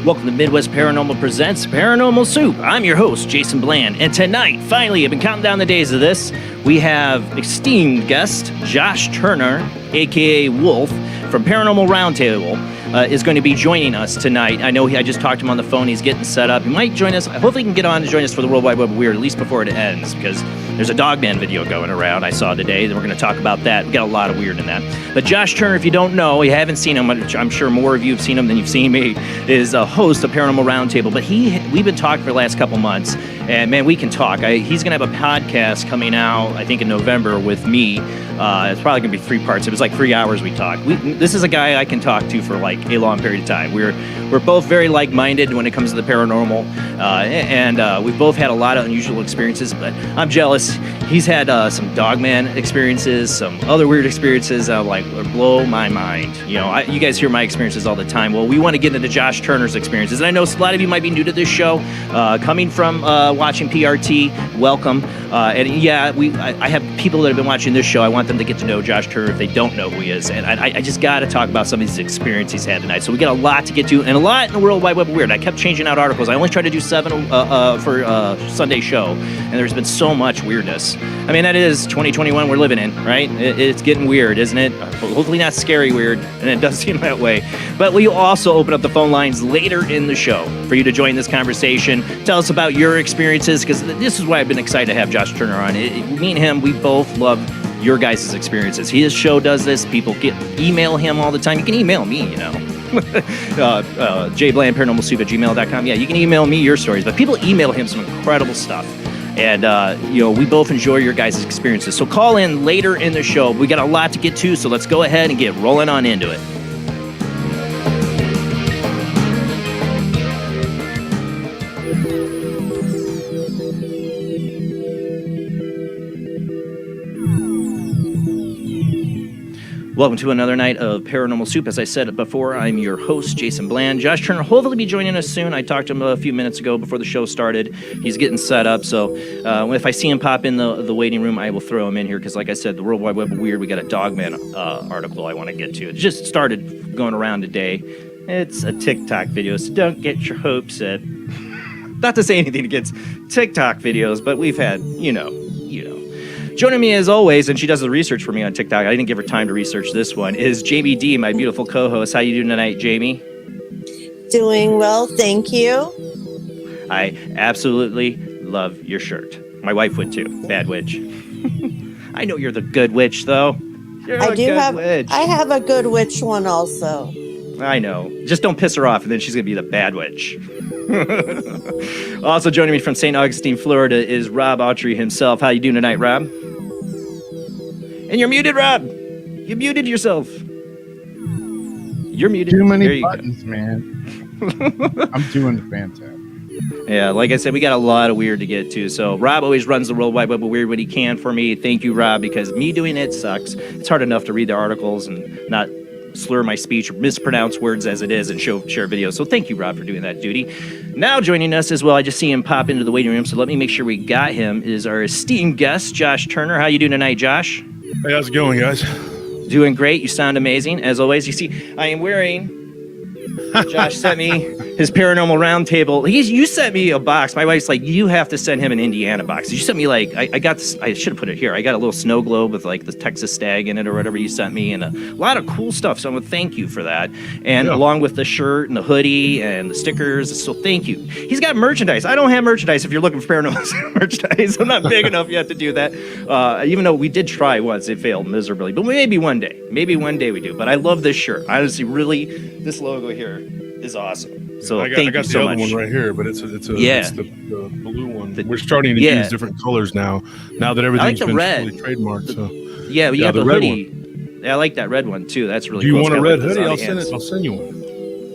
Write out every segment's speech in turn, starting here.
Welcome to Midwest Paranormal Presents Paranormal Soup. I'm your host, Jason Bland, and tonight, finally, I've been counting down the days of this, we have esteemed guest Josh Turner, a.k.a. Wolf, from Paranormal Round Table, is going to be joining us tonight. I know I just talked to him on the phone. He's getting set up. He might join us. Hopefully he can get on to join us for the World Wide Web of Weird, at least before it ends, because there's a Dogman video going around I saw today. We're going to talk about that. We got a lot of weird in that. But Josh Turner, if you don't know, you haven't seen him, I'm sure more of you have seen him than you've seen me, is a host of Paranormal Round Table. But we've been talking for the last couple months, and man, we can talk. He's going to have a podcast coming out, I think, in November with me. It's probably going to be 3 parts. It was like 3 hours we talked. This is a guy I can talk to for like a long period of time. We're both very like-minded when it comes to the paranormal, and we've both had a lot of unusual experiences, but I'm jealous. He's had some Dogman experiences, some other weird experiences that like blow my mind. You know, you guys hear my experiences all the time. Well, we want to get into Josh Turner's experiences, and I know a lot of you might be new to this show, coming from watching PRT. Welcome. And yeah, I have people that have been watching this show. I want them to get to know Josh Turner if they don't know who he is, and I just got to talk about some of these experiences he's had tonight. So we got a lot to get to, and a lot in the World Wide Web of Weird. I kept changing out articles. I only tried to do 7 for Sunday show, and there's been so much weirdness. I mean, that is 2021 we're living in, right? It's getting weird, isn't it? Hopefully not scary weird, and it does seem that way. But we'll also open up the phone lines later in the show for you to join this conversation. Tell us about your experiences, because this is why I've been excited to have Josh Turner on. Me and him, we both love your guys' experiences. His show does this. People email him all the time. You can email me, you know. Jblandparanormalsoup at gmail.com. Yeah, you can email me your stories, but people email him some incredible stuff. And, we both enjoy your guys' experiences. So call in later in the show. We got a lot to get to, so let's go ahead and get rolling on into it. Welcome to another night of Paranormal Soup. As I said before, I'm your host, Jason Bland. Josh Turner hopefully be joining us soon. I talked to him a few minutes ago before the show started. He's getting set up, so if I see him pop in the waiting room, I will throw him in here, because like I said, the World Wide Web of Weird, we got a Dogman article I want to get to. It just started going around today. It's a TikTok video, so don't get your hopes up. Not to say anything against TikTok videos, but we've had, you know. Joining me as always, and she does the research for me on TikTok, I didn't give her time to research this one, is Jamie D, my beautiful co-host. How you doing tonight, Jamie? Doing well, thank you. I absolutely love your shirt. My wife would too. Bad witch. I know you're the good witch, though. I have a good witch one also. I know. Just don't piss her off, and then she's going to be the bad witch. Also joining me from St. Augustine, Florida, is Rob Autry himself. How you doing tonight, Rob? And you're muted, Rob. You muted yourself. You're muted. Too many buttons, man. I'm doing fantastic. Yeah, like I said, we got a lot of weird to get to. So Rob always runs the World Wide Web of Weird when he can for me. Thank you, Rob, because me doing it sucks. It's hard enough to read the articles and not slur my speech or mispronounce words as it is and share videos. So thank you, Rob, for doing that duty. Now joining us as well, I just see him pop into the waiting room, so let me make sure we got him, is our esteemed guest, Josh Turner. How you doing tonight, Josh? Hey, how's it going, guys? Doing great. You sound amazing, as always. You see, I am wearing... Josh sent me his Paranormal Round Table. You sent me a box. My wife's like, you have to send him an Indiana box. You sent me like, I got this, I should have put it here. I got a little snow globe with like the Texas stag in it or whatever you sent me, and a lot of cool stuff. So I want to thank you for that. And along with the shirt and the hoodie and the stickers. So thank you. He's got merchandise. I don't have merchandise if you're looking for Paranormal merchandise. I'm not big enough yet to do that. Even though we did try once, it failed miserably. But maybe one day. Maybe one day we do. But I love this shirt. Honestly, really, this logo here is awesome. So I got thank you the so other much. one right here, but it's the blue one. We're starting to use different colors now that everything's been fully trademarked. So you have the red hoodie. Yeah, I like that red one too. That's really cool. Do you want a red hoodie? I'll send you one.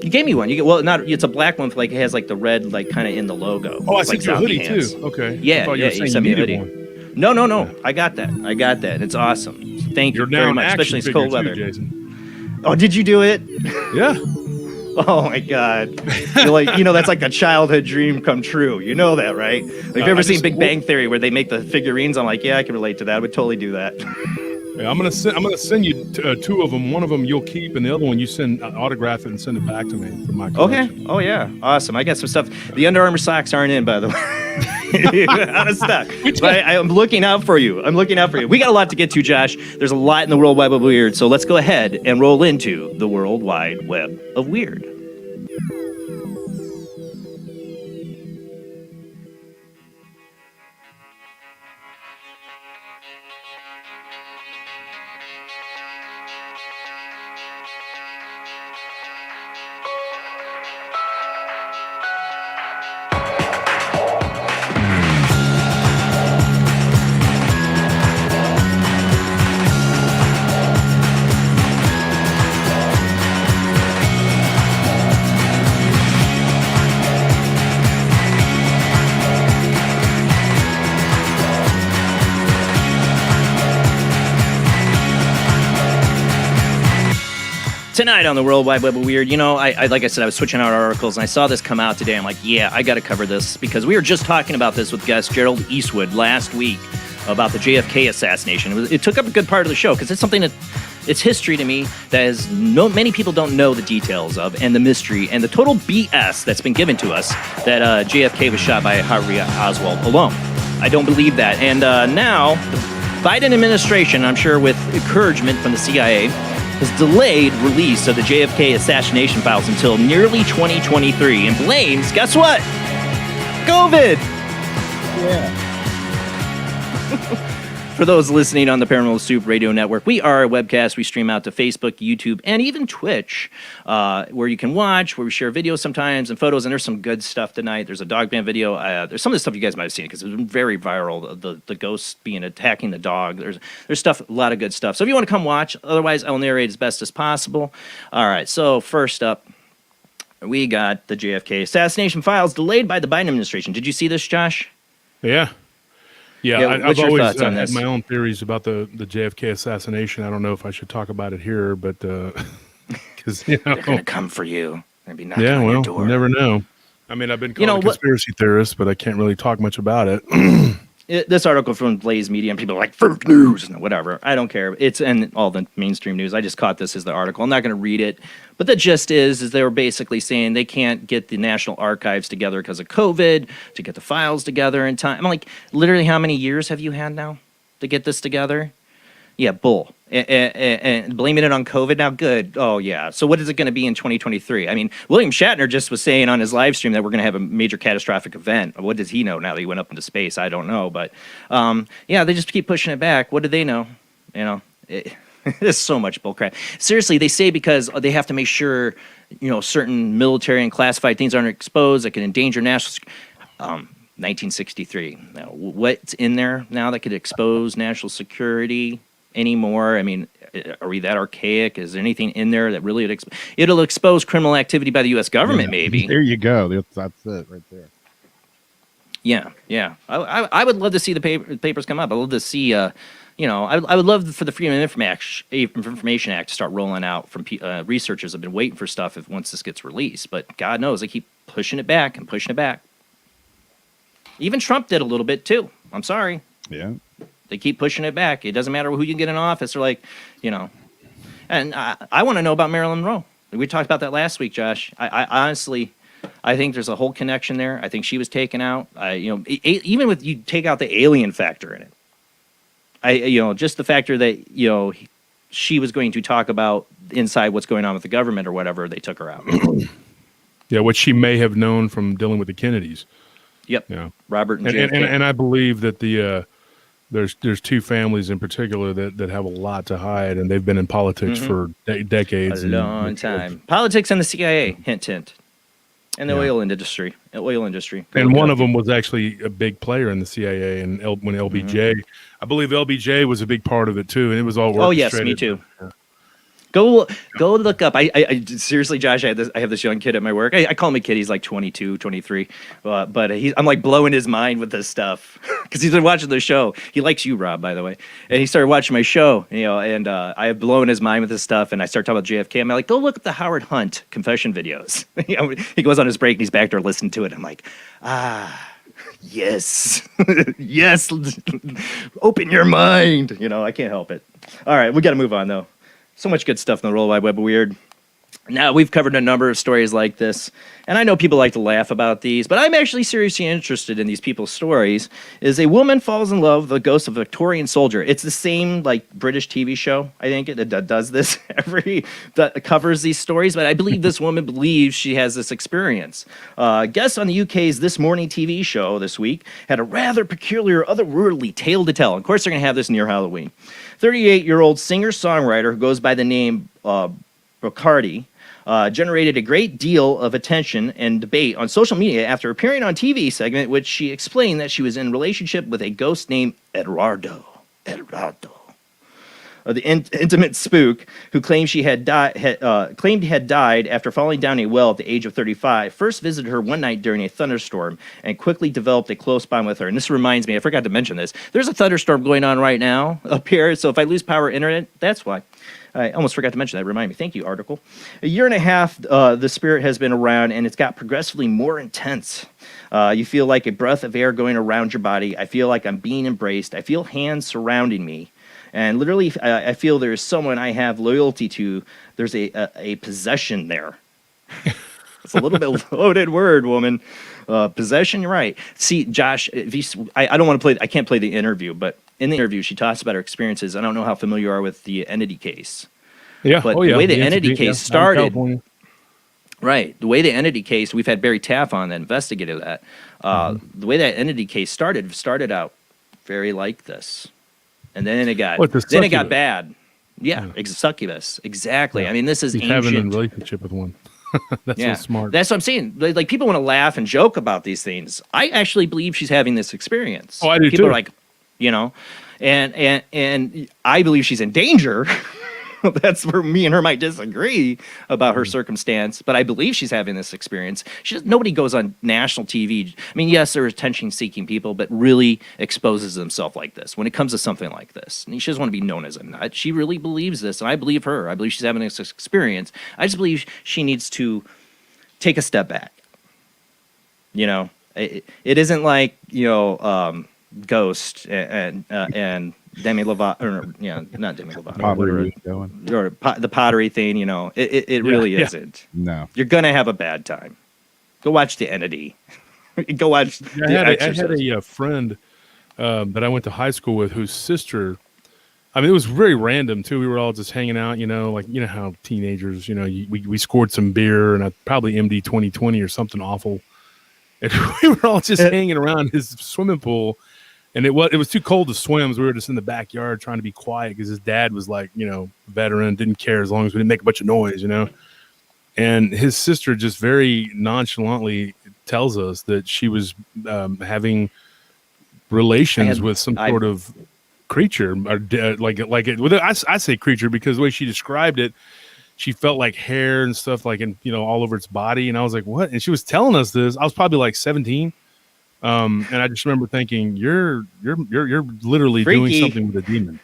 You gave me one. It's a black one. It has like the red, like kind of in the logo. Oh, I sent like you a hoodie hands. too. Okay. Yeah, you sent me a hoodie. One. No. Yeah. I got that. It's awesome. So thank you very much, especially it's cold weather. Jason. Oh, did you do it? Yeah. Oh my God! You're like, that's like a childhood dream come true. You know that, right? Like, have you ever seen Big Bang Theory where they make the figurines? I'm like, yeah, I can relate to that. I would totally do that. Yeah, I'm gonna send you two of them. One of them you'll keep, and the other one you autograph it and send it back to me for my collection. Okay. Oh yeah. Awesome. I got some stuff. The Under Armour socks aren't in, by the way. Out of stock. But I'm looking out for you. We got a lot to get to, Josh. There's a lot in the World Wide Web of Weird. So let's go ahead and roll into the World Wide Web of Weird. Tonight on the World Wide Web of Weird, like I said, I was switching out articles, and I saw this come out today. I'm like, yeah, I got to cover this, because we were just talking about this with guest Gerald Eastwood last week about the JFK assassination. It took up a good part of the show, because it's something that it's history to me that many people don't know the details of, and the mystery and the total BS that's been given to us that JFK was shot by Harvey Oswald alone. I don't believe that. And now the Biden administration, I'm sure with encouragement from the CIA, has delayed release of the JFK assassination files until nearly 2023 and blames, guess what? COVID! Yeah. For those listening on the Paranormal Soup Radio Network, we are a webcast. We stream out to Facebook, YouTube, and even Twitch, where you can watch, where we share videos sometimes and photos, and there's some good stuff tonight. There's a Dogman video. There's some of the stuff you guys might have seen, because it's been very viral, the ghost attacking the dog. There's stuff, a lot of good stuff. So if you want to come watch, otherwise I'll narrate as best as possible. All right, so first up, we got the JFK assassination files delayed by the Biden administration. Did you see this, Josh? Yeah. Yeah, Yeah, what's I've your always thoughts on had this? my own theories about the JFK assassination. I don't know if I should talk about it here, but because They're gonna come for you. They're gonna be knocking yeah, on your well, door. you never know. I mean, I've been You called know a what? conspiracy theorist, but I can't really talk much about it. This article from Blaze Media, and people are like fake news and whatever. I don't care. It's in all the mainstream news. I just caught this as the article. I'm not going to read it, but the gist is they were basically saying they can't get the National Archives together because of COVID to get the files together in time. I'm like, literally, how many years have you had now to get this together? Yeah, bull. And blaming it on COVID now, good. Oh, yeah. So what is it going to be in 2023? I mean, William Shatner just was saying on his live stream that we're going to have a major catastrophic event. What does he know now that he went up into space? I don't know. But, yeah, they just keep pushing it back. What do they know? You know, there's so much bullcrap. Seriously, they say because they have to make sure, certain military and classified things aren't exposed that can endanger national security. 1963. Now, what's in there now that could expose national security anymore? I mean, are we that archaic? Is there anything in there that really it'll expose criminal activity by the U.S. government? Maybe. There you go. That's it right there. Yeah. I would love to see the papers come up. I'd love to see, I would love for the Freedom of Information Act to start rolling out from researchers have been waiting for stuff once this gets released. But God knows they keep pushing it back and pushing it back. Even Trump did a little bit too. I'm sorry. Yeah. They keep pushing it back. It doesn't matter who you get in office. They're like, And I want to know about Marilyn Monroe. We talked about that last week, Josh. I honestly, I think there's a whole connection there. I think she was taken out. Even with you take out the alien factor in it. Just the factor that she was going to talk about inside what's going on with the government or whatever. They took her out. Yeah, what she may have known from dealing with the Kennedys. Yep. Yeah. Robert and JFK. And I believe that there's two families in particular that have a lot to hide, and they've been in politics for decades. A long time. Politics and the CIA, hint, hint. And the oil industry. And one of them was actually a big player in the CIA, and when LBJ, I believe LBJ was a big part of it too, and it was all orchestrated. Oh, yes, me too. Yeah. Go look up. I seriously, Josh, I have this young kid at my work. I call him a kid. He's like 22, 23. But I'm like blowing his mind with this stuff because he's been watching the show. He likes you, Rob, by the way. And he started watching my show, and I have blown his mind with this stuff. And I start talking about JFK. I'm like, go look at the Howard Hunt confession videos. He goes on his break and he's back there listening to it. I'm like, yes, yes. Open your mind. I can't help it. All right, we got to move on, though. So much good stuff in the World Wide Web of Weird. Now, we've covered a number of stories like this, and I know people like to laugh about these, but I'm actually seriously interested in these people's stories. Is a woman falls in love with the ghost of a Victorian soldier. It's the same, British TV show, I think, it does this that covers these stories, but I believe this woman believes she has this experience. Guests on the UK's This Morning TV show this week had a rather peculiar, otherworldly tale to tell. Of course, they're going to have this near Halloween. 38-year-old singer-songwriter who goes by the name Bacardi generated a great deal of attention and debate on social media after appearing on TV segment, which she explained that she was in relationship with a ghost named Eduardo. The intimate spook who claimed she had died after falling down a well at the age of 35, first visited her one night during a thunderstorm and quickly developed a close bond with her. And this reminds me, I forgot to mention this. There's a thunderstorm going on right now up here, so if I lose power internet, that's why. I almost forgot to mention that. Remind me. Thank you, article. A year and a half, the spirit has been around, and it's got progressively more intense. You feel like a breath of air going around your body. I feel like I'm being embraced. I feel hands surrounding me. And literally, I feel there's someone I have loyalty to. There's a possession there. It's a little bit loaded word, woman. Possession, you're right. See, Josh, I don't want to play. I can't play the interview, but in the interview, she talks about her experiences. I don't know how familiar you are with the entity case. Yeah, but the way the entity case started, right? The way the entity case, we've had Barry Taff on that investigated that. The way that entity case started out very like this. And then it got bad. Yeah, succubus. Exactly. Yeah. I mean, this is ancient. Having a relationship with one. That's so smart. That's what I'm saying. Like people want to laugh and joke about these things. I actually believe she's having this experience. Oh, I do people too. Are like, and I believe she's in danger. That's where me and her might disagree about her circumstance, but I believe she's having this experience. Nobody goes on national TV. I mean, yes, there are attention-seeking people, but really exposes themselves like this when it comes to something like this. And she doesn't want to be known as a nut. She really believes this, and I believe her. I believe she's having this experience. I just believe she needs to take a step back. You know, it isn't like, you know, Ghost and Demi Lovato, or not Demi Lovato, or the pottery thing. You know, it really isn't. No, you're gonna have a bad time. Go watch The Entity. Go watch. I had a friend that I went to high school with whose sister. I mean, it was very random too. We were all just hanging out, you know, like you know how teenagers, you know, we scored some beer and probably MD 2020 or something awful, and we were all just hanging around his swimming pool. And it was too cold to swim, so we were just in the backyard trying to be quiet because his dad was like, you know, veteran, didn't care as long as we didn't make a bunch of noise, you know. And his sister just very nonchalantly tells us that she was having relations with some sort of creature, or I say creature because the way she described it, she felt like hair and stuff like all over its body, and I was like, what? And she was telling us this. I was probably like 17. And I just remember thinking, you're literally freaky. Doing something with a demon.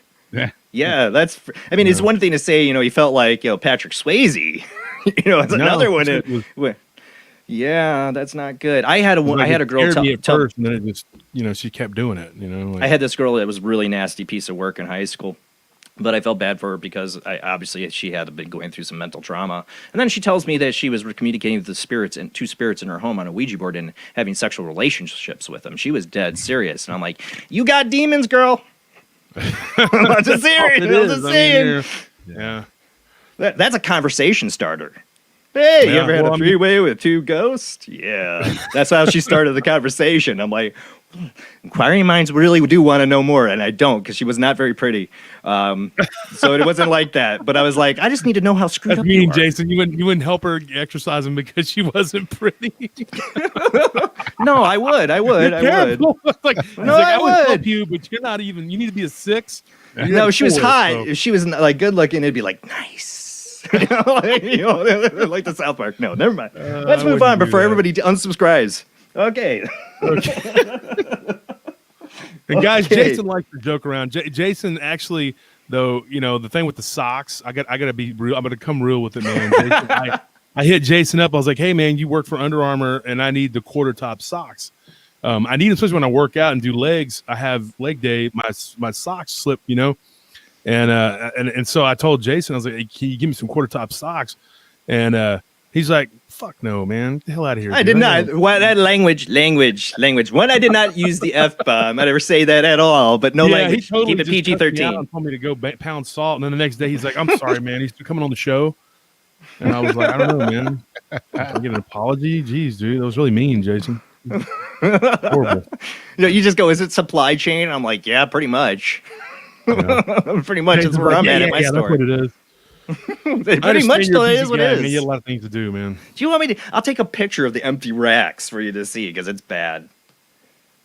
Yeah, that's. I mean, it's one thing to say, you know, he felt like Patrick Swayze. You know, it's another one. Yeah, that's not good. I had a girl tell me at first, and then it just, you know, she kept doing it. You know, I had this girl that was a really nasty piece of work in high school. But I felt bad for her because obviously she had been going through some mental trauma. And then she tells me that she was communicating with the two spirits in her home on a Ouija board and having sexual relationships with them. She was dead serious. And I'm like, you got demons, girl. I'm just serious. I'm just saying. Yeah. That's a conversation starter. Hey, you ever had a three-way with two ghosts? Yeah. That's how she started the conversation. I'm like, inquiring minds really do want to know more, and I don't, because she was not very pretty. So it wasn't like that. But I was like, I just need to know how screwed up you are. Jason, you wouldn't help her exercise him because she wasn't pretty. No, I would. I would. I would help you, but you're not even. You need to be a 6. No, she was hot. So. If she was like good looking, it'd be like nice. like the South Park. No, never mind. Let's move on before everybody unsubscribes. Okay. And guys, Jason likes to joke around. Jason actually, though, you know, the thing with the socks, I got to be real. I'm going to come real with it, man. Jason, I hit Jason up. I was like, hey, man, you work for Under Armour, and I need the quarter top socks. I need them, especially when I work out and do legs. I have leg day. My socks slip, you know. And so I told Jason, I was like, can you give me some quarter top socks? And he's like, fuck no, man. Get the hell out of here. I did not. What that language. One, I did not use the F-bomb. I never say that at all, but no language. Totally keep it PG-13. He told me to go pound salt. And then the next day he's like, I'm sorry, man. He's coming on the show. And I was like, I don't know, man. I get an apology. Jeez, dude. That was really mean, Jason. Horrible. You know, you just go, is it supply chain? I'm like, yeah, pretty much. Yeah. Pretty much that's where I'm at in my store. That's what it is. Pretty much though, it is what it is. You have a lot of things to do, man. Do you want me to? I'll take a picture of the empty racks for you to see because it's bad.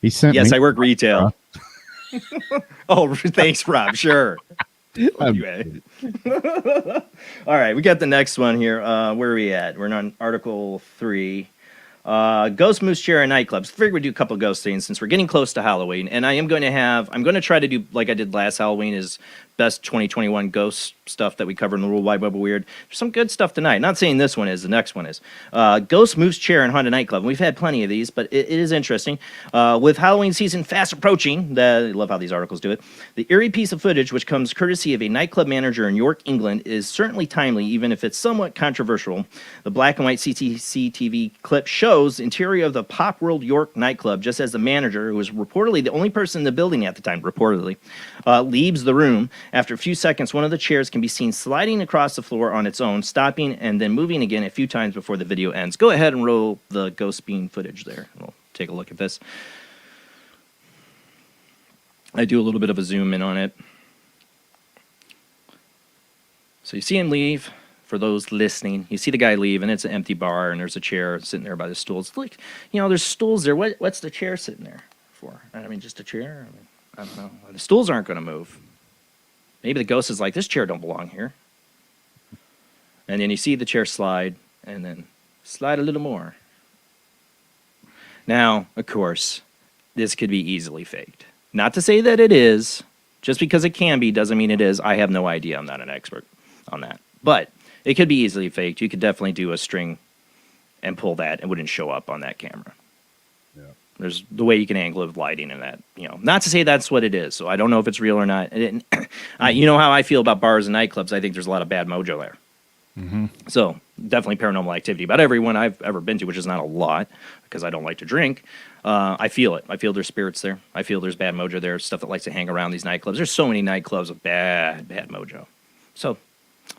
He sent me. Yes, I work retail. Oh, thanks, Rob. Sure. All right, we got the next one here. Where are we at? We're on Article 3. Ghost Moose Chair and nightclubs. Figured we'd do a couple of ghost things since we're getting close to Halloween, and I'm going to try to do like I did last Halloween, is best 2021 ghost stuff that we covered in the World Wide Web of Weird. There's some good stuff tonight. Not saying this one is, the next one is. Ghost Moose Chair and Haunted Nightclub. We've had plenty of these, but it is interesting. With Halloween season fast approaching, I love how these articles do it, the eerie piece of footage, which comes courtesy of a nightclub manager in York, England, is certainly timely, even if it's somewhat controversial. The black and white CCTV clip shows interior of the Pop World York nightclub, just as the manager, who was reportedly the only person in the building at the time, leaves the room. After a few seconds, one of the chairs can be seen sliding across the floor on its own, stopping and then moving again a few times before the video ends. Go ahead and roll the ghost beam footage there. We'll take a look at this. I do a little bit of a zoom in on it. So you see him leave. For those listening, you see the guy leave, and it's an empty bar, and there's a chair sitting there by the stools. Look, you know, there's stools there. What's the chair sitting there for? I mean, just a chair? I mean, I don't know. The stools aren't going to move. Maybe the ghost is like, this chair don't belong here. And then you see the chair slide, and then slide a little more. Now, of course, this could be easily faked. Not to say that it is. Just because it can be doesn't mean it is. I have no idea. I'm not an expert on that. But it could be easily faked. You could definitely do a string and pull that. It wouldn't show up on that camera. Yeah. There's the way you can angle it with lighting and that. Not to say that's what it is. So I don't know if it's real or not. You know how I feel about bars and nightclubs. I think there's a lot of bad mojo there. Mm-hmm. So definitely paranormal activity. About everyone I've ever been to, which is not a lot because I don't like to drink, I feel it. I feel there's spirits there. I feel there's bad mojo there, stuff that likes to hang around these nightclubs. There's so many nightclubs with bad mojo. So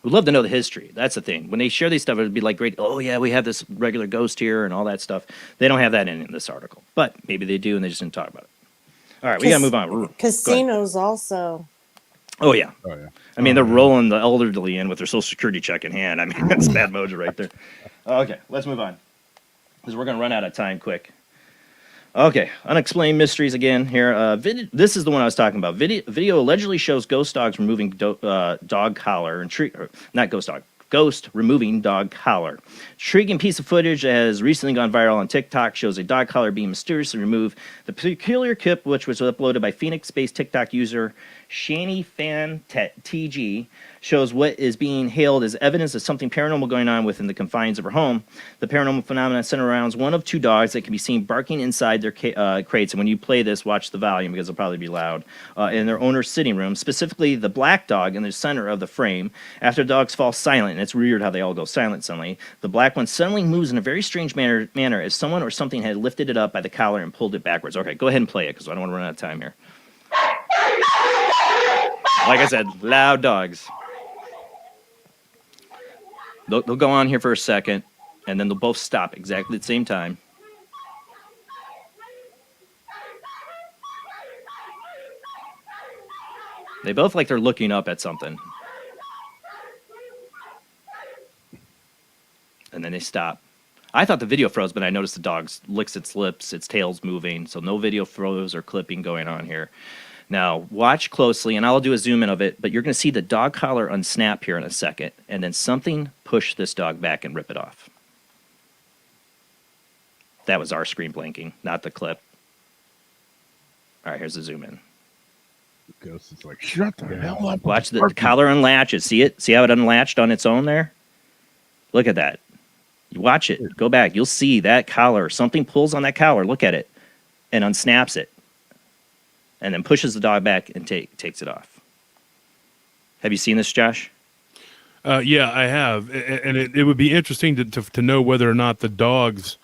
we'd love to know the history. That's the thing. When they share these stuff, it'd be like, great, oh yeah, we have this regular ghost here and all that stuff. They don't have that in this article. But maybe they do and they just didn't talk about it. All right, we got to move on. Casinos also. Oh, yeah. Oh, yeah. I mean, they're rolling the elderly in with their social security check in hand. I mean, that's bad mojo right there. Okay, let's move on. Because we're going to run out of time quick. Okay, unexplained mysteries again here. This is the one I was talking about. Video allegedly shows ghost dogs removing dog collar and ghost removing dog collar. Intriguing piece of footage that has recently gone viral on TikTok shows a dog collar being mysteriously removed. The peculiar clip, which was uploaded by Phoenix-based TikTok user Shani Fan TG, shows what is being hailed as evidence of something paranormal going on within the confines of her home. The paranormal phenomenon centers around one of two dogs that can be seen barking inside their crates. And when you play this, watch the volume because it'll probably be loud. In their owner's sitting room, specifically the black dog in the center of the frame. After the dogs fall silent, and it's weird how they all go silent suddenly, the black one suddenly moves in a very strange manner as someone or something had lifted it up by the collar and pulled it backwards. Okay, go ahead and play it because I don't want to run out of time here. Like I said, loud dogs. They'll go on here for a second, and then they'll both stop exactly at the same time. They both like they're looking up at something. And then they stop. I thought the video froze, but I noticed the dog licks its lips, its tail's moving, so no video froze or clipping going on here. Now, watch closely, and I'll do a zoom in of it, but you're going to see the dog collar unsnap here in a second, and then something push this dog back and rip it off. That was our screen blinking, not the clip. All right, here's the zoom in. The ghost is like, shut the hell up. Watch the collar unlatches. See it? See how it unlatched on its own there? Look at that. You watch it. Go back. You'll see that collar. Something pulls on that collar. Look at it. And unsnaps it. And then pushes the dog back and takes it off. Have you seen this, Josh? Yeah, I have. And it would be interesting to know whether or not the dogs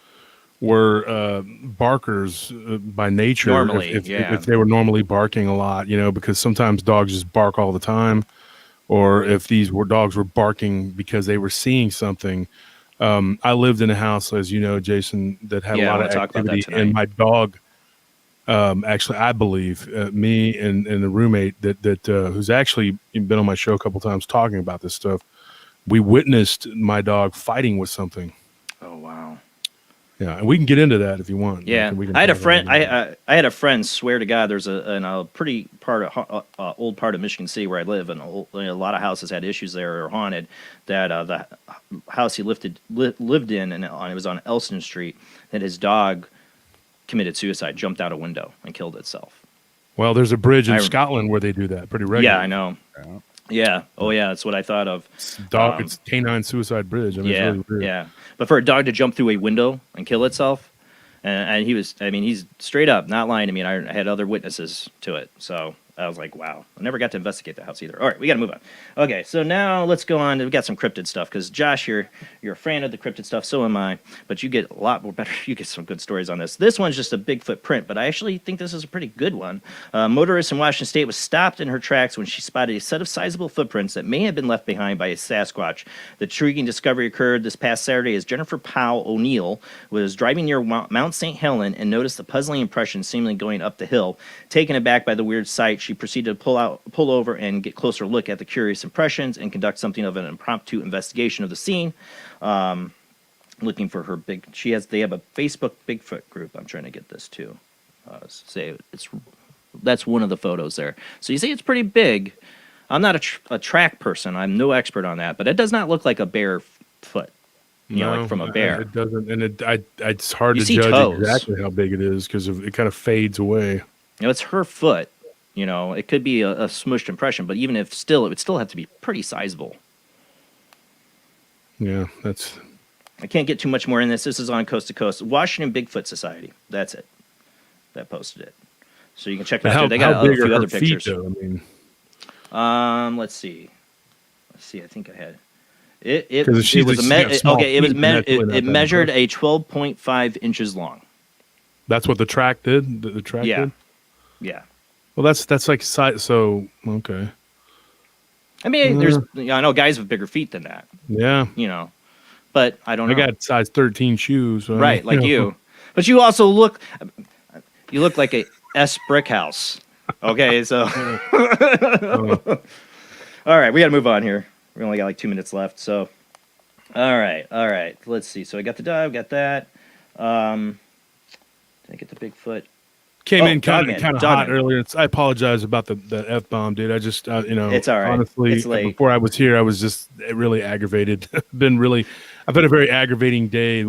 were barkers by nature. Normally, if they were normally barking a lot, because sometimes dogs just bark all the time. Or if dogs were barking because they were seeing something. I lived in a house, as you know, Jason, that had a lot of activity, and my dog, actually, I believe, me and the roommate that who's actually been on my show a couple times talking about this stuff, we witnessed my dog fighting with something. Oh wow! Yeah, and we can get into that if you want. Yeah, I had a friend. I had a friend swear to God, there's a pretty old part of Michigan City where I live, and a lot of houses had issues there or haunted. That the house he lived in, and it was on Elston Street. That his dog committed suicide, jumped out a window, and killed itself. Well, there's a bridge in Scotland where they do that pretty regularly. Yeah, I know. Yeah. Oh, yeah. That's what I thought of. It's canine suicide bridge. I mean, yeah. It's really weird. Yeah. But for a dog to jump through a window and kill itself, and he's straight up not lying to me. And I had other witnesses to it. So I was like, wow. I never got to investigate the house either. All right, we got to move on. Okay, so now let's go on. We got some cryptid stuff because Josh, you're a fan of the cryptid stuff. So am I. But you get a lot more better. You get some good stories on this. This one's just a Bigfoot print, but I actually think this is a pretty good one. A motorist in Washington State was stopped in her tracks when she spotted a set of sizable footprints that may have been left behind by a Sasquatch. The intriguing discovery occurred this past Saturday as Jennifer Powell O'Neill was driving near Mount St. Helen and noticed the puzzling impression seemingly going up the hill. Taken aback by the weird sight, she proceeded to pull over and get a closer look at the curious impressions and conduct something of an impromptu investigation of the scene. Looking for her they have a Facebook Bigfoot group. I'm trying to get this too. That's one of the photos there. So you see it's pretty big. I'm not a track person. I'm no expert on that, but it does not look like a bare foot. Like from a bear. It doesn't, and it's hard You to see judge toes. exactly how big it is because it kind of fades away. It's her foot. It could be a smushed impression, but even if still, it would still have to be pretty sizable. Yeah, I can't get too much more in this. This is on Coast to Coast. Washington Bigfoot Society. That's it. That posted it. So you can check it out. They got a few other pictures. Though? I mean, let's see. I think I had it. It measured a 12.5 inches long. That's what the track did. The track did. Yeah. Well, that's like size. So okay. I mean, I know guys with bigger feet than that. Yeah. But I don't know. I got size 13 shoes. So, right, like you. But you also look like a S brick house. Okay, so. All right, we got to move on here. We only got like 2 minutes left, so. All right. Let's see. So I got the dive, got that. Did I get the Bigfoot? Came in kind of hot earlier. I apologize about the F-bomb, dude. I just, it's all right. Honestly, it's late. Before I was here, I was just really aggravated. I've had a very aggravating day,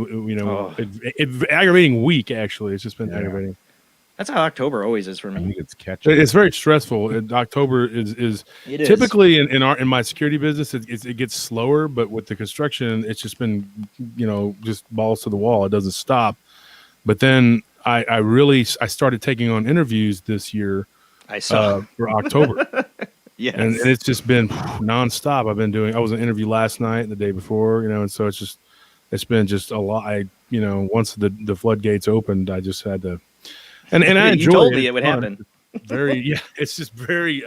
aggravating week, actually. It's just been aggravating. That's how October always is for me. I think it's catchy. It's very stressful. October is typically in my security business, it gets slower, but with the construction, it's just been, just balls to the wall. It doesn't stop. But then I started taking on interviews this year. I saw for October. Yes. And it's just been nonstop. I was an interview last night and the day before, and so it's been just a lot. Once the floodgates opened, I just had to, and I enjoyed it. You told me it would happen. It's just very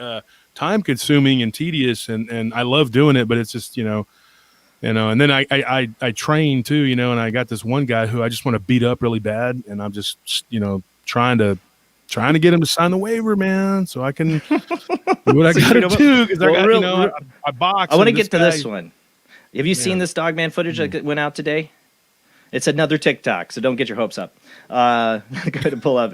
time consuming and tedious, and I love doing it, but it's just, and then I train too, and I got this one guy who I just want to beat up really bad, and I'm just, trying to get him to sign the waiver, man, so I can do what I got to do, because I box. I want to get to this one. Have you seen this Dogman footage that went out today? It's another TikTok, so don't get your hopes up. Go ahead and pull up.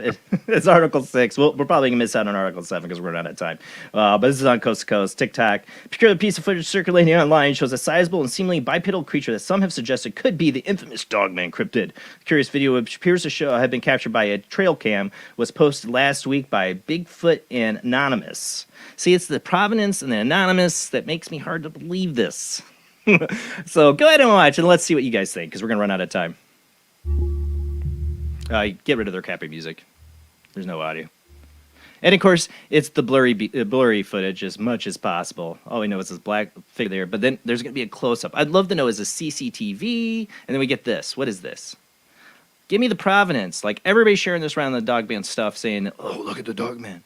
It's Article 6. We're probably going to miss out on Article 7 because we're running out of time. But this is on Coast to Coast. TikTok. A peculiar piece of footage circulating online shows a sizable and seemingly bipedal creature that some have suggested could be the infamous Dogman cryptid. A curious video which appears to show had been captured by a trail cam was posted last week by Bigfoot and Anonymous. See, it's the provenance and the anonymous that makes me hard to believe this. So go ahead and watch, and let's see what you guys think, because we're going to run out of time. Get rid of their capping music. There's no audio. And, of course, it's the blurry footage as much as possible. All we know is this black figure there, but then there's going to be a close-up. I'd love to know, is this CCTV? And then we get this. What is this? Give me the provenance. Like, everybody's sharing this around the Dogman stuff, saying, oh, look at the Dogman.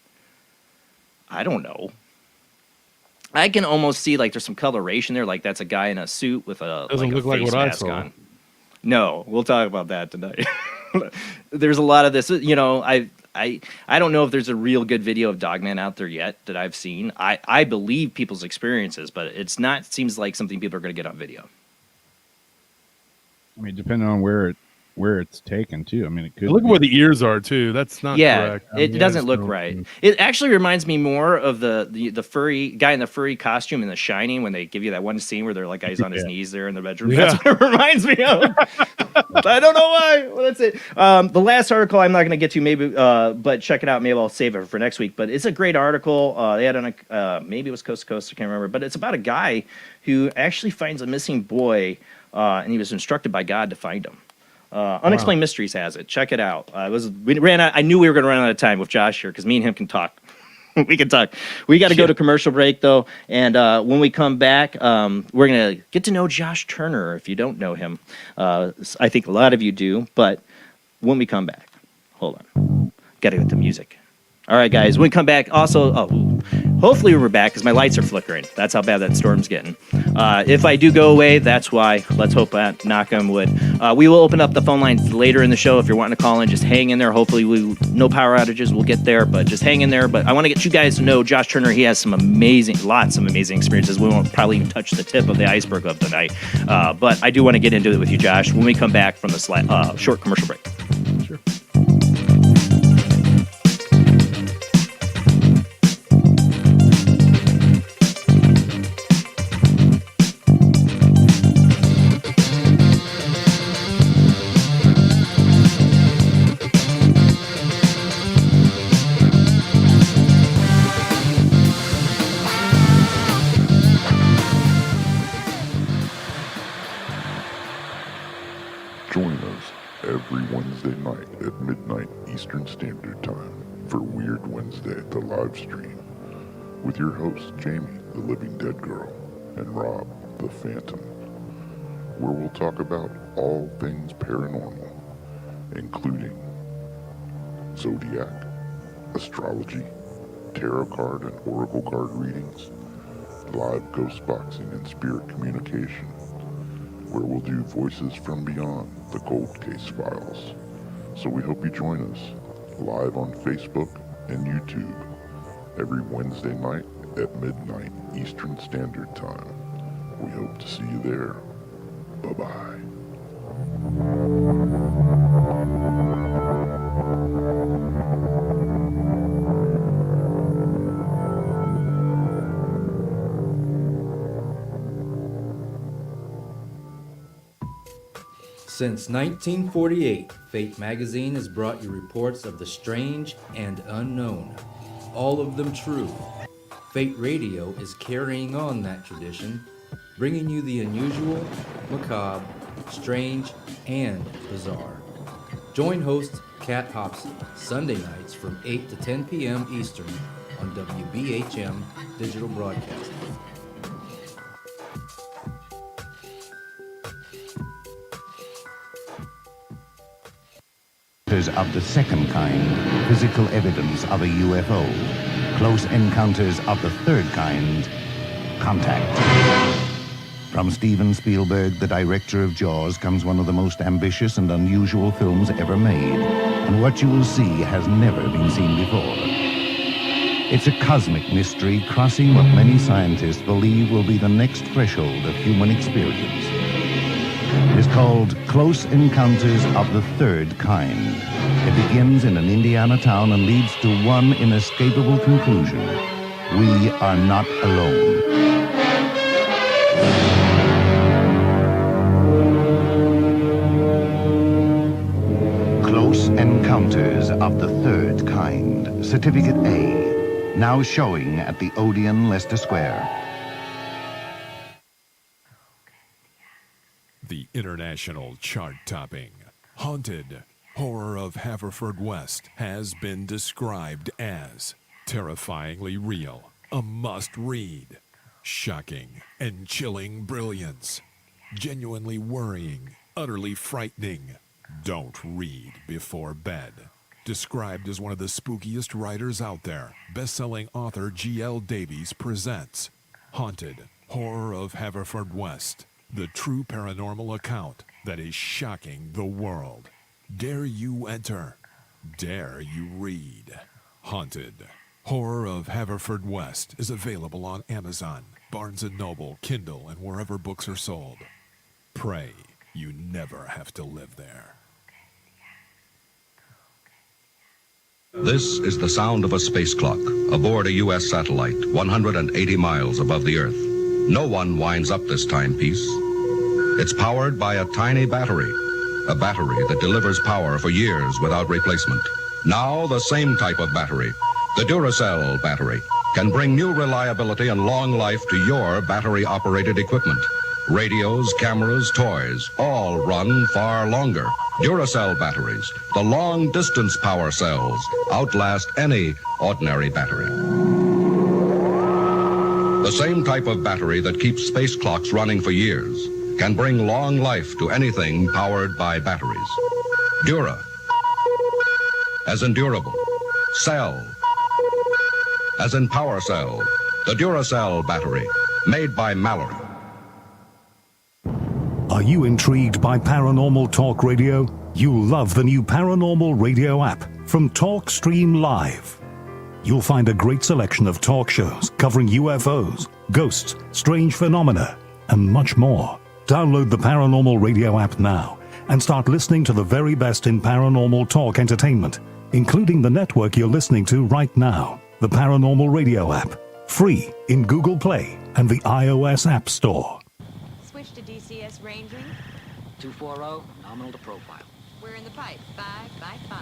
I don't know. I can almost see like there's some coloration there, like that's a guy in a suit with a face mask on. No, we'll talk about that tonight. There's a lot of this, I don't know if there's a real good video of Dogman out there yet that I've seen. I believe people's experiences, but it's not. Seems like something people are going to get on video. I mean, depending on where it's taken too. I mean, it could look at where the ears are too. That's not correct. It doesn't look right. It actually reminds me more of the furry guy in the furry costume in The Shining, when they give you that one scene where they're like he's on his knees there in the bedroom. That's what it reminds me of. I don't know why. Well, that's it. The last article I'm not going to get to, maybe, but check it out. Maybe I'll save it for next week. But it's a great article. They had on maybe it was Coast to Coast. I can't remember. But it's about a guy who actually finds a missing boy, and he was instructed by God to find him. Unexplained Mysteries has it. Check it out. I knew we were going to run out of time with Josh here because me and him can talk. We can talk. We got to go to commercial break though, and when we come back, we're going to get to know Josh Turner. If you don't know him, I think a lot of you do. But when we come back, hold on, got to get the music. All right, guys. When we come back, also, hopefully we're back because my lights are flickering. That's how bad that storm's getting. If I do go away, that's why. Let's hope that, knock on wood. We will open up the phone lines later in the show. If you're wanting to call in, just hang in there. Hopefully, no power outages. We'll get there, but just hang in there. But I want to get you guys to know Josh Turner. He has lots of amazing experiences. We won't probably even touch the tip of the iceberg of tonight. But I do want to get into it with you, Josh, when we come back from the short commercial break. Sure. every Wednesday night at midnight Eastern Standard Time for Weird Wednesday, the live stream, with your hosts Jamie, the Living Dead Girl, and Rob, the Phantom, where we'll talk about all things paranormal, including zodiac, astrology, tarot card and oracle card readings, live ghost boxing and spirit communication, where we'll do Voices from Beyond, the Cold Case Files. So we hope you join us live on Facebook and YouTube every Wednesday night at midnight Eastern Standard Time. We hope to see you there. Bye-bye. Since 1948, Fate magazine has brought you reports of the strange and unknown, all of them true. Fate Radio is carrying on that tradition, bringing you the unusual, macabre, strange, and bizarre. Join host Kat Hobson Sunday nights from 8 to 10 p.m. Eastern on WBHM Digital Broadcasting. Of the second kind, physical evidence of a UFO. Close encounters of the third kind, contact. From Steven Spielberg, the director of Jaws, comes one of the most ambitious and unusual films ever made. And what you will see has never been seen before. It's a cosmic mystery crossing what many scientists believe will be the next threshold of human experience. It is called Close Encounters of the Third Kind. It begins in an Indiana town and leads to one inescapable conclusion. We are not alone. Close Encounters of the Third Kind. Certificate A. Now showing at the Odeon, Leicester Square. The international chart-topping, haunted horror of Haverfordwest has been described as terrifyingly real, a must-read, shocking and chilling brilliance, genuinely worrying, utterly frightening. Don't read before bed. Described as one of the spookiest writers out there, best-selling author G.L. Davies presents Haunted Horror of Haverfordwest. The true paranormal account that is shocking the world. Dare you enter? Dare you read? Haunted Horror of Haverfordwest is available on Amazon, Barnes & Noble, Kindle, and wherever books are sold. Pray you never have to live there. This is the sound of a space clock aboard a U.S. satellite 180 miles above the Earth. No one winds up this timepiece. It's powered by a tiny battery, a battery that delivers power for years without replacement. Now the same type of battery, the Duracell battery, can bring new reliability and long life to your battery-operated equipment. Radios, cameras, toys, all run far longer. Duracell batteries, the long-distance power cells, outlast any ordinary battery. The same type of battery that keeps space clocks running for years can bring long life to anything powered by batteries. Dura, as in durable. Cell, as in power cell. The Duracell battery, made by Mallory. Are you intrigued by Paranormal Talk Radio? You'll love the new Paranormal Radio app from Talkstream Live. You'll find a great selection of talk shows covering UFOs, ghosts, strange phenomena, and much more. Download the Paranormal Radio app now and start listening to the very best in paranormal talk entertainment, including the network you're listening to right now. The Paranormal Radio app, free in Google Play and the iOS App Store. Switch to DCS range ring. 240, nominal to profile. We're in the pipe, 5 by 5.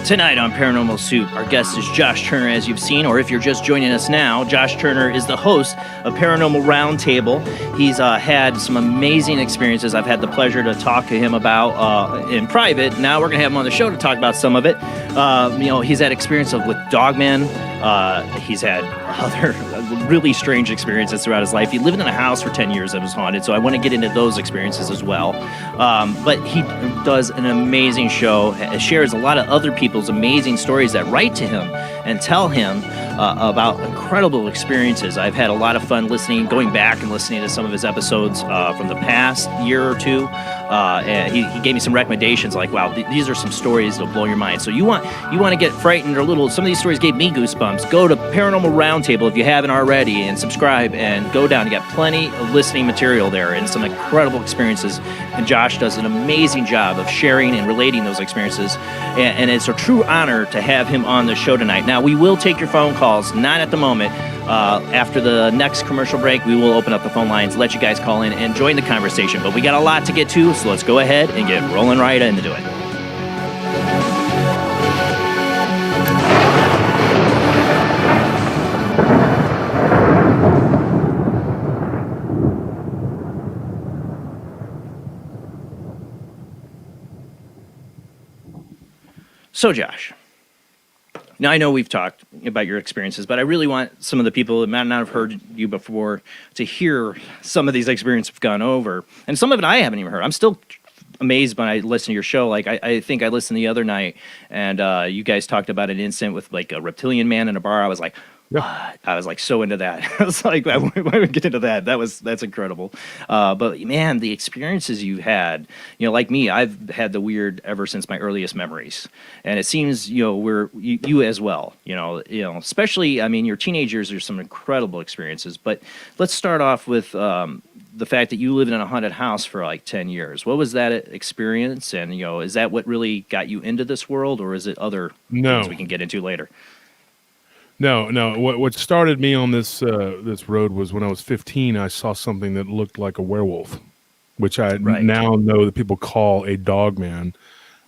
Tonight on Paranormal Soup, our guest is Josh Turner, as you've seen, or if you're just joining us now, Josh Turner is the host of Paranormal Round Table. He's had some amazing experiences I've had the pleasure to talk to him about in private. Now we're going to have him on the show to talk about some of it. He's had experience with Dogman. He's had other really strange experiences throughout his life. He lived in a house for 10 years that was haunted, so I want to get into those experiences as well. But he does an amazing show, shares a lot of other people's amazing stories that write to him and tell him about incredible experiences. I've had a lot of fun going back and listening to some of his episodes from the past year or two. And he gave me some recommendations like, wow, these are some stories that'll blow your mind. So you want to get frightened or some of these stories gave me goosebumps. Go to Paranormal Roundtable if you haven't already and subscribe and go down. You got plenty of listening material there and some incredible experiences. And Josh does an amazing job of sharing and relating those experiences. And it's a true honor to have him on the show tonight. Now, we will take your phone calls, not at the moment. After the next commercial break, we will open up the phone lines, let you guys call in and join the conversation. But we got a lot to get to, so let's go ahead and get rolling right into it. So, Josh, now I know we've talked about your experiences, but I really want some of the people that might not have heard you before to hear some of these experiences we've gone over. And some of it I haven't even heard. I'm still amazed when I listen to your show. Like, I think I listened the other night, and you guys talked about an incident with, like, a reptilian man in a bar. I was like, what? I was like so into that. I was like, why would we get into that? That's incredible. But man, the experiences you had, like me, I've had the weird ever since my earliest memories, and it seems you as well. Especially, I mean, your teenage years are some incredible experiences. But let's start off with the fact that you lived in a haunted house for like 10 years. What was that experience? And is that what really got you into this world, or is it other things we can get into later? No. What started me on this road was when I was 15. I saw something that looked like a werewolf, which I now know that people call a dogman.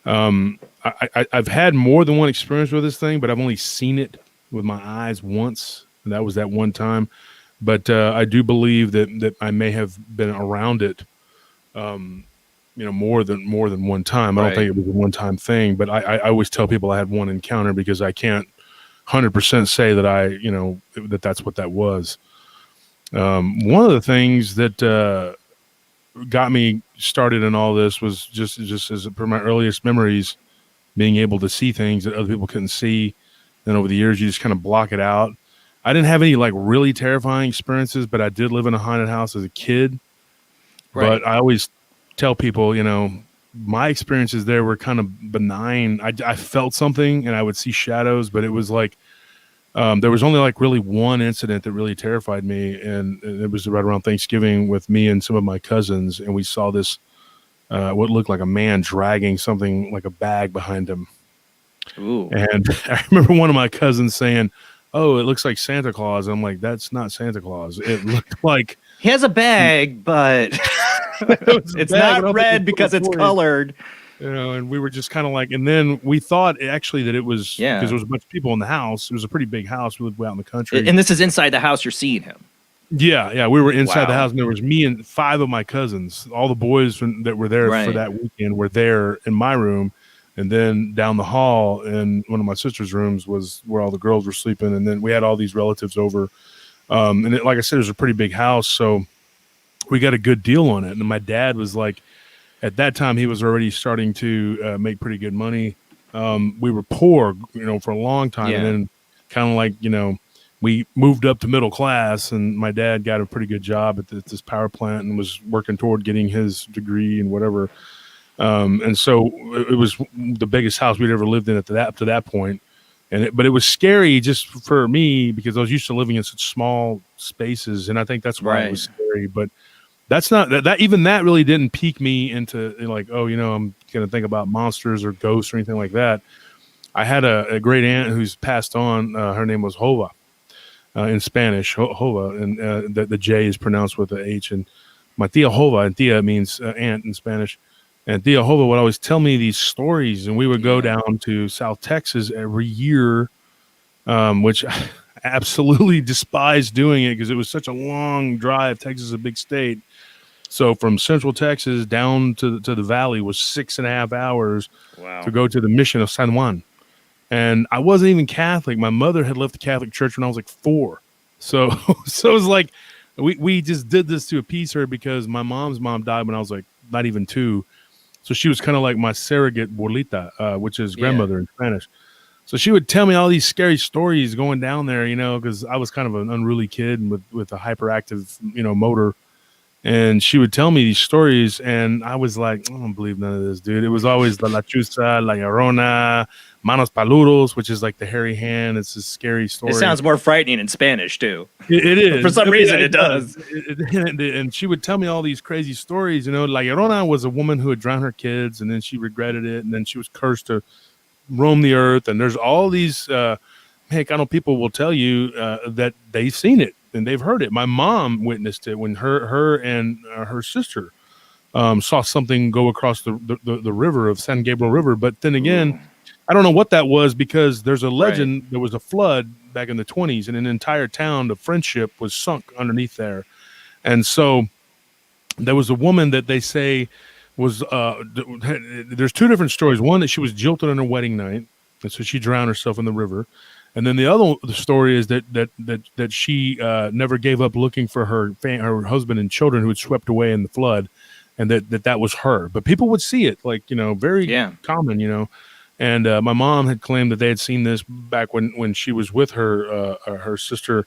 I've had more than one experience with this thing, but I've only seen it with my eyes once, and that was that one time. But I do believe that I may have been around it, more than one time. I don't think it was a one-time thing, but I always tell people I had one encounter because I can't 100% say that that's what that was. One of the things that got me started in all this was just as per my earliest memories, being able to see things that other people couldn't see. And over the years, you just kind of block it out. I didn't have any like really terrifying experiences, but I did live in a haunted house as a kid. Right. But I always tell people, my experiences there were kind of benign. I felt something and I would see shadows, but it was like there was only like really one incident that really terrified me, and it was right around Thanksgiving with me and some of my cousins, and we saw this what looked like a man dragging something like a bag behind him. Ooh. And I remember one of my cousins saying, "Oh, it looks like Santa Claus." I'm like, "That's not Santa Claus. It looked like he has a bag, but it's not red because it's colored." And we were just kind of like, and then we thought actually that it was because there was a bunch of people in the house. It was a pretty big house. We lived out in the country. And this is inside the house you're seeing him. Yeah. We were inside the house, and there was me and 5 of my cousins. All the boys that were there for that weekend were there in my room. And then down the hall in one of my sister's rooms was where all the girls were sleeping. And then we had all these relatives over. And like I said, it was a pretty big house. So we got a good deal on it. And my dad was like, at that time, he was already starting to make pretty good money. We were poor, for a long time. And then kind of like, we moved up to middle class, and my dad got a pretty good job at this power plant and was working toward getting his degree and whatever. And so it was the biggest house we'd ever lived in up to that point. But it was scary just for me because I was used to living in such small spaces. And I think that's why it was scary. But that's not that even that really didn't pique me into like, I'm going to think about monsters or ghosts or anything like that. I had a great aunt who's passed on. Her name was Hova in Spanish, Hova. And the J is pronounced with the H. And my tia Hova, and tia means aunt in Spanish. And Thea Hova would always tell me these stories, and we would go down to South Texas every year, which I absolutely despised doing it because it was such a long drive. Texas is a big state. So from Central Texas down to the valley was 6.5 hours to go to the mission of San Juan. And I wasn't even Catholic. My mother had left the Catholic Church when I was like 4. So it was like we just did this to appease her because my mom's mom died when I was like not even 2. So she was kind of like my surrogate abuelita, which is grandmother in Spanish. So she would tell me all these scary stories going down there, because I was kind of an unruly kid with a hyperactive, motor. And she would tell me these stories, and I was like, I don't believe none of this, dude. It was always La Chusa, La Llorona, Manos Paludos, which is like the hairy hand. It's a scary story. It sounds more frightening in Spanish, too. It is. For some reason, it does. And she would tell me all these crazy stories. La Llorona was a woman who had drowned her kids, and then she regretted it, and then she was cursed to roam the earth. And there's all these, heck, I know people will tell you that they've seen it. And they've heard it. My mom witnessed it when her and her sister saw something go across the river of San Gabriel River. But then again, I don't know what that was because there's a legend. There was a flood back in the 1920s, and an entire town of Friendship was sunk underneath there. And so there was a woman that they say was there's 2 different stories. One, that she was jilted on her wedding night, and so she drowned herself in the river. And then the story is that she never gave up looking for her husband and children who had swept away in the flood, and that was her. But people would see it, like very common, And my mom had claimed that they had seen this back when she was with her sister.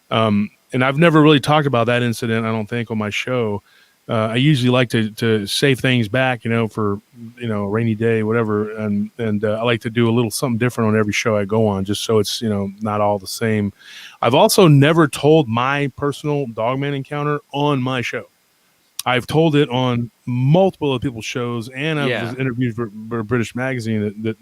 And I've never really talked about that incident, I don't think, on my show. I usually like to save things back, for a rainy day, whatever, and I like to do a little something different on every show I go on, just so it's not all the same. I've also never told my personal Dogman encounter on my show. I've told it on multiple of people's shows, and I was interviewed for a British magazine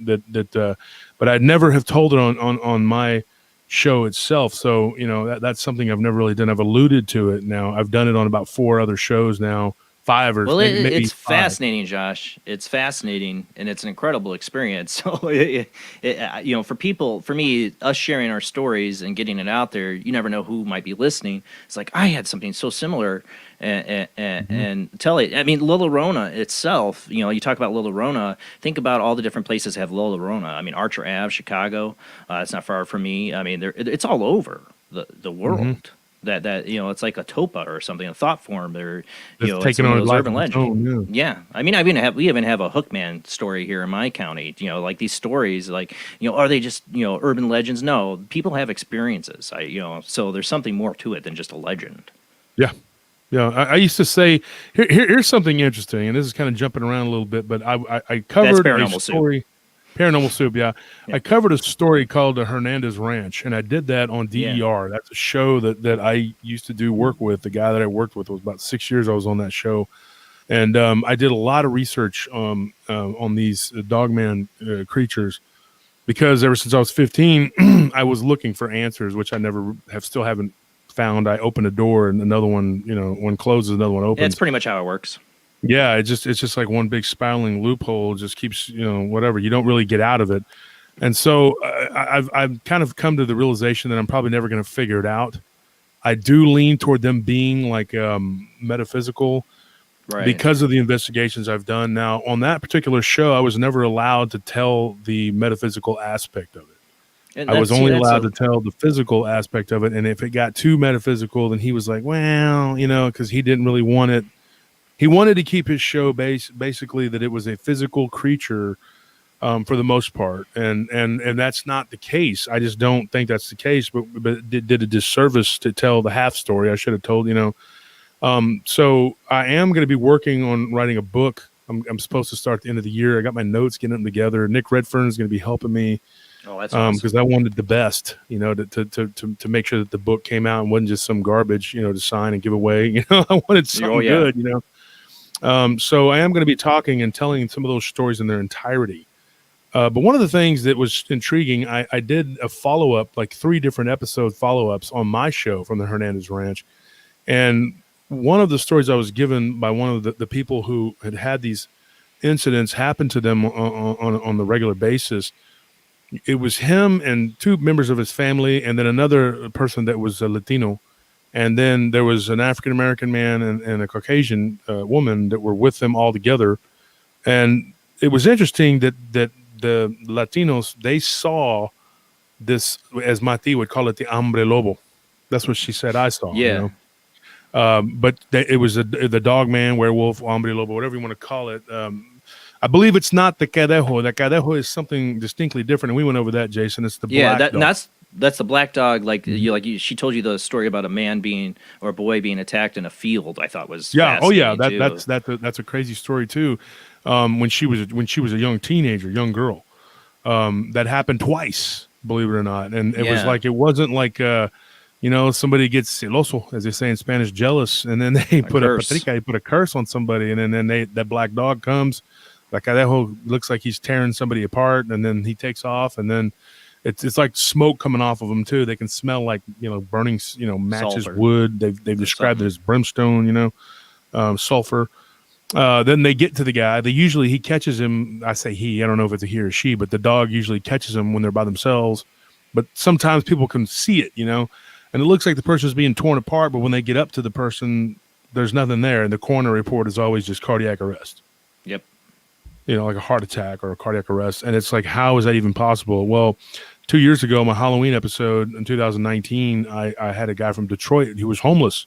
but I'd never have told it on my show itself. So that's something I've never really done. I've alluded to it now. I've done it on about 4 other shows now, 5 or maybe it's 5. fascinating, Josh. It's fascinating, and it's an incredible experience. So for people, for me, us sharing our stories and getting it out there, you never know who might be listening. It's like I had something so similar, and tell it. I mean, La Llorona itself. You talk about La Llorona. Think about all the different places that have La Llorona. I mean, Archer Ave, Chicago. It's not far from me. I mean, it's all over the world. That it's like a topa or something, a thought form. Or taking on those urban legends. legends. Yeah, I mean, we even have a Hookman story here in my county. Like these stories, like are they just urban legends? No, people have experiences. So there's something more to it than just a legend. Yeah. Yeah, I used to say, here's something interesting, and this is kind of jumping around a little bit, but I covered a story. Paranormal Soup, yeah. I covered a story called the Hernandez Ranch, and I did that on DER. Yeah. That's a show that I used to do work with. The guy that I worked with was about 6 years I was on that show. And I did a lot of research on these Dogman creatures because ever since I was 15, I was looking for answers, which I still haven't found. I open a door and another one, one closes, another one opens. Yeah, it's pretty much how it works. Yeah, it's just like one big spiraling loophole. It just keeps, whatever. You don't really get out of it. And so I've kind of come to the realization that I'm probably never going to figure it out. I do lean toward them being like metaphysical, right, because of the investigations I've done. Now, on that particular show, I was never allowed to tell the metaphysical aspect of it. I was only allowed to tell the physical aspect of it. And if it got too metaphysical, then he was like, well, because he didn't really want it. He wanted to keep his show basically that it was a physical creature for the most part. And that's not the case. I just don't think that's the case, but it did a disservice to tell the half story. I should have told, so I am going to be working on writing a book. I'm supposed to start at the end of the year. I got my notes, getting them together. Nick Redfern is going to be helping me. Oh, that's awesome. Because I wanted the best, to make sure that the book came out and wasn't just some garbage, to sign and give away. I wanted something good, So I am going to be talking and telling some of those stories in their entirety. But one of the things that was intriguing, I did a follow-up, like 3 different episode follow-ups on my show from the Hernandez Ranch. And one of the stories I was given by one of the people who had these incidents happen to them on the regular basis. It was him and two members of his family, and then another person that was a Latino. And then there was an African-American man and a Caucasian woman that were with them all together. And it was interesting that the Latinos, they saw this, as Mati would call it, the hombre lobo. That's what she said I saw. Yeah. You know? But it was the Dogman, werewolf, hombre lobo, whatever you want to call it. I believe it's not the cadejo. The cadejo is something distinctly different, and we went over that, Jason. It's the black dog. That's the black dog. She told you the story about a man or a boy being attacked in a field. I thought was that's a crazy story too. When she was a young teenager, young girl, that happened twice. Believe it or not, and it wasn't like somebody gets celoso, as they say in Spanish, jealous, and then they put a curse on somebody, and then that black dog comes. Like Cadejo looks like he's tearing somebody apart, and then he takes off, and then it's like smoke coming off of them too. They can smell like burning matches, sulfur. Wood. They've described it as brimstone, sulfur. Then they get to the guy. He catches him. I say he. I don't know if it's a he or she, but the dog usually catches them when they're by themselves. But sometimes people can see it, and it looks like the person's being torn apart. But when they get up to the person, there's nothing there, and the coroner report is always just cardiac arrest. Yep. Like a heart attack or a cardiac arrest. And it's like, how is that even possible? Well, 2 years ago, my Halloween episode in 2019, I had a guy from Detroit. He was homeless.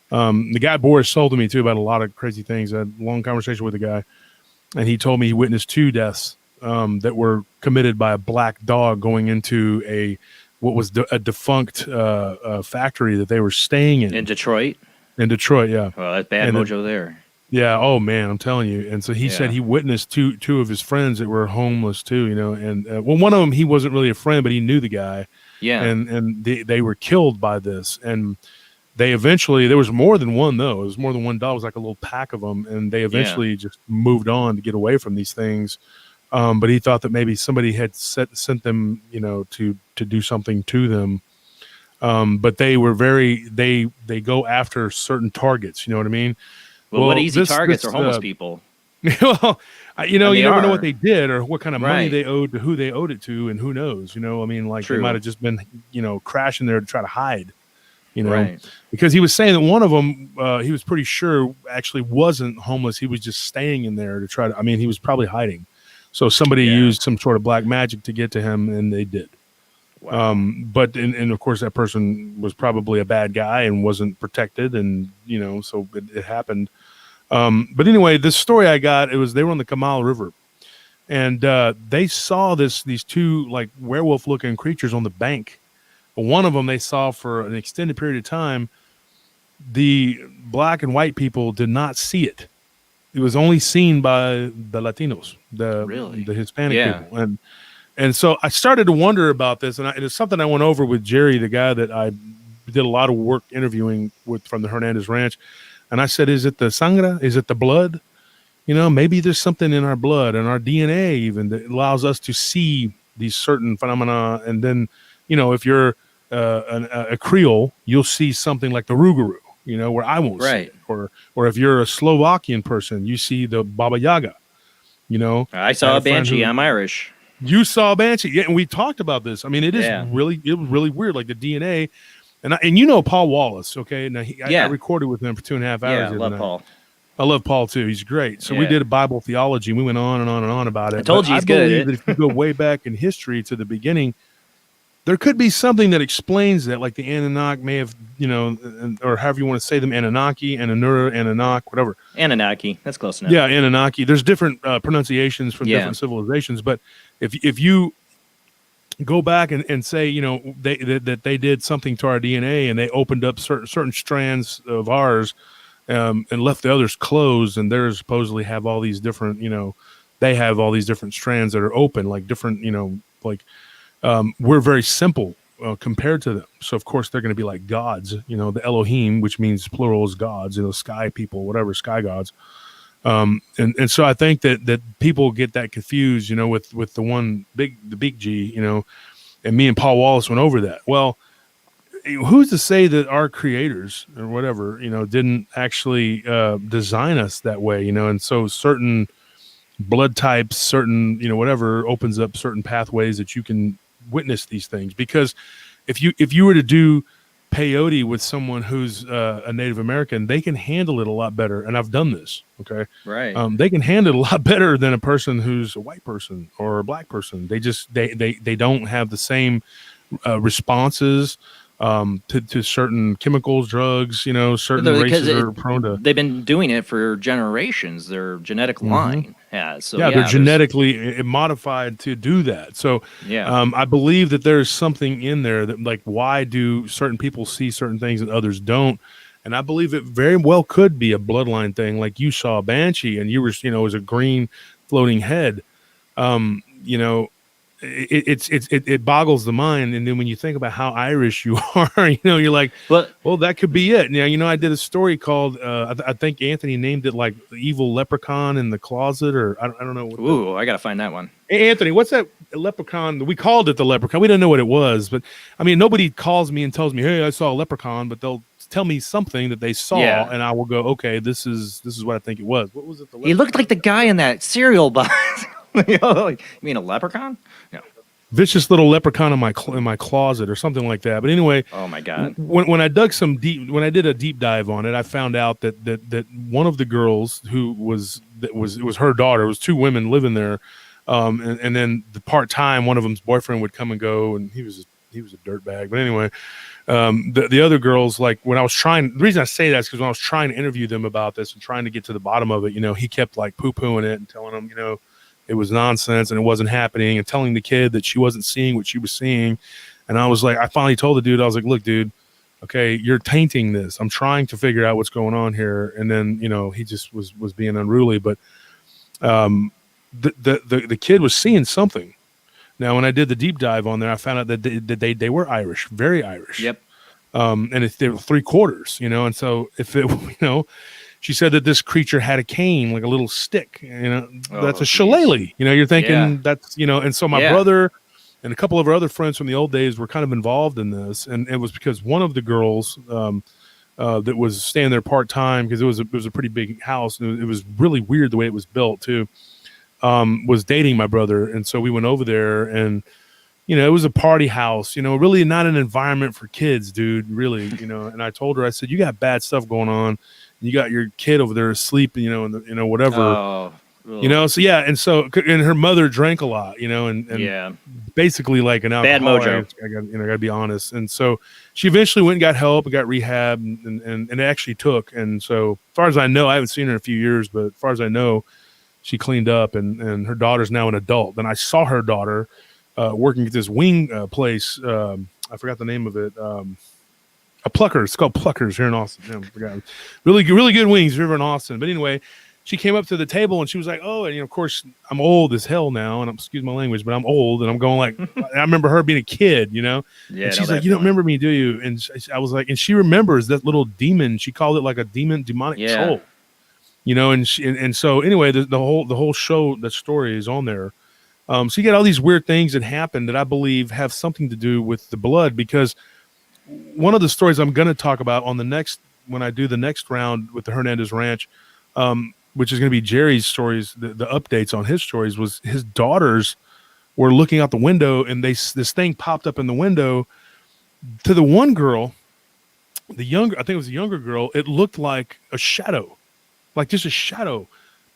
The guy Boris told to me too about a lot of crazy things. I had a long conversation with the guy, and he told me he witnessed 2 deaths that were committed by a black dog going into a defunct factory that they were staying in Detroit. In Detroit, yeah. Well, that's bad mojo there. Yeah. Oh man, I'm telling you. And so he said he witnessed two of his friends that were homeless too. And one of them, he wasn't really a friend, but he knew the guy. Yeah. And they were killed by this, and they eventually, there was more than one though. It was more than one dog. It was like a little pack of them, and they eventually just moved on to get away from these things. But he thought that maybe somebody had sent them, to do something to them. But they were they go after certain targets. You know what I mean? Well, what easy targets are homeless people? Well, you never know what they did or what kind of money they owed to who they owed it to, and who knows? They might have just been, crashing there to try to hide. Because he was saying that one of them, he was pretty sure actually wasn't homeless. He was just staying in there to try to. He was probably hiding. So somebody used some sort of black magic to get to him, and they did. Wow. But of course that person was probably a bad guy and wasn't protected, and so it happened. But anyway, this story I got, they were on the Kamal River, and they saw these 2 like werewolf looking creatures on the bank. One of them they saw for an extended period of time. The black and white people did not see it. It was only seen by the Latinos, the Hispanic people. And so I started to wonder about this, and it's something I went over with Jerry, the guy that I did a lot of work interviewing with from the Hernandez Ranch. And I said, is it the sangre? Is it the blood? Maybe there's something in our blood and our DNA even that allows us to see these certain phenomena. And then, if you're a Creole, you'll see something like the Rougarou, where I won't see it. Or if you're a Slovakian person, you see the Baba Yaga, I saw a banshee. I'm Irish. You saw a banshee. Yeah, and we talked about this. It was really weird, like the DNA. And Paul Wallace, okay? Now I recorded with him for 2.5 hours. Yeah, I love Paul. I love Paul too. He's great. So we did a Bible theology. We went on and on and on about it. I told you he's good. I believe that if you go way back in history to the beginning, there could be something that explains that, like the Anunnaki may have, or however you want to say them, Anunnaki, Ananura, Anunnaki, whatever. Anunnaki, that's close enough. Yeah, Anunnaki. There's different pronunciations from different civilizations, but if you go back and say, that they did something to our DNA and they opened up certain strands of ours, and left the others closed, and theirs supposedly have all these different, they have all these different strands that are open, like different, we're very simple compared to them. So of course they're going to be like gods, the Elohim, which means plural is gods, sky people, whatever, sky gods. And so I think that people get that confused, with the big G, and me and Paul Wallace went over that. Well, who's to say that our creators or whatever, didn't actually design us that way, and so certain blood types, certain, whatever, opens up certain pathways that you can witness these things. Because if you were to do peyote with someone who's a Native American, they can handle it a lot better. And I've done this. Okay. Right. They can handle it a lot better than a person who's a white person or a black person. They just, they don't have the same responses to certain chemicals, drugs, certain races are prone to. They've been doing it for generations. Their genetic line has. So they're genetically modified to do that. So I believe that there's something in there that, like, why do certain people see certain things and others don't? And I believe it very well could be a bloodline thing. Like you saw a banshee and you were, it was a green floating head. It boggles the mind. And then when you think about how Irish you are, you're like, well, that could be it. Now, I did a story called, I think Anthony named it like the evil leprechaun in the closet, or I don't know. Ooh, I got to find that one. Hey, Anthony, what's that leprechaun? We called it the leprechaun. We didn't know what it was, but I mean, nobody calls me and tells me, hey, I saw a leprechaun, but they'll tell me something that they saw, and I will go, okay, this is what I think it was. What was it? He looked like the guy in that cereal box. You mean a leprechaun? No. Vicious little leprechaun in my closet or something like that. But anyway, oh my God! When I did a deep dive on it, I found out that one of the girls it was her daughter. It was two women living there, and then the part-time one of them's boyfriend would come and go, and he was a dirtbag. But anyway, the other girls, like when I was trying, the reason I say that is because when I was trying to interview them about this and trying to get to the bottom of it, he kept like poo-pooing it and telling them, it was nonsense and it wasn't happening, and telling the kid that she wasn't seeing what she was seeing. And I was like, I finally told the dude, I was like, look, dude, okay, you're tainting this. I'm trying to figure out what's going on here. And then, he just was being unruly, but the kid was seeing something. Now, when I did the deep dive on there, I found out that they were Irish, very Irish. Yep. And they were 3/4, and so if it, she said that this creature had a cane, like a little stick, that's a shillelagh. You're thinking that's, and so my brother and a couple of our other friends from the old days were kind of involved in this. And it was because one of the girls that was staying there part-time, because it was a pretty big house, and it was really weird the way it was built too, was dating my brother. And so we went over there, and it was a party house, really not an environment for kids, dude, really, and I told her, I said, you got bad stuff going on. You got your kid over there asleep, whatever, so yeah. And and her mother drank a lot, and basically like an alcoholic. Bad mojo. I gotta be honest. And so she eventually went and got help and got rehab, and it actually took. And so as far as I know, I haven't seen her in a few years, but as far as I know, she cleaned up, and her daughter's now an adult. And I saw her daughter working at this wing place. I forgot the name of it. A Pluckers. It's called Pluckers here in Austin. I forgot. Really good wings here in Austin. But anyway, she came up to the table and she was like, oh, and of course I'm old as hell now, and excuse my language, but I'm old, and I'm going like, I remember her being a kid, Yeah. And she's like, you don't remember me, do you? And I was like, and she remembers that little demon. She called it like a demonic troll, and so anyway, the whole show, the story is on there. So you get all these weird things that happen that I believe have something to do with the blood, because one of the stories I'm going to talk about when I do the next round with the Hernandez Ranch, which is going to be Jerry's stories, the updates on his stories, was his daughters were looking out the window, and this thing popped up in the window. To the one girl, I think it was a younger girl, it looked like a shadow, like just a shadow.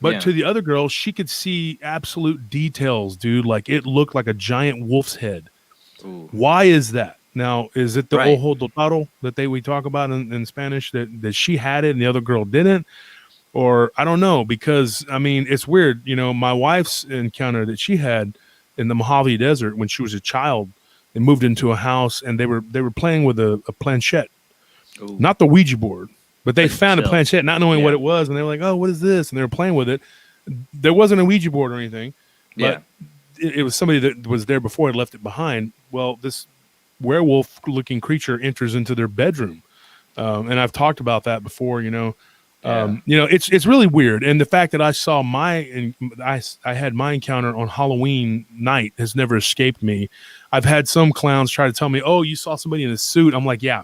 But to the other girl, she could see absolute details, dude. Like it looked like a giant wolf's head. Ooh. Why is that? Now, is it the ojo dotado that we talk about in Spanish, that she had it and the other girl didn't? Or I don't know, because I mean, it's weird. My wife's encounter that she had in the Mojave Desert when she was a child, and moved into a house, and they were playing with a planchette, not the Ouija board, but they found a planchette, not knowing what it was, and they were like, oh, what is this? And they were playing with it. There wasn't a Ouija board or anything, but it was somebody that was there before and left it behind. Well, this werewolf-looking creature enters into their bedroom, and I've talked about that before. It's really weird. And the fact that I saw I had my encounter on Halloween night has never escaped me. I've had some clowns try to tell me, "Oh, you saw somebody in a suit." I'm like, "Yeah."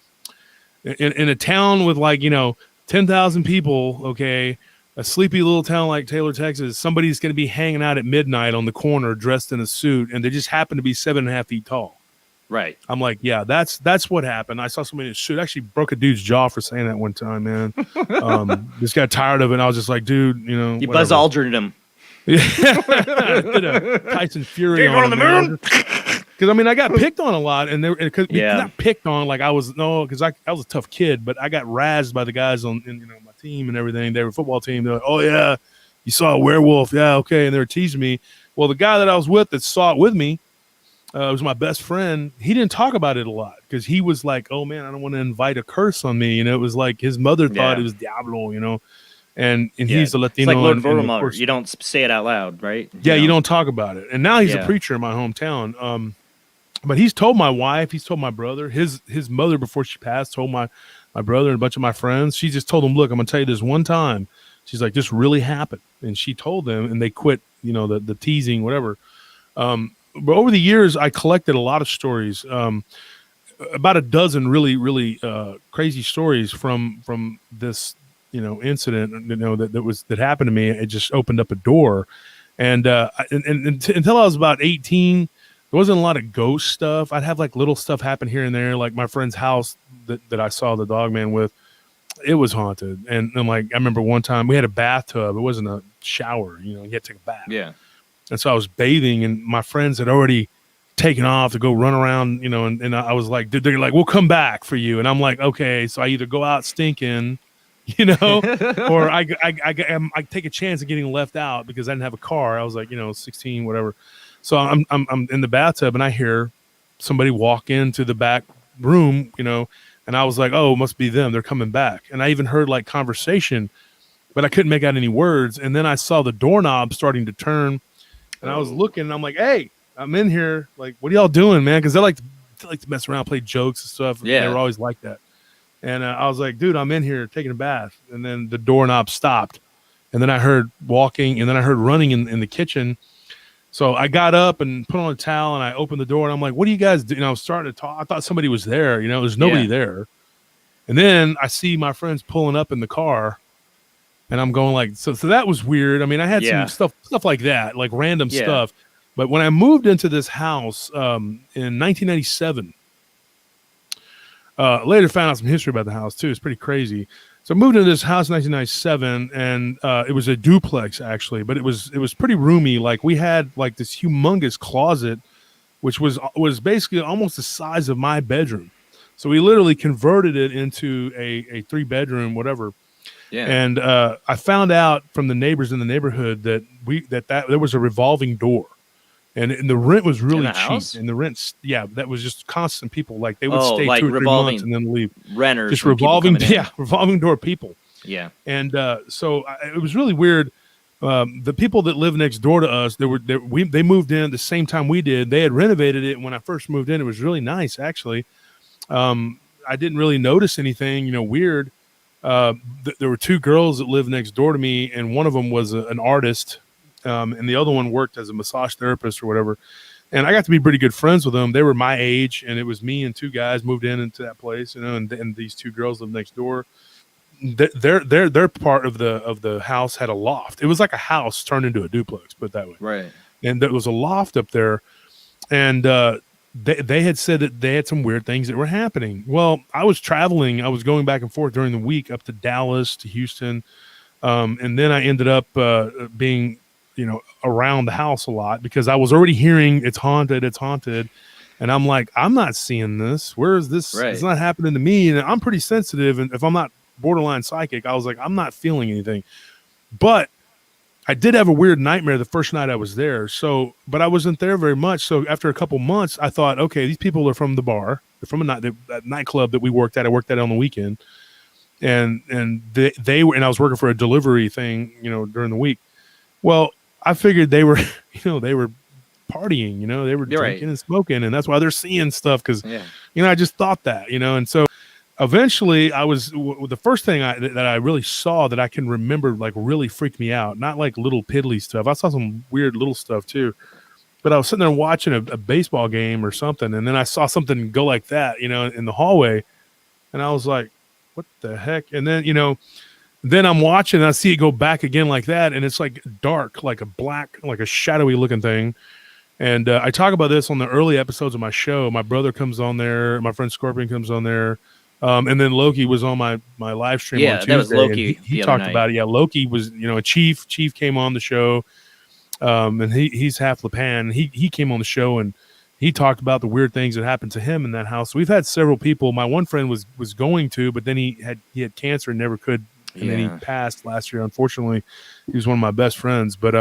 In a town with 10,000 people, okay, a sleepy little town like Taylor, Texas, somebody's going to be hanging out at midnight on the corner dressed in a suit, and they just happen to be 7.5 feet tall. Right. I'm like, yeah, that's what happened. I saw somebody in a suit. Actually broke a dude's jaw for saying that one time, man. Just got tired of it. And I was just like, dude, you know. You Buzz Aldrin him. Yeah. Did a Tyson Fury on the moon. Because, I mean, I got picked on a lot. And not picked on like I was, because I was a tough kid. But I got razzed by the guys on my team and everything. They were a football team. They're like, oh, yeah, you saw a werewolf. Yeah, okay. And they were teasing me. Well, the guy that I was with that saw it with me, it was my best friend. He didn't talk about it a lot because he was like, oh, man, I don't want to invite a curse on me. It was like his mother thought it was Diablo, and he's a Latino. It's like Lord Voldemort. You don't say it out loud, right? You don't talk about it. And now he's a preacher in my hometown. But he's told my wife, he's told my brother, his mother before she passed told my brother and a bunch of my friends. She just told them, look, I'm going to tell you this one time. She's like, this really happened. And she told them, and they quit, the teasing, whatever. But over the years, I collected a lot of stories, about a dozen really, really crazy stories from this, incident, that happened to me. It just opened up a door, and until I was about 18, there wasn't a lot of ghost stuff. I'd have like little stuff happen here and there, like my friend's house that I saw the Dogman with. It was haunted, and like I remember one time we had a bathtub. It wasn't a shower, you had to take a bath. Yeah. And so I was bathing, and my friends had already taken off to go run around, and I was like, they're like, we'll come back for you. And I'm like, okay. So I either go out stinking, or I take a chance of getting left out because I didn't have a car. I was like, 16, whatever. So I'm in the bathtub, and I hear somebody walk into the back room, and I was like, oh, it must be them. They're coming back. And I even heard like conversation, but I couldn't make out any words. And then I saw the doorknob starting to turn. And I was looking, and I'm like, hey, I'm in here. Like, what are y'all doing, man? Because they like to mess around, play jokes and stuff. Yeah. They were always like that. And I was like, dude, I'm in here taking a bath. And then the doorknob stopped. And then I heard walking, and then I heard running in the kitchen. So I got up and put on a towel, and I opened the door, and I'm like, what do you guys do? I was starting to talk. I thought somebody was there. There's nobody there. And then I see my friends pulling up in the car. And I'm going like, so that was weird. I mean, I had some stuff like that, like random stuff. But when I moved into this house in 1997, later found out some history about the house too. It's pretty crazy. So I moved into this house in 1997, and it was a duplex actually, but it was pretty roomy. Like we had like this humongous closet, which was basically almost the size of my bedroom. So we literally converted it into a 3-bedroom, whatever. Yeah. And I found out from the neighbors in the neighborhood that there was a revolving door, and the rent was really cheap. House? And the rent, that was just constant people. Like they would stay like 2 or 3 months and then leave. Renters, just revolving door people. Yeah. And so it was really weird. The people that live next door to us, they moved in at the same time we did. They had renovated it, and when I first moved in, it was really nice actually. I didn't really notice anything, weird. There were 2 girls that lived next door to me, and one of them was an artist, and the other one worked as a massage therapist or whatever. And I got to be pretty good friends with them. They were my age, and it was me and 2 guys moved into that place, and these 2 girls lived next door. Their part of the house had a loft. It was like a house turned into a duplex, put it that way. Right. And there was a loft up there, and they had said that they had some weird things that were happening. Well, I was traveling. I was going back and forth during the week up to Dallas, to Houston. And then I ended up being, around the house a lot because I was already hearing it's haunted. And I'm like, I'm not seeing this. Where is this? Right. It's not happening to me. And I'm pretty sensitive. And if I'm not borderline psychic, I was like, I'm not feeling anything. But I did have a weird nightmare the first night I was there. So, but I wasn't there very much. So after a couple months, I thought, okay, these people are from the bar. They're from a nightclub that we worked at. I worked at on the weekend, and they were, and I was working for a delivery thing, during the week. Well, I figured they were, they were partying, they were drinking and smoking, and that's why they're seeing stuff. Cause I just thought that, and so eventually the first thing that I really saw that I can remember, like really freaked me out, not like little piddly stuff. I saw some weird little stuff too, but I was sitting there watching a baseball game or something. And then I saw something go like that, in the hallway, and I was like, what the heck? And then, Then I'm watching and I see it go back again like that. And it's like dark, like a black, like a shadowy looking thing. And I talk about this on the early episodes of my show. My brother comes on there. My friend Scorpion comes on there. And then Loki was on my live stream on Tuesday. That was Loki. He talked about it. Yeah, Loki was, a chief. Chief came on the show. And he's half Lapan. He came on the show and he talked about the weird things that happened to him in that house. We've had several people. My one friend was going to, but then he had cancer and never could. And then he passed last year. Unfortunately, he was one of my best friends. But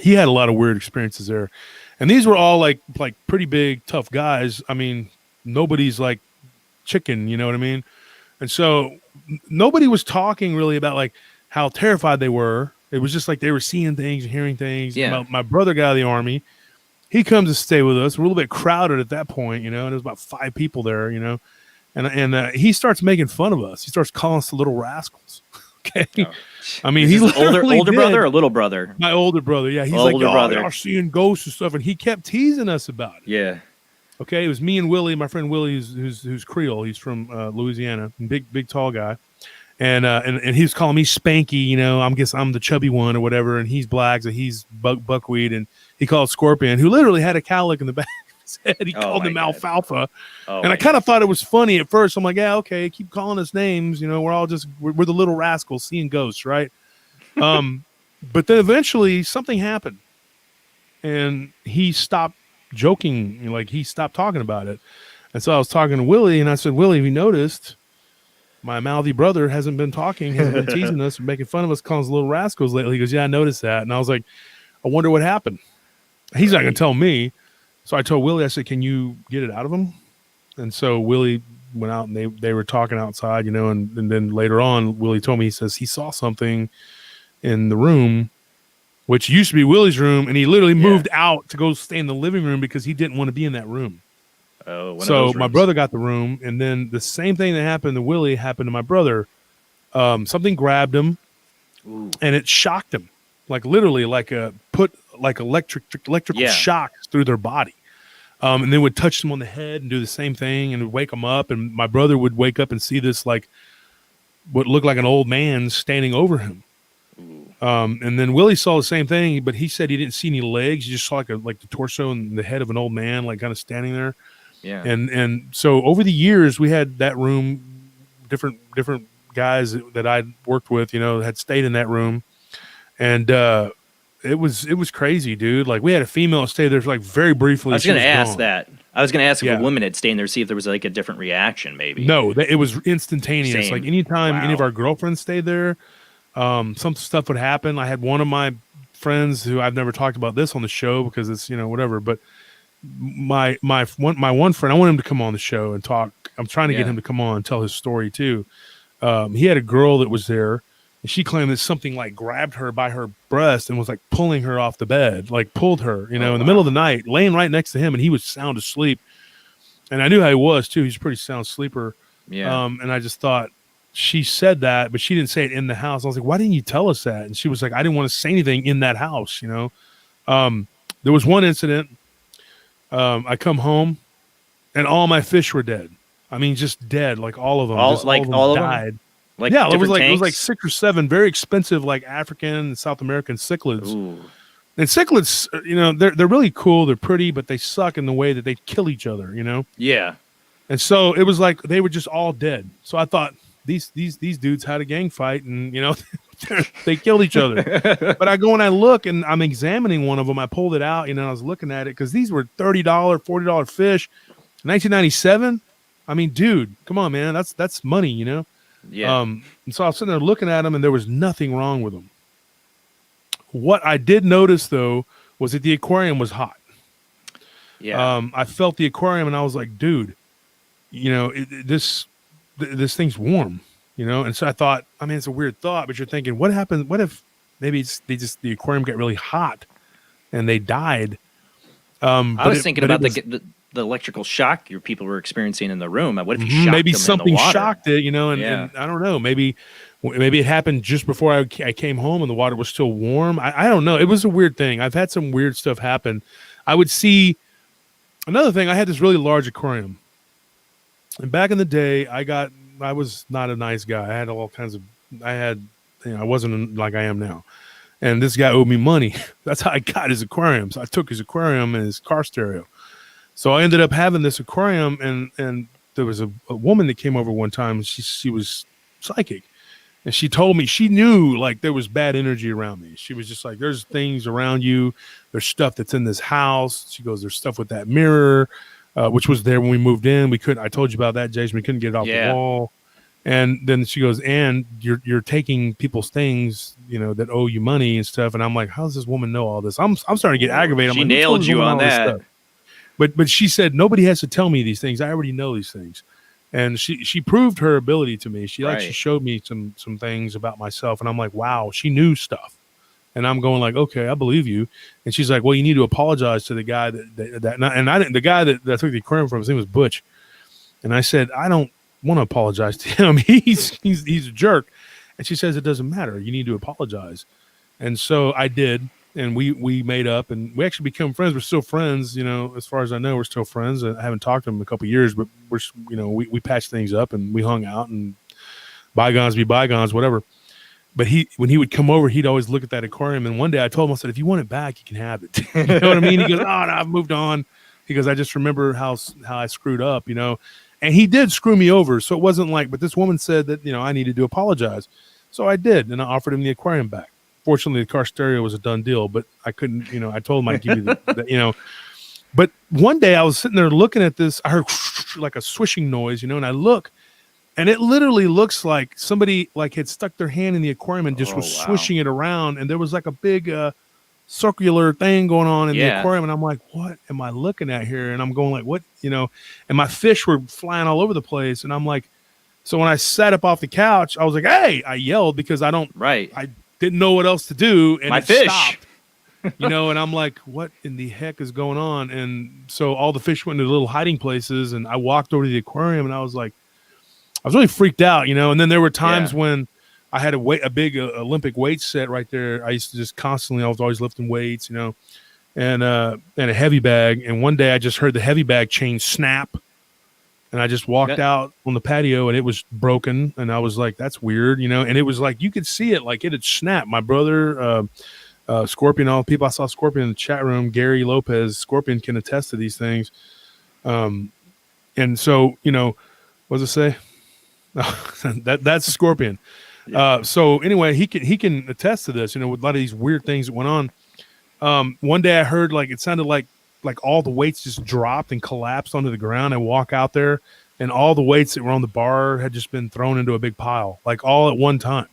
he had a lot of weird experiences there. And these were all like pretty big, tough guys. I mean, nobody's like chicken, you know what I mean? And so nobody was talking really about like how terrified they were. It was just like they were seeing things and hearing things. Yeah. My brother got out of the Army. He comes to stay with us. We're a little bit crowded at that point, and there's about 5 people there, and he starts making fun of us. He starts calling us the little rascals. Okay. Oh. I mean, he's older brother or little brother? My older brother. Yeah. He's older like, brother. Y'all seeing ghosts and stuff. And he kept teasing us about it. Yeah. Okay. It was me and Willie, my friend Willie, who's Creole. He's from Louisiana, big, tall guy. And he was calling me Spanky, I'm the chubby one or whatever. And he's black. So he's buckwheat. And he called Scorpion, who literally had a cowlick in the back of his head. He called him Alfalfa. And I kind of thought it was funny at first. I'm like, yeah, okay, keep calling us names. We're all we're the little rascals seeing ghosts, right? But then eventually something happened. And he stopped joking. Like he stopped talking about it. And so I was talking to Willie and I said, Willie, have you noticed my mouthy brother hasn't been talking, hasn't been teasing us, making fun of us, calling us little rascals lately? He goes, yeah, I noticed that. And I was like, I wonder what happened. He's not going to tell me. So I told Willie, I said, can you get it out of him? And so Willie went out and they were talking outside, and then later on, Willie told me, he says he saw something in the room, which used to be Willie's room. And he literally moved out to go stay in the living room because he didn't want to be in that room. So my brother got the room, and then the same thing that happened to Willie happened to my brother. Something grabbed him, and it shocked him, like literally, put electrical shocks through their body, and then would touch them on the head and do the same thing, and would wake them up. And my brother would wake up and see this like what looked like an old man standing over him. And then Willie saw the same thing, but he said he didn't see any legs. He just saw like the torso and the head of an old man, like kind of standing there. Yeah. And so over the years, we had that room, different guys that I'd worked with, had stayed in that room. And it was crazy, dude. Like we had a female stay there for like very briefly. I was going to ask that. I was going to ask if a woman had stayed there, see if there was like a different reaction, maybe. No, it was instantaneous. Same. Like anytime any of our girlfriends stayed there, some stuff would happen. I had one of my friends who I've never talked about this on the show because it's, whatever, but my one friend, I want him to come on the show and talk. I'm trying to get him to come on and tell his story too. He had a girl that was there, and she claimed that something like grabbed her by her breast and was like pulling her off the bed, like pulled her, in the middle of the night, laying right next to him, and he was sound asleep. And I knew how he was too. He's a pretty sound sleeper. Yeah. And I just thought, she said that, but she didn't say it in the house. I was like, why didn't you tell us that? And she was like, I didn't want to say anything in that house, There was one incident. I come home and all my fish were dead. I mean, just dead, like all of them. All of them died. Like yeah, it was tanks? like 6 or 7 very expensive, like African and South American cichlids. Ooh. And cichlids, they're really cool. They're pretty, but they suck in the way that they kill each other, Yeah. And so it was like they were just all dead. So I thought these dudes had a gang fight, and they killed each other. But I go and I look, and I'm examining one of them. I pulled it out, I was looking at it because these were $30, $40 fish, 1997. I mean, dude, come on, man, that's money, Yeah. And so I was sitting there looking at them, and there was nothing wrong with them. What I did notice though was that the aquarium was hot. Yeah. I felt the aquarium, and I was like, dude, this thing's warm, and so I thought, I mean, it's a weird thought, but you're thinking, what happened? What if maybe the aquarium got really hot and they died? I was thinking about the electrical shock your people were experiencing in the room. What if you shocked maybe them something in the water? shocked it, and I don't know, maybe it happened just before I came home and the water was still warm. I don't know. It was a weird thing. I've had some weird stuff happen. I would see another thing. I had this really large aquarium. And back in the day, I was not a nice guy. I had all kinds of I wasn't like I am now. And this guy owed me money. That's how I got his aquarium. So I took his aquarium and his car stereo. So I ended up having this aquarium, and there was a woman that came over one time. And she was psychic, and she told me she knew like there was bad energy around me. She was just like, "There's things around you. There's stuff that's in this house." She goes, "There's stuff with that mirror, which was there when we moved in. We couldn't. I told you about that, Jason. We couldn't get it off the wall." And then she goes, "And you're taking people's things, that owe you money and stuff." And I'm like, "How does this woman know all this?" I'm starting to get aggravated. She I'm like, nailed you on that. But she said, "Nobody has to tell me these things. I already know these things." And she proved her ability to me. She actually showed me some things about myself. And I'm like, wow, she knew stuff. And I'm going like, okay, I believe you. And she's like, well, you need to apologize to the guy the guy that I took the aquarium from, his name was Butch. And I said, I don't want to apologize to him. He's a jerk. And she says, it doesn't matter. You need to apologize. And so I did. And we made up, and we actually become friends. We're still friends, as far as I know, we're still friends. I haven't talked to him in a couple of years, but we patched things up and we hung out, and bygones be bygones, whatever. But when he would come over, he'd always look at that aquarium. And one day I told him, I said, if you want it back, you can have it. You know what I mean? He goes, oh, no, I've moved on. He goes, I just remember how I screwed up, and he did screw me over. So it wasn't like, but this woman said that, I needed to apologize. So I did. And I offered him the aquarium back. Fortunately, the car stereo was a done deal, but I couldn't, I told him I'd give you the But one day I was sitting there looking at this, I heard like a swishing noise, and I look, and it literally looks like somebody like had stuck their hand in the aquarium and just was swishing it around, and there was like a big circular thing going on in the aquarium, and I'm like, what am I looking at here? And I'm going like, what, and my fish were flying all over the place, and I'm like, so when I sat up off the couch, I was like, hey, I yelled because I didn't know what else to do, and my fish stopped, and I'm like, what in the heck is going on? And so all the fish went into little hiding places, and I walked over to the aquarium, and I was really freaked out, and then there were times when I had a big Olympic weight set right there. I used to just constantly, I was always lifting weights, and a heavy bag. And one day I just heard the heavy bag chain snap, and I just walked out on the patio, and it was broken. And I was like, that's weird, and it was like, you could see it, like it had snapped. My brother, Scorpion, all the people, I saw Scorpion in the chat room, Gary Lopez, Scorpion can attest to these things. And so, what does it say? That's Scorpion. So anyway, he can attest to this, with a lot of these weird things that went on. One day I heard it sounded like all the weights just dropped and collapsed onto the ground. I walk out there, and all the weights that were on the bar had just been thrown into a big pile, like all at one time.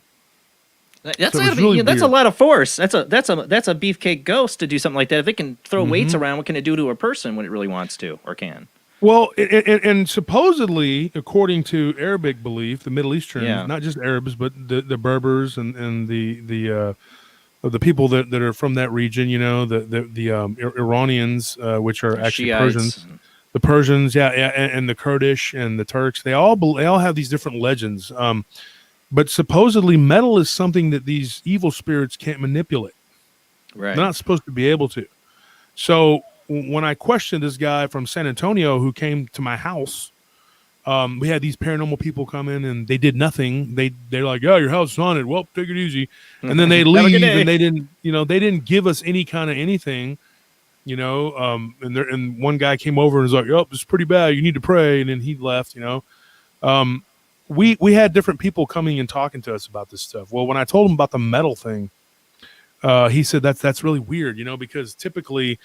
That's a lot of force. That's a beefcake ghost to do something like that. If it can throw weights around, what can it do to a person when it really wants to or can? Well, and supposedly, according to Arabic belief, the Middle Eastern, not just Arabs, but the Berbers and the people that are from that region, the Iranians, which are actually Shiites. Persians, the Persians, and the Kurdish and the Turks, they all have these different legends. But supposedly metal is something that these evil spirits can't manipulate. Right. They're not supposed to be able to. So when I questioned this guy from San Antonio who came to my house, we had these paranormal people come in, and they did nothing. They're like, "Yeah, your house is haunted. Well, take it easy." And then they leave, and they didn't give us any kind of anything, and one guy came over and was like, "Yep, it's pretty bad. You need to pray." And then he left. We had different people coming and talking to us about this stuff. Well, when I told him about the metal thing, he said that's really weird, because typically.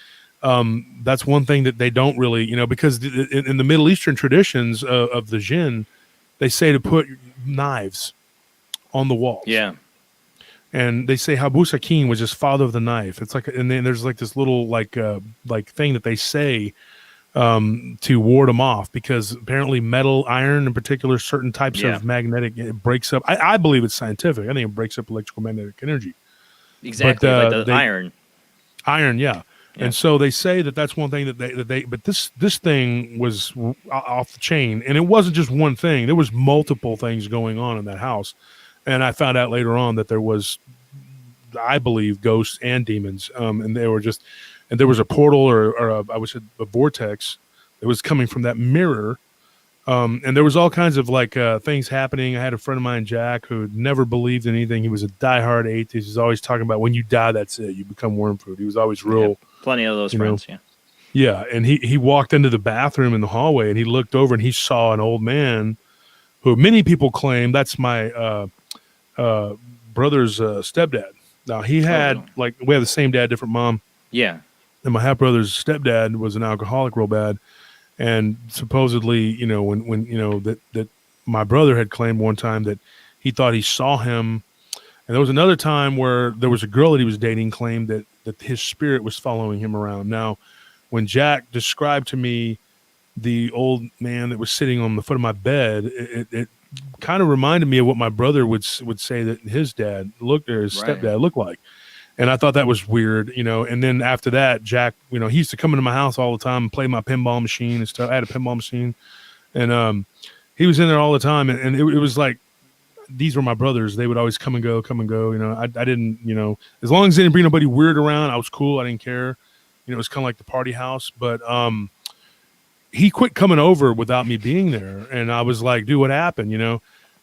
That's one thing that they don't really, because in the Middle Eastern traditions of the jinn, they say to put knives on the walls. Yeah. And they say Habu Sakin was just father of the knife. It's like, and then there's like this little like thing that they say to ward them off, because apparently metal, iron in particular, certain types of magnetic, it breaks up. I believe it's scientific. I think it breaks up electrical magnetic energy. Exactly, like the iron. Iron, yeah. And so they say that's one thing that they but this thing was off the chain, and it wasn't just one thing. There was multiple things going on in that house, and I found out later on that there was, I believe, ghosts and demons, and they were just, and there was a portal or I would say a vortex that was coming from that mirror, And there was all kinds of like things happening. I had a friend of mine, Jack, who never believed in anything. He was a diehard atheist. He was always talking about when you die, that's it. You become worm food. He was always real. Plenty of those friends, yeah. Yeah, and he walked into the bathroom in the hallway, and he looked over, and he saw an old man who many people claim that's my brother's stepdad. Now, he had, like, we have the same dad, different mom. Yeah. And my half-brother's stepdad was an alcoholic real bad. And supposedly, when that my brother had claimed one time that he thought he saw him. And there was another time where there was a girl that he was dating claimed that his spirit was following him around. Now, when Jack described to me the old man that was sitting on the foot of my bed, it kind of reminded me of what my brother would say that his dad looked, or his stepdad looked like. And I thought that was weird, and then after that, Jack, he used to come into my house all the time and play my pinball machine and stuff. I had a pinball machine, and he was in there all the time. And it was like, these were my brothers. They would always come and go. I didn't, as long as they didn't bring nobody weird around, I was cool. I didn't care. It was kind of like the party house, but he quit coming over without me being there. And I was like, dude, what happened?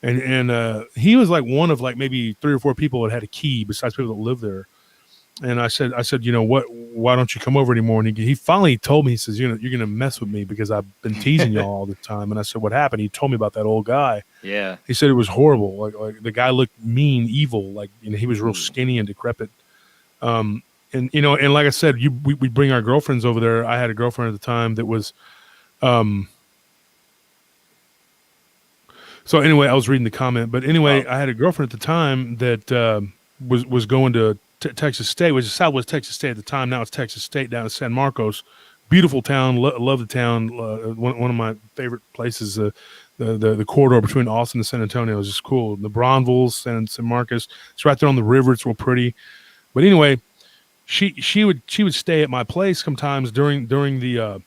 And he was like one of like maybe 3 or 4 people that had a key besides people that live there. And I said, what, why don't you come over anymore? And he finally told me, he says, you're going to mess with me because I've been teasing y'all all the time. And I said, what happened? He told me about that old guy. Yeah. He said it was horrible. Like the guy looked mean, evil. Like, he was real skinny and decrepit. And like I said, we bring our girlfriends over there. I had a girlfriend at the time that was, so anyway, I was reading the comment, but anyway, I had a girlfriend at the time that was going to Texas State, which is Southwest Texas State at the time. Now it's Texas State down in San Marcos. Beautiful town. Love the town. One of my favorite places. The corridor between Austin and San Antonio is just cool. The Bronvilles, San Marcos. It's right there on the river. It's real pretty. But anyway, she would stay at my place sometimes during the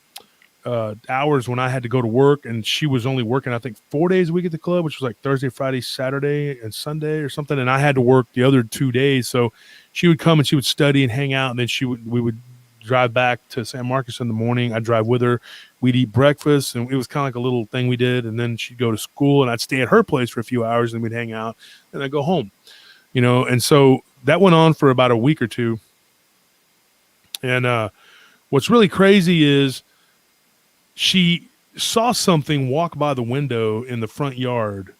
hours when I had to go to work, and she was only working I think 4 days a week at the club, which was like Thursday, Friday, Saturday, and Sunday or something, and I had to work the other 2 days. So she would come and she would study and hang out, and then we would drive back to San Marcos in the morning. I'd drive with her. We'd eat breakfast, and it was kind of like a little thing we did, and then she'd go to school, and I'd stay at her place for a few hours, and we'd hang out, and I'd go home. And so that went on for about a week or two. And what's really crazy is she saw something walk by the window in the front yard.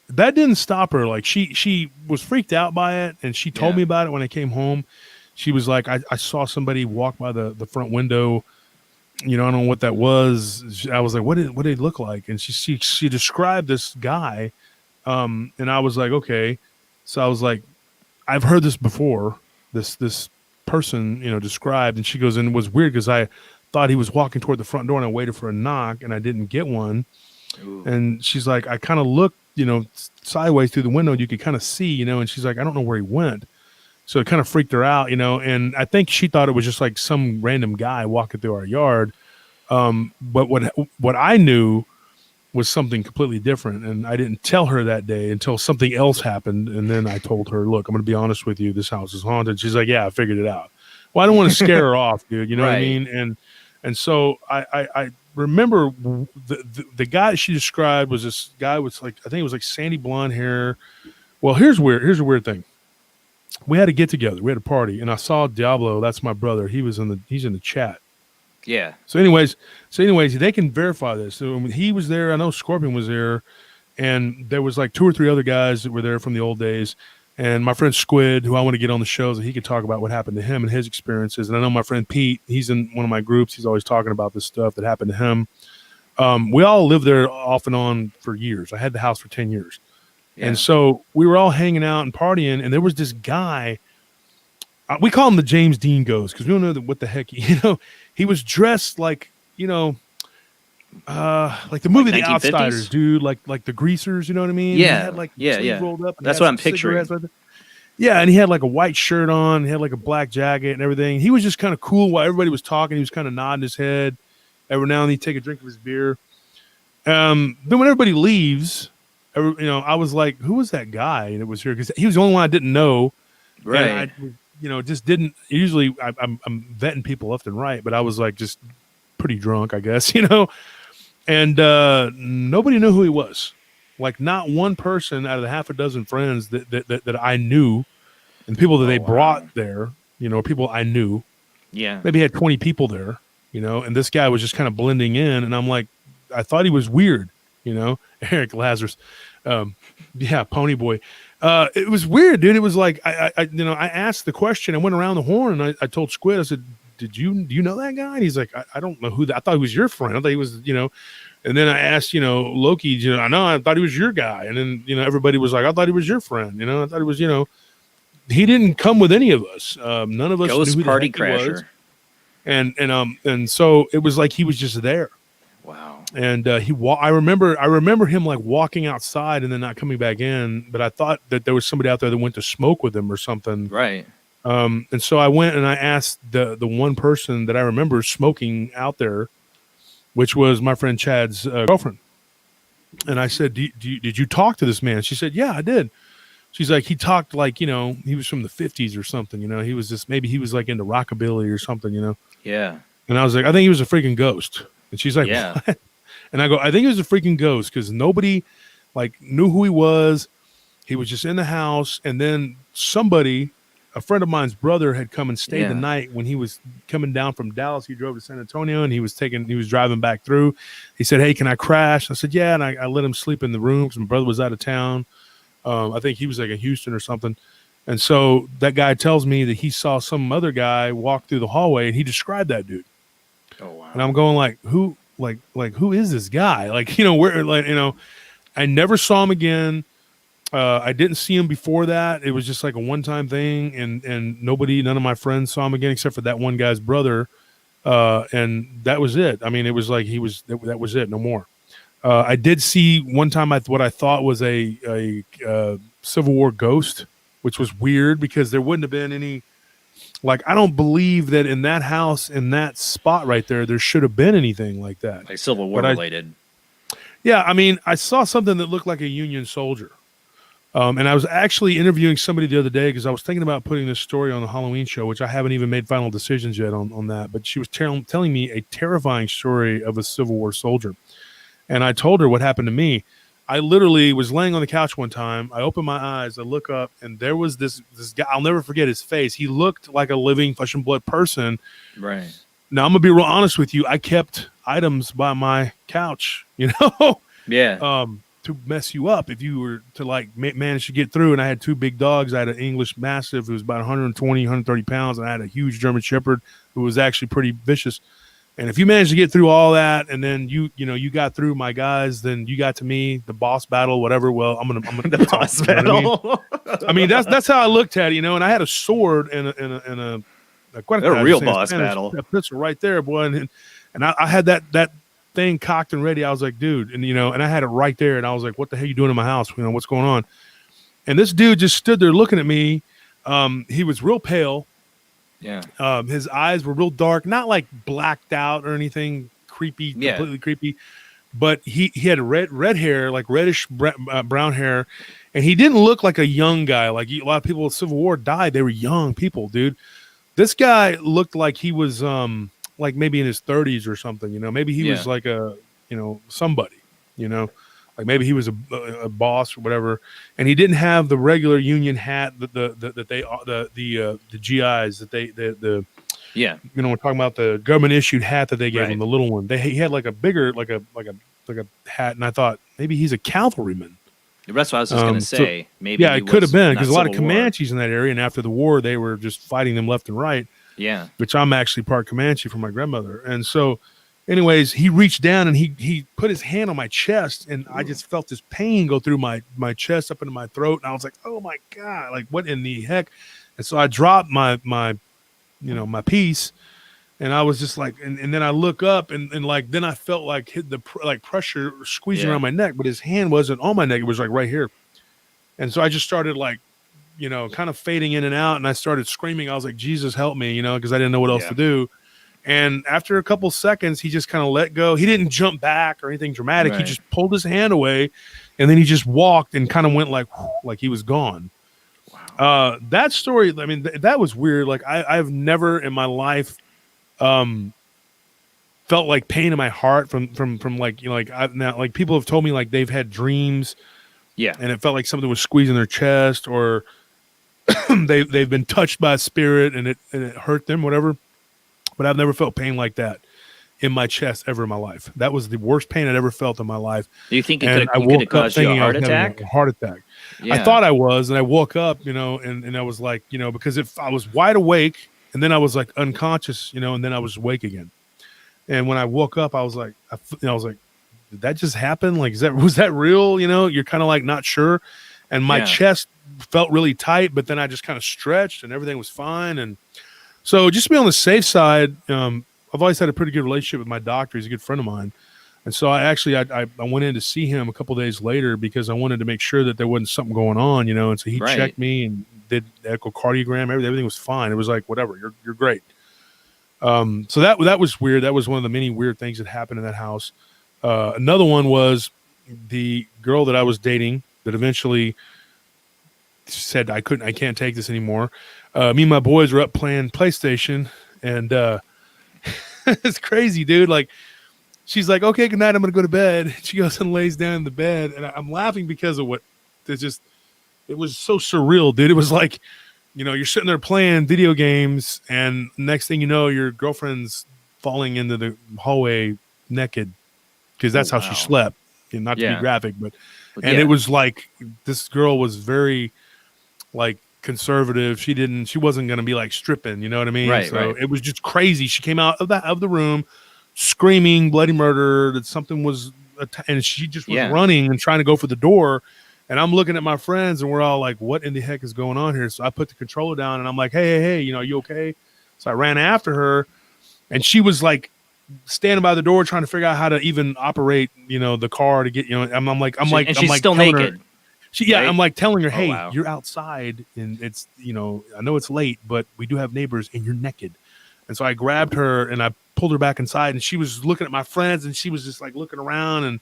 That didn't stop her. Like she was freaked out by it, and she told me about it when I came home. She was like, I saw somebody walk by the front window. I don't know what that was. I was like, what did it look like? And she described this guy. And I was like, okay. So I was like, I've heard this before. This person, described. And she goes, and it was weird because I thought he was walking toward the front door, and I waited for a knock, and I didn't get one. Ooh. And she's like, I kind of looked, sideways through the window, and you could kind of see, and she's like, I don't know where he went. So it kind of freaked her out, and I think she thought it was just like some random guy walking through our yard. But what I knew was something completely different, and I didn't tell her that day until something else happened. And then I told her, look, I'm going to be honest with you. This house is haunted. She's like, yeah, I figured it out. Well, I don't want to scare her off, dude. You know what I mean? And so I remember the guy that she described was this guy with like, I think it was like sandy blonde hair. Well, here's a weird thing. We had a get together. We had a party, and I saw Diablo. That's my brother. He's in the chat. Yeah. So anyways, they can verify this. So he was there. I know Scorpion was there, and there was like 2 or 3 other guys that were there from the old days. And my friend Squid, who I want to get on the show so he could talk about what happened to him and his experiences. And I know my friend Pete, he's in one of my groups. He's always talking about this stuff that happened to him. We all lived there off and on for years. I had the house for 10 years. Yeah. And so we were all hanging out and partying, and there was this guy. We call him the James Dean Ghost because we don't know what the heck, he was dressed like, like the movie The Outsiders, dude, like the Greasers, you know what I mean? Yeah. He had like sleeves rolled up. That's what I'm picturing. Yeah, and he had like a white shirt on, he had like a black jacket and everything. He was just kind of cool while everybody was talking. He was kind of nodding his head. Every now and then he'd take a drink of his beer. Then when everybody leaves, I was like, who was that guy? And it was here because he was the only one I didn't know. Right. And just didn't. Usually I'm vetting people left and right, but I was like just pretty drunk, I guess, And nobody knew who he was. Like not one person out of the half a dozen friends that I knew, and people that they brought there, people I knew. Yeah. Maybe had 20 people there, and this guy was just kind of blending in. And I'm like, I thought he was weird, Eric Lazarus. Pony Boy. It was weird, dude. It was like, I asked the question. I went around the horn and I told Squid, I said, do you know that guy? And he's like, I don't know who that. I thought he was your friend. I thought he was, and then I asked, Loki, I thought he was your guy. And then, everybody was like, I thought he was your friend. I thought he was, he didn't come with any of us. None of us Ghost knew who party the heck he was. crasher. And so it was like he was just there. Wow. And I remember him like walking outside and then not coming back in. But I thought that there was somebody out there that went to smoke with him or something. Right. And so I went and I asked the one person that I remember smoking out there, which was my friend Chad's girlfriend. And I said, did you talk to this man? She said, yeah, I did. She's like, he talked like, he was from the 50s or something, he was just, maybe he was like into rockabilly or something, Yeah. And I was like, I think he was a freaking ghost. And she's like, yeah. What? And I go, I think he was a freaking ghost because nobody like knew who he was. He was just in the house. And then somebody, a friend of mine's brother, had come and stayed the night when he was coming down from Dallas. He drove to San Antonio and he was driving back through. He said, hey, can I crash? I said, yeah. And I let him sleep in the room because my brother was out of town. I think he was like in Houston or something. And so that guy tells me that he saw some other guy walk through the hallway and he described that dude. Oh, wow. And I'm going like, who is this guy? Like, where, like, I never saw him again. I didn't see him before that. It was just like a one-time thing. And none of my friends saw him again, except for that one guy's brother. And that was it. I mean, it was like, that was it. No more. I did see one time what I thought was a Civil War ghost, which was weird because there wouldn't have been any, like, I don't believe that in that house, in that spot right there should have been anything like that. Like Civil War related. Yeah. I mean, I saw something that looked like a Union soldier. And I was actually interviewing somebody the other day because I was thinking about putting this story on the Halloween show, which I haven't even made final decisions yet on that. But she was telling me a terrifying story of a Civil War soldier. And I told her what happened to me. I literally was laying on the couch one time. I opened my eyes. I look up, and there was this guy. I'll never forget his face. He looked like a living flesh and blood person. Right. Now, I'm going to be real honest with you. I kept items by my couch, Yeah. To mess you up if you were to, like, manage to get through. And I had two big dogs. I had an English Mastiff who was about 120, 130 pounds. And I had a huge German Shepherd who was actually pretty vicious. And if you managed to get through all that, and then you got through my guys, then you got to me, the boss battle, whatever. Well, I'm gonna the boss battle. I mean, that's how I looked at it, And I had a sword and a real boss battle. A pistol right there, boy. And I had that thing cocked and ready. I was like, dude, and and I had it right there, and I was like, what the hell are you doing in my house? What's going on? And this dude just stood there looking at me. He was real pale. Yeah. His eyes were real dark, not like blacked out or anything creepy, completely creepy, but he had red hair, like reddish brown hair, and he didn't look like a young guy. Like a lot of people in Civil War died; they were young people, dude. This guy looked like he was like maybe in his 30s or something. Maybe he was like a somebody. Like maybe he was a boss or whatever, and he didn't have the regular Union hat that the GIs that we're talking about the government issued hat that they gave him, the little one. He had like a bigger like a hat, and I thought maybe he's a cavalryman. That's what I was just going to say. So, maybe it could have been because a lot of Comanches in that area, and after the war they were just fighting them left and right. Yeah, which I'm actually part Comanche from my grandmother, and so. Anyways, he reached down and he put his hand on my chest, and I just felt this pain go through my chest up into my throat, and I was like, "Oh my God! Like what in the heck?" And so I dropped my piece, and I was just like, and then I look up and like then I felt like hit the pressure squeezing around my neck, but his hand wasn't on my neck; it was like right here, and so I just started like, kind of fading in and out, and I started screaming. I was like, "Jesus, help me!" Because I didn't know what else to do. And after a couple seconds, he just kind of let go. He didn't jump back or anything dramatic. Right. He just pulled his hand away, and then he just walked and kind of went like he was gone. Wow. That story, I mean, that was weird. Like I've never in my life felt like pain in my heart from like, you know, like now, like people have told me like they've had dreams, and it felt like something was squeezing their chest, or they've been touched by a spirit and it hurt them, whatever. But I've never felt pain like that in my chest ever in my life. That was the worst pain I'd ever felt in my life. Do you think it could have caused you a heart attack? Heart attack. Yeah. I thought I was, and I woke up, you know, and I was like, you know, because if I was wide awake and then I was like unconscious, you know, and then I was awake again. And when I woke up, I was like, did that just happen? Like, was that real? You know, you're kind of like not sure. And my chest felt really tight, but then I just kind of stretched and everything was fine. And so just to be on the safe side, I've always had a pretty good relationship with my doctor. He's a good friend of mine. And so I went in to see him a couple days later because I wanted to make sure that there wasn't something going on, you know. And so he checked me and did echocardiogram. Everything was fine. It was like, whatever, you're great. So that was weird. That was one of the many weird things that happened in that house. Another one was the girl that I was dating that eventually said, I can't take this anymore. Me and my boys were up playing PlayStation, and it's crazy, dude. Like, she's like, okay, good night, I'm going to go to bed. She goes and lays down in the bed, and I'm laughing because of it was so surreal, dude. It was like, you know, you're sitting there playing video games, and next thing you know, your girlfriend's falling into the hallway naked, because that's how she slept. And not to be graphic, but it was like, this girl was very like conservative. She wasn't going to be like stripping, you know what I mean? Right, so it was just crazy. She came out of the room screaming bloody murder, that something was, and she just was running and trying to go for the door. And I'm looking at my friends, and we're all like, what in the heck is going on here? So I put the controller down, and I'm like, hey, you know, you okay? So I ran after her, and she was like standing by the door trying to figure out how to even operate, you know, the car to get, you know, she's still naked. Right? I'm like telling her, hey, you're outside, and it's, you know, I know it's late, but we do have neighbors, and you're naked. And so I grabbed her and I pulled her back inside, and she was looking at my friends, and she was just like looking around,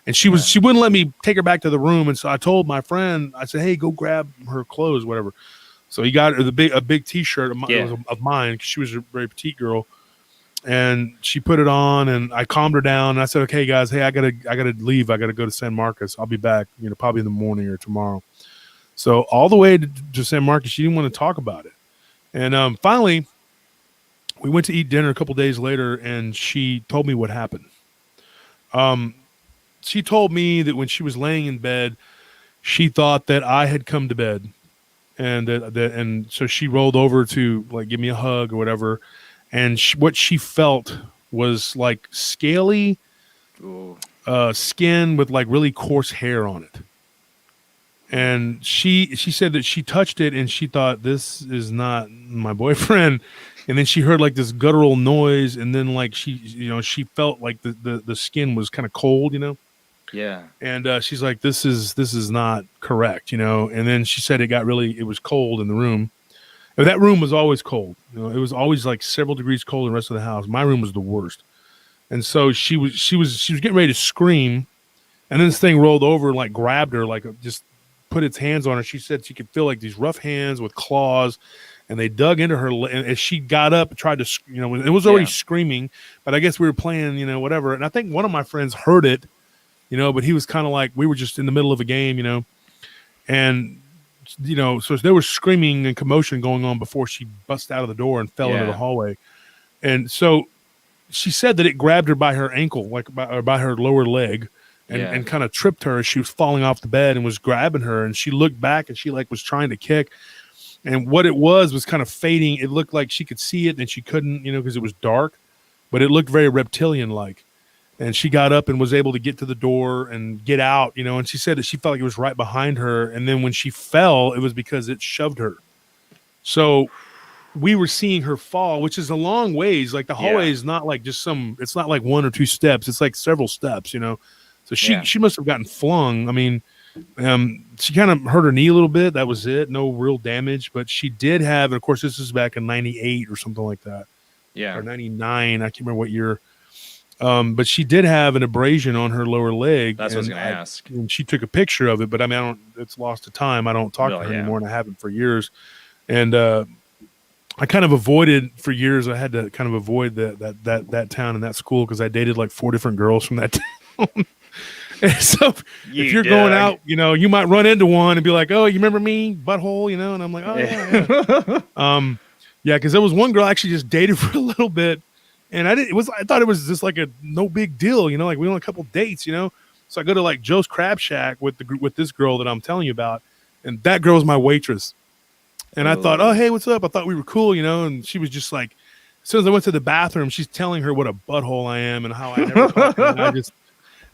and she wouldn't let me take her back to the room. And so I told my friend, I said, hey, go grab her clothes, whatever. So he got her a big t-shirt of mine, because she was a very petite girl. And she put it on, and I calmed her down. And I said, okay, guys, hey, I gotta leave. I gotta go to San Marcos. I'll be back, you know, probably in the morning or tomorrow. So all the way to San Marcos, she didn't want to talk about it. And finally, we went to eat dinner a couple days later, and she told me what happened. She told me that when she was laying in bed, she thought that I had come to bed, and so she rolled over to like give me a hug or whatever. And what she felt was like scaly skin with like really coarse hair on it. And she said that she touched it, and she thought, this is not my boyfriend. And then she heard like this guttural noise, and then like she felt like the skin was kind of cold, you know. Yeah. And she's like, this is not correct, you know. And then she said it was cold in the room. And that room was always cold. You know, it was always like several degrees colder than the rest of the house. My room was the worst. And so she was getting ready to scream, and then this thing rolled over and like grabbed her, like just put its hands on her. She said she could feel like these rough hands with claws, and they dug into her. And as she got up and tried to, you know, it was already screaming, but I guess we were playing, you know, whatever. And I think one of my friends heard it, you know, but he was kind of like, we were just in the middle of a game, you know, and, you know, so there was screaming and commotion going on before she busted out of the door and fell into the hallway. And so she said that it grabbed her by her ankle, like by her lower leg, and kind of tripped her as she was falling off the bed and was grabbing her. And she looked back, and she like was trying to kick. And what it was kind of fading. It looked like she could see it, and she couldn't, you know, because it was dark, but it looked very reptilian-like. And she got up and was able to get to the door and get out, you know, and she said that she felt like it was right behind her. And then when she fell, it was because it shoved her. So we were seeing her fall, which is a long ways. Like the hallway is not like just it's not like 1 or 2 steps. It's like several steps, you know. So she must have gotten flung. I mean, she kind of hurt her knee a little bit. That was it. No real damage, but she did have, and of course this is back in 98 or something like that. Yeah. Or 99. I can't remember what year. But she did have an abrasion on her lower leg. That's what I was going to ask. And she took a picture of it, but I mean, it's lost to time. I don't talk to her anymore, and I haven't for years. And I kind of avoided for years. I had to kind of avoid that town and that school because I dated like 4 different girls from that town. And so if you're going out, you know, you might run into one and be like, "Oh, you remember me, butthole?" You know, and I'm like, "Oh yeah." Yeah, because there was one girl I actually just dated for a little bit, and I thought it was just like a no big deal, you know, like we went on a couple dates, you know. So I go to like Joe's Crab Shack with this girl that I'm telling you about, and that girl's my waitress. And I thought, "Oh, hey, what's up?" I thought we were cool, you know, and she was just like, as soon as I went to the bathroom, she's telling her what a butthole I am and how I never talk to her.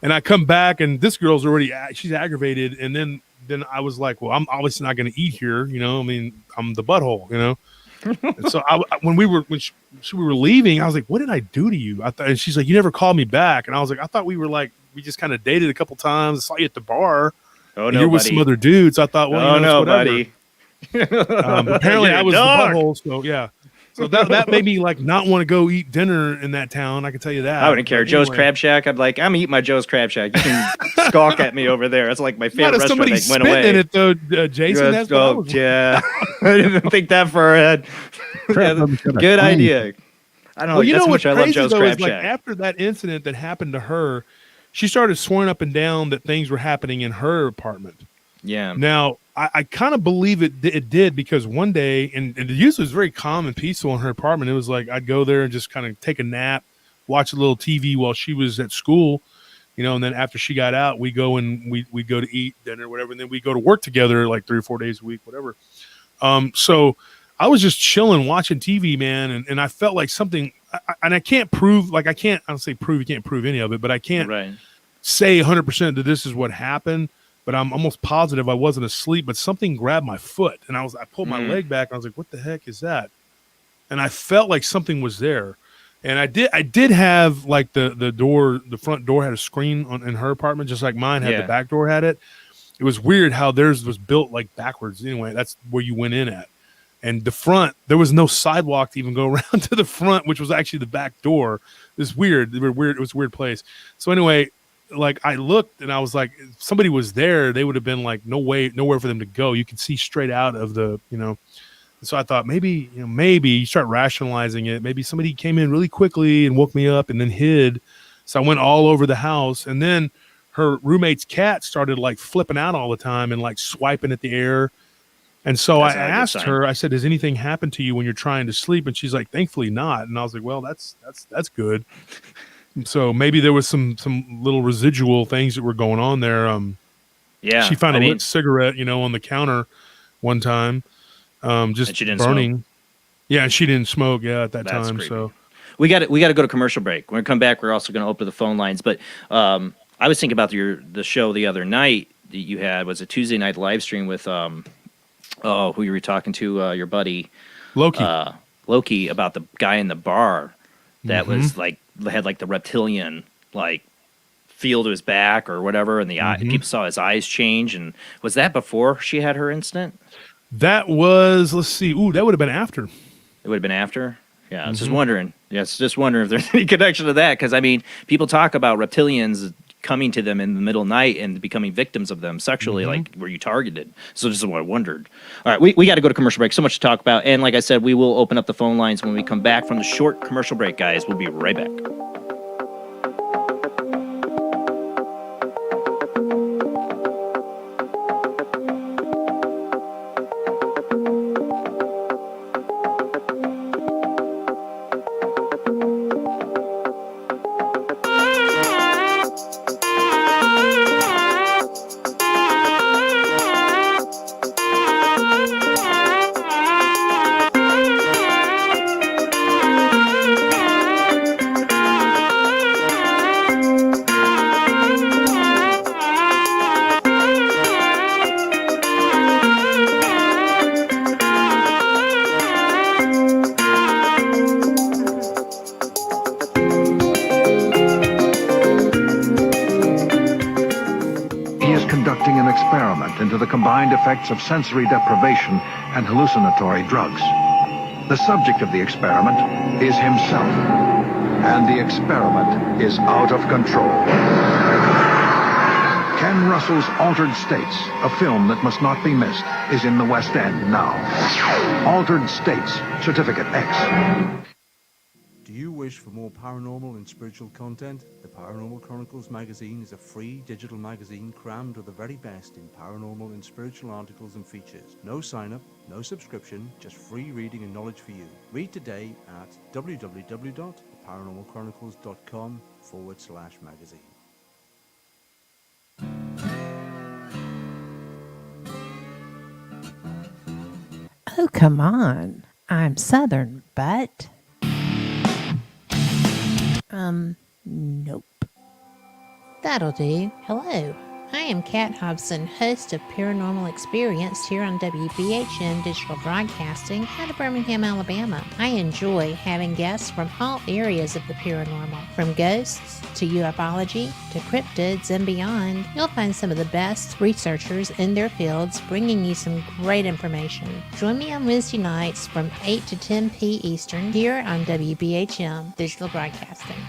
And I come back, and this girl's already she's aggravated, and then I was like, well, I'm obviously not going to eat here, you know. I mean, I'm the butthole, you know. And so when we were leaving, I was like, "What did I do to you?" And she's like, "You never called me back." And I was like, "I thought we just kind of dated a couple times. I saw you at the bar. Oh no, you're with some other dudes." I thought, well, you know, whatever. buddy. Apparently, I was the butthole. So yeah. So that made me like not want to go eat dinner in that town. I can tell you that. I wouldn't care. Joe's Crab Shack. I'm eating my Joe's Crab Shack. You can stalk at me over there. It's like my favorite restaurant that went away. In it though, Jason. Yeah, I didn't think that far ahead. Yeah, good idea. I don't know. You know how much much I love Joe's Crab like Shack. after that incident that happened to her, she started swearing up and down that things were happening in her apartment. Yeah. Now, I kind of believe it did because one day, and it usually was very calm and peaceful in her apartment. It was like I'd go there and just kind of take a nap, watch a little TV while she was at school, you know, and then after she got out, we go and we go to eat dinner, whatever, and then we go to work together like 3 or 4 days a week, whatever. So I was just chilling, watching TV, man, and I felt like something, and I can't prove, like I don't say prove, you can't prove any of it, but I can't say 100% that this is what happened. But I'm almost positive I wasn't asleep, but something grabbed my foot, and I pulled my leg back, and I was like, "What the heck is that?" And I felt like something was there, and I did have like the front door had a screen in her apartment, just like mine had. The back door had it. It was weird how theirs was built like backwards. Anyway, that's where you went in at, and the front there was no sidewalk to even go around to the front, which was actually the back door. It was weird. It was a weird place. So anyway. Like I looked and I was like, if somebody was there, they would have been like, nowhere for them to go. You could see straight out of the, you know. So I thought maybe you start rationalizing it. Maybe somebody came in really quickly and woke me up and then hid. So I went all over the house, and then her roommate's cat started like flipping out all the time and like swiping at the air. And so I asked her, I said, "Has anything happened to you when you're trying to sleep?" And she's like, "Thankfully not." And I was like, "Well, that's good." So maybe there was some little residual things that were going on there. She found a lit cigarette, you know, on the counter one time, just burning. Smoke. Yeah, and she didn't smoke. Yeah, at that That's time. creepy. So we got to go to commercial break. When we come back, we're also going to open the phone lines. But I was thinking about the show the other night that you had was a Tuesday night live stream with who you were talking to, your buddy Loki about the guy in the bar that was like. Had like the reptilian like feel to his back or whatever, and the eye, people saw his eyes change. And was that before she had her incident? That was, let's see, that would have been after. It would have been after. Yeah, I was just wondering. Yes, just wondering if there's any connection to that, because I mean, people talk about reptilians coming to them in the middle of the night and becoming victims of them sexually, like were you targeted? So this is what I wondered. All right, we got to go to commercial break. So much to talk about. And like I said, we will open up the phone lines when we come back from the short commercial break, guys. We'll be right back. Into the combined effects of sensory deprivation and hallucinatory drugs. The subject of the experiment is himself, and the experiment is out of control. Ken Russell's Altered States, a film that must not be missed, is in the West End now. Altered States, Certificate X. Do you wish for more paranormal and spiritual content? The Paranormal Chronicles magazine is a free digital magazine crammed with the very best in paranormal and spiritual articles and features. No sign-up, no subscription, just free reading and knowledge for you. Read today at www.paranormalchronicles.com/magazine. Oh, come on. I'm Southern, but... nope. That'll do. Hello. I am Kat Hobson, host of Paranormal Experience here on WBHN Digital Broadcasting out of Birmingham, Alabama. I enjoy having guests from all areas of the paranormal, from ghosts to ufology to cryptids and beyond. You'll find some of the best researchers in their fields bringing you some great information. Join me on Wednesday nights from 8 to 10 p. Eastern here on WBHM Digital Broadcasting.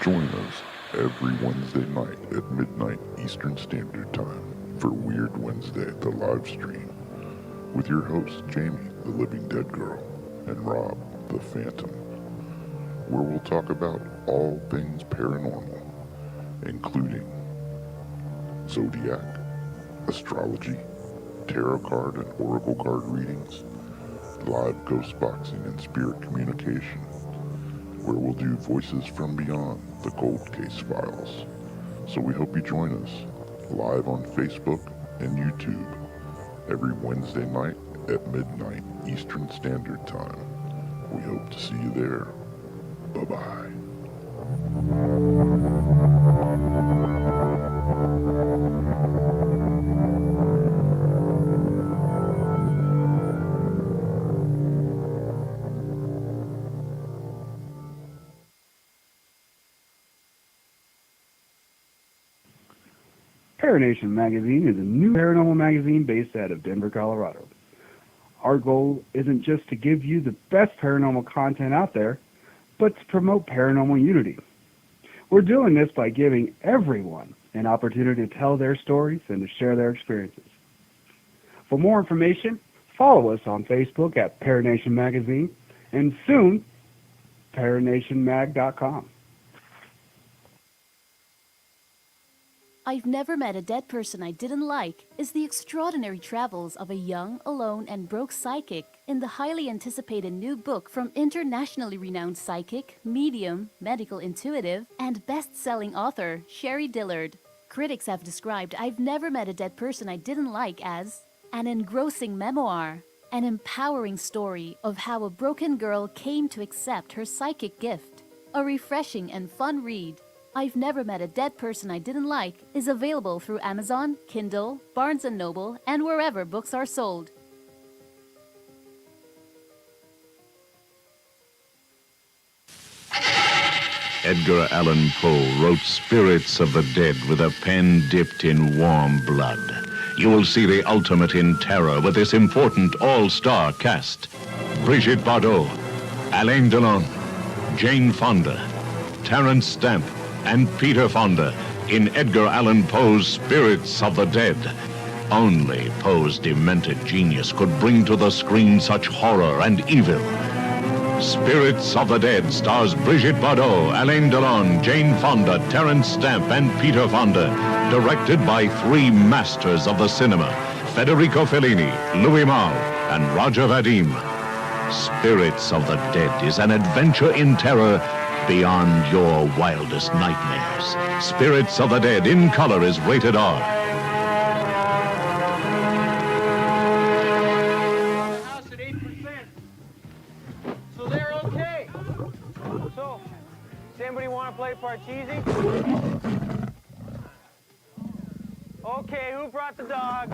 Join us every Wednesday night at midnight Eastern Standard Time for Weird Wednesday, the live stream, with your hosts Jamie, the Living Dead Girl, and Rob, the Phantom, where we'll talk about all things paranormal, including zodiac, astrology, tarot card and oracle card readings, live ghost boxing and spirit communication, where we'll do Voices from Beyond, the Cold Case Files. So we hope you join us live on Facebook and YouTube every Wednesday night at midnight Eastern Standard Time. We hope to see you there. Bye-bye. Paranation Magazine is a new paranormal magazine based out of Denver, Colorado. Our goal isn't just to give you the best paranormal content out there, but to promote paranormal unity. We're doing this by giving everyone an opportunity to tell their stories and to share their experiences. For more information, follow us on Facebook at Paranation Magazine and soon, paranationmag.com. I've Never Met a Dead Person I Didn't Like is the extraordinary travels of a young, alone, and broke psychic in the highly anticipated new book from internationally renowned psychic, medium, medical intuitive, and best-selling author Sherry Dillard. Critics have described I've Never Met a Dead Person I Didn't Like as an engrossing memoir, an empowering story of how a broken girl came to accept her psychic gift, a refreshing and fun read. I've Never Met a Dead Person I Didn't Like is available through Amazon, Kindle, Barnes & Noble, and wherever books are sold. Edgar Allan Poe wrote Spirits of the Dead with a pen dipped in warm blood. You will see the ultimate in terror with this important all-star cast. Brigitte Bardot, Alain Delon, Jane Fonda, Terence Stamp, and Peter Fonda in Edgar Allan Poe's Spirits of the Dead. Only Poe's demented genius could bring to the screen such horror and evil. Spirits of the Dead stars Brigitte Bardot, Alain Delon, Jane Fonda, Terence Stamp, and Peter Fonda. Directed by three masters of the cinema, Federico Fellini, Louis Malle, and Roger Vadim. Spirits of the Dead is an adventure in terror beyond your wildest nightmares. Spirits of the Dead in color is rated R. House at 8%. So they're okay. So, does anybody want to play Parcheesi? Okay, who brought the dog?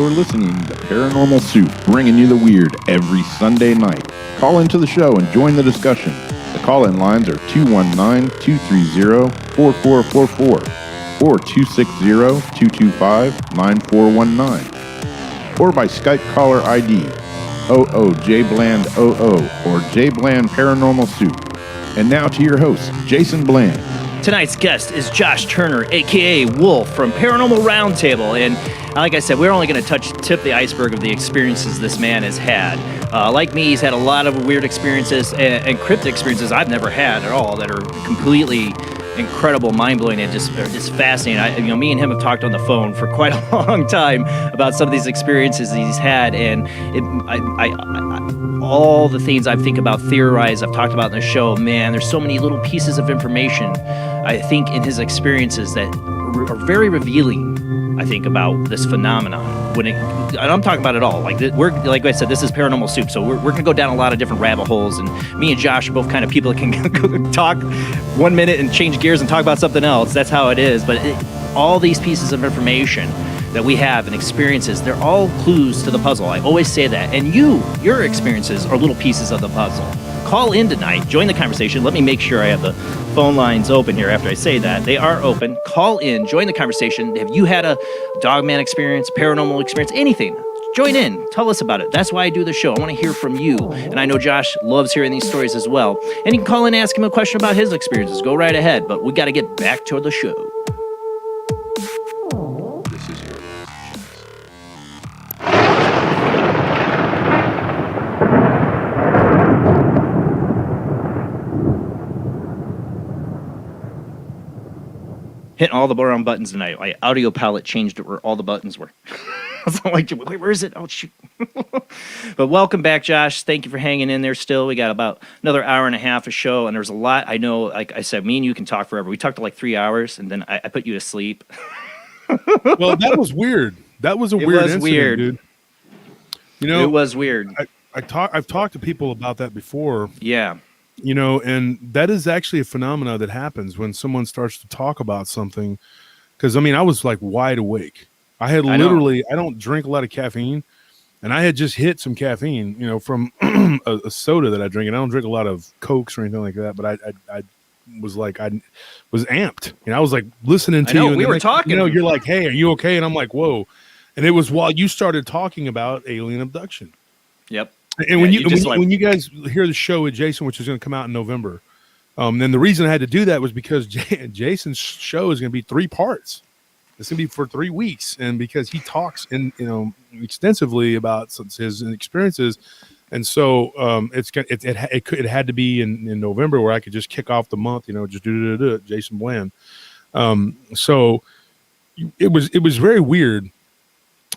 You're listening to Paranormal Soup, bringing you the weird every Sunday night. Call into the show and join the discussion. The call-in lines are 219-230-4444 or 260-225-9419 or by Skype caller ID Jblandoo or Jblandparanormal Soup. And now to your host, Jason Bland. Tonight's guest is Josh Turner, a.k.a. Wolf from Paranormal Round Table. And like I said, we're only going to tip the iceberg of the experiences this man has had. Like me, he's had a lot of weird experiences and cryptic experiences I've never had at all that are completely incredible, mind-blowing, and just fascinating. Me and him have talked on the phone for quite a long time about some of these experiences he's had, and all the things I think about, theorize, I've talked about in the show. Man, there's so many little pieces of information, I think, in his experiences that are very revealing, I think, about this phenomenon. And I'm talking about it all. Like I said, this is Paranormal Soup, so we're going to go down a lot of different rabbit holes, and me and Josh are both kind of people that can talk 1 minute and change gears and talk about something else. That's how it is. But all these pieces of information that we have and experiences, they're all clues to the puzzle. I always say that. And your experiences are little pieces of the puzzle. Call in tonight, join the conversation. Let me make sure I have the phone lines open here after I say that. They are open. Call in, join the conversation. Have you had a Dogman experience, paranormal experience, anything? Join in. Tell us about it. That's why I do the show. I want to hear from you. And I know Josh loves hearing these stories as well. And you can call in and ask him a question about his experiences. Go right ahead. But we got to get back to the show. This is your hitting all the wrong buttons tonight. My audio palette changed it where all the buttons were. I was like, wait, where is it? Oh, shoot. But welcome back, Josh. Thank you for hanging in there still. We got about another hour and a half of show, and there's a lot. I know, like I said, me and you can talk forever. We talked for like 3 hours, and then I put you to sleep. Well, that was weird. That was a weird incident, dude. It was weird. I've talked to people about that before. Yeah. And that is actually a phenomena that happens when someone starts to talk about something. Because, I was like wide awake. I don't drink a lot of caffeine, and I had just hit some caffeine, from a soda that I drink. And I don't drink a lot of Cokes or anything like that, but I was like, I was amped. I was like listening to you. And we were talking. You're like, hey, are you okay? And I'm like, whoa. And it was while you started talking about alien abduction. Yep. And when you guys hear the show with Jason, which is going to come out in November, then the reason I had to do that was because Jason's show is going to be 3 parts. It's going to be for 3 weeks, and because he talks extensively about his experiences, and so it had to be in November where I could just kick off the month, just do Jason Bland. So it was very weird.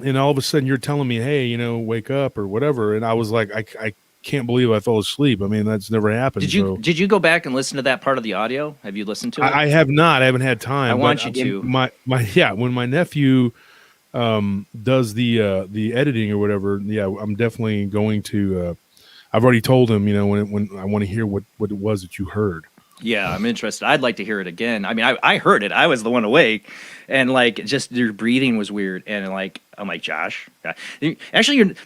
And all of a sudden you're telling me, hey, wake up or whatever. And I was like, I can't believe I fell asleep. That's never happened. Did you go back and listen to that part of the audio? Have you listened to it? I have not. I haven't had time. I want you to. When my nephew does the editing or whatever, I'm definitely going to. I've already told him, when I want to hear what it was that you heard. Yeah, I'm interested. I'd like to hear it again. I heard it. I was the one awake, and just your breathing was weird. And I'm like, Josh. Actually,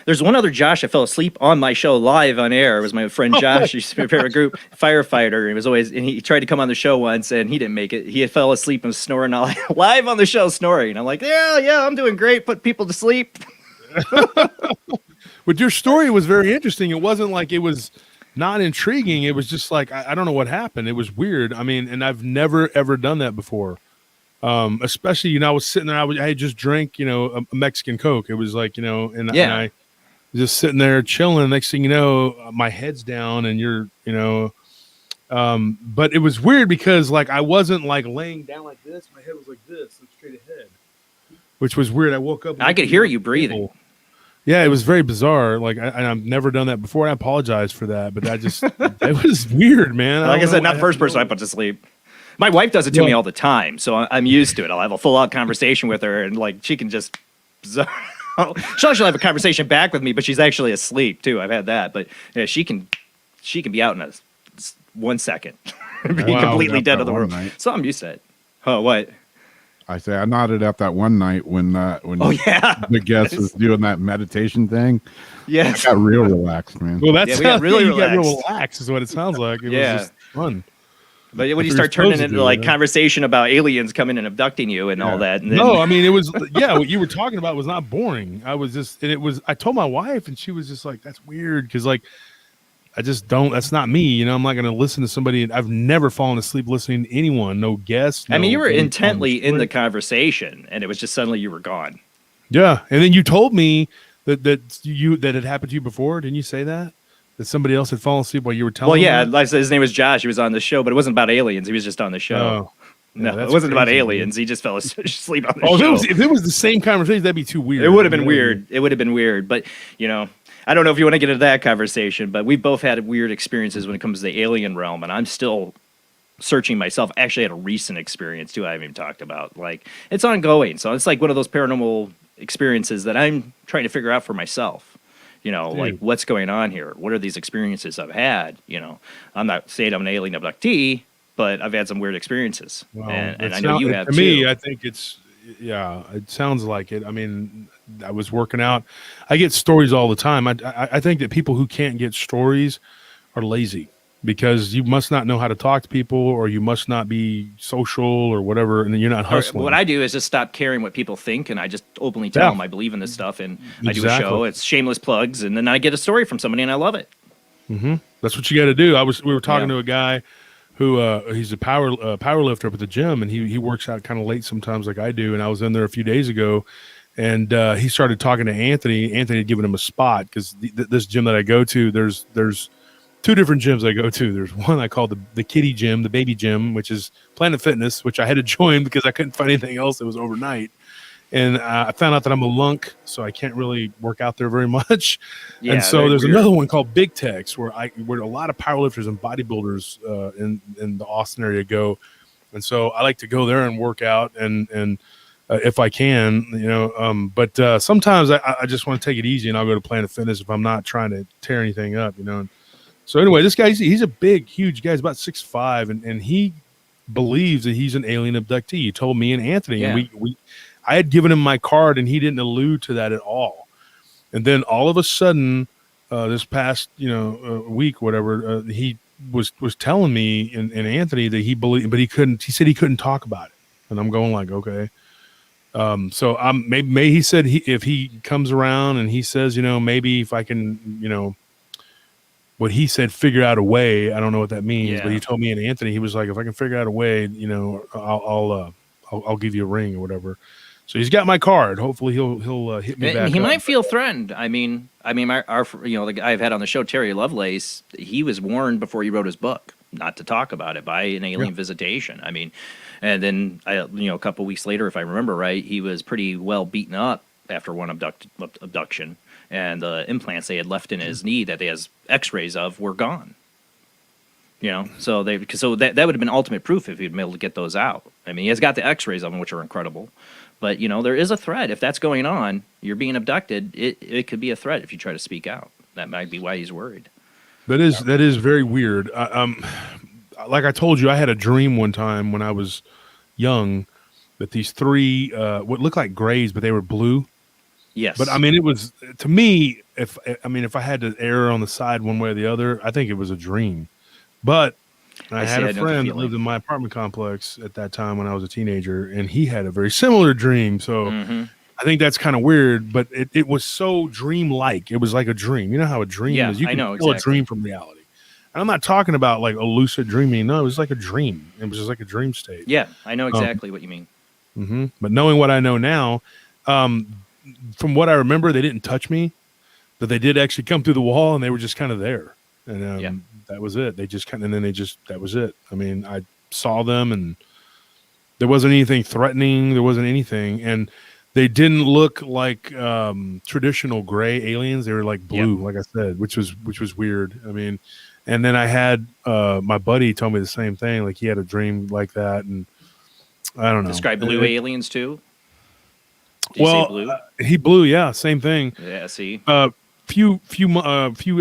there's one other Josh that fell asleep on my show live on air. It was my friend Josh. He's a favorite group firefighter. He tried to come on the show once, and he didn't make it. He fell asleep and was snoring live on the show, snoring. I'm like, yeah, I'm doing great. Put people to sleep. But your story was very interesting. It wasn't like it was not intriguing. It was just like, I don't know what happened. It was weird. And I've never, ever done that before. Especially, I was sitting there, I had just drank, a Mexican Coke. It was like, and I was just sitting there chilling. Next thing you know, my head's down and you're, but it was weird because I wasn't laying down like this. My head was like this, straight ahead, which was weird. I woke up. I could hear you breathing. Yeah, it was very bizarre. I've never done that before. I apologize for that, but it was weird, man. Like I said, not the first person I put to sleep. My wife does it to me all the time, so I'm used to it. I'll have a full-out conversation with her, and she can just. She'll have a conversation back with me, but she's actually asleep too. I've had that, but yeah, she can be out in 1 second, be completely dead of the world. So I'm used to it. Oh, what? I say I nodded up that one night when Oh, yeah. the guest was doing that meditation thing. Yes. I got real relaxed, man. Well, that's we got really you got real relaxed. relaxed is what it sounds like. It Yeah. was just fun. But when you That's start what turning you're supposed to into do, like man. conversation about aliens coming and abducting you and all that, and then, No, I mean it was what you were talking about was not boring. I was just and it was I told my wife and she was just like, that's weird because like I just don't that's not me, you know. I'm not gonna listen to somebody and I've never fallen asleep listening to anyone, no guests. I mean, you were nobody intently telling in the the conversation, and it was just suddenly you were gone. Yeah, and then you told me that it happened to you before. Didn't you say that somebody else had fallen asleep while you were telling? Well, yeah, them? like I said, his name was Josh. He was on the show, but it wasn't about aliens. He was just on the show. Oh. No, Yeah, that's it wasn't about crazy, aliens. He just fell asleep on the Oh, show. if it was the same conversation, that'd be too weird. It would have been You know? weird. It would have been weird. But, you know, I don't know if you want to get into that conversation, but we both had weird experiences when it comes to the alien realm, and I'm still searching myself. Actually, I had a recent experience, too, I haven't even talked about. Like, it's ongoing. So it's like one of those paranormal experiences that I'm trying to figure out for myself. You know, Dude. like, what's going on here? What are these experiences I've had? You know, I'm not saying I'm an alien abductee, but I've had some weird experiences. Well, and I it know sound- you have, to too. me, I think it's it sounds like it. I mean, I was working out. I get stories all the time. I think that people who can't get stories are lazy because you must not know how to talk to people or you must not be social or whatever, and then you're not Or hustling. what I do is just stop caring what people think, and I just openly tell Yeah. them I believe in this stuff, and I do a Exactly. show. It's shameless plugs, and then I get a story from somebody, and I love it. Mm-hmm. That's what you got to do. We were talking Yeah. to a guy who he's a power lifter up at the gym, and he works out kind of late sometimes, like I do. And I was in there a few days ago, and he started talking to Anthony. Anthony had given him a spot because this gym that I go to, there's two different gyms I go to. There's one I call the kiddie gym, the baby gym, which is Planet Fitness, which I had to join because I couldn't find anything else that was overnight. And I found out that I'm a lunk, so I can't really work out there very much. Yeah, and so very there's weird. another one called Big Tex, where a lot of powerlifters and bodybuilders in the Austin area go. And so I like to go there and work out, and if I can, you know. But sometimes I just want to take it easy, and I'll go to Planet Fitness if I'm not trying to tear anything up, you know. And so anyway, this guy, he's a big, huge guy. He's about 6'5", and he believes that he's an alien abductee. He told me and Anthony, Yeah. and I had given him my card, and he didn't allude to that at all. And then all of a sudden, this past week, whatever, he was telling me and Anthony that he believed, but he couldn't. He said he couldn't talk about it, and I'm going like, okay. So maybe he said if he comes around and he says, maybe if I can, what he said, figure out a way. I don't know what that means, Yeah. but he told me and Anthony, he was like, if I can figure out a way, I'll give you a ring or whatever. So he's got my card. Hopefully he'll hit me And back. he up. might feel threatened. I mean, our the guy I've had on the show, Terry Lovelace, he was warned before he wrote his book not to talk about it by an alien visitation. I mean, and then a couple weeks later, if I remember right, he was pretty well beaten up after one abduction, and the implants they had left in his knee that they has X-rays of were gone. So that would have been ultimate proof if he'd been able to get those out. I mean, he has got the X-rays of them, which are incredible. But there is a threat. If that's going on, you're being abducted. It could be a threat if you try to speak out. That might be why he's worried. That is very weird. Like I told you, I had a dream one time when I was young that these three what looked like grays, but they were blue. Yes. But I mean, it was to me. If I had to err on the side one way or the other, I think it was a dream. But I had a friend that lived in my apartment complex at that time when I was a teenager, and he had a very similar dream. So I think that's kind of weird, but it was so dream-like. It was like a dream. You know how a dream is? You can tell a dream from reality. And I'm not talking about like a lucid dreaming. No, it was like a dream. It was just like a dream state. Yeah, I know exactly what you mean. Mm-hmm. But knowing what I know now, from what I remember, they didn't touch me, but they did actually come through the wall, and they were just kind of there. And that was it. They just that was it. I mean, I saw them, and there wasn't anything threatening. There wasn't anything. And they didn't look like traditional gray aliens. They were like blue, like I said, which was weird. I mean, and then I had my buddy told me the same thing. Like he had a dream like that, and I don't know. Describe blue aliens too. Did you say blue? He blew. Yeah, same thing. Yeah. See. Few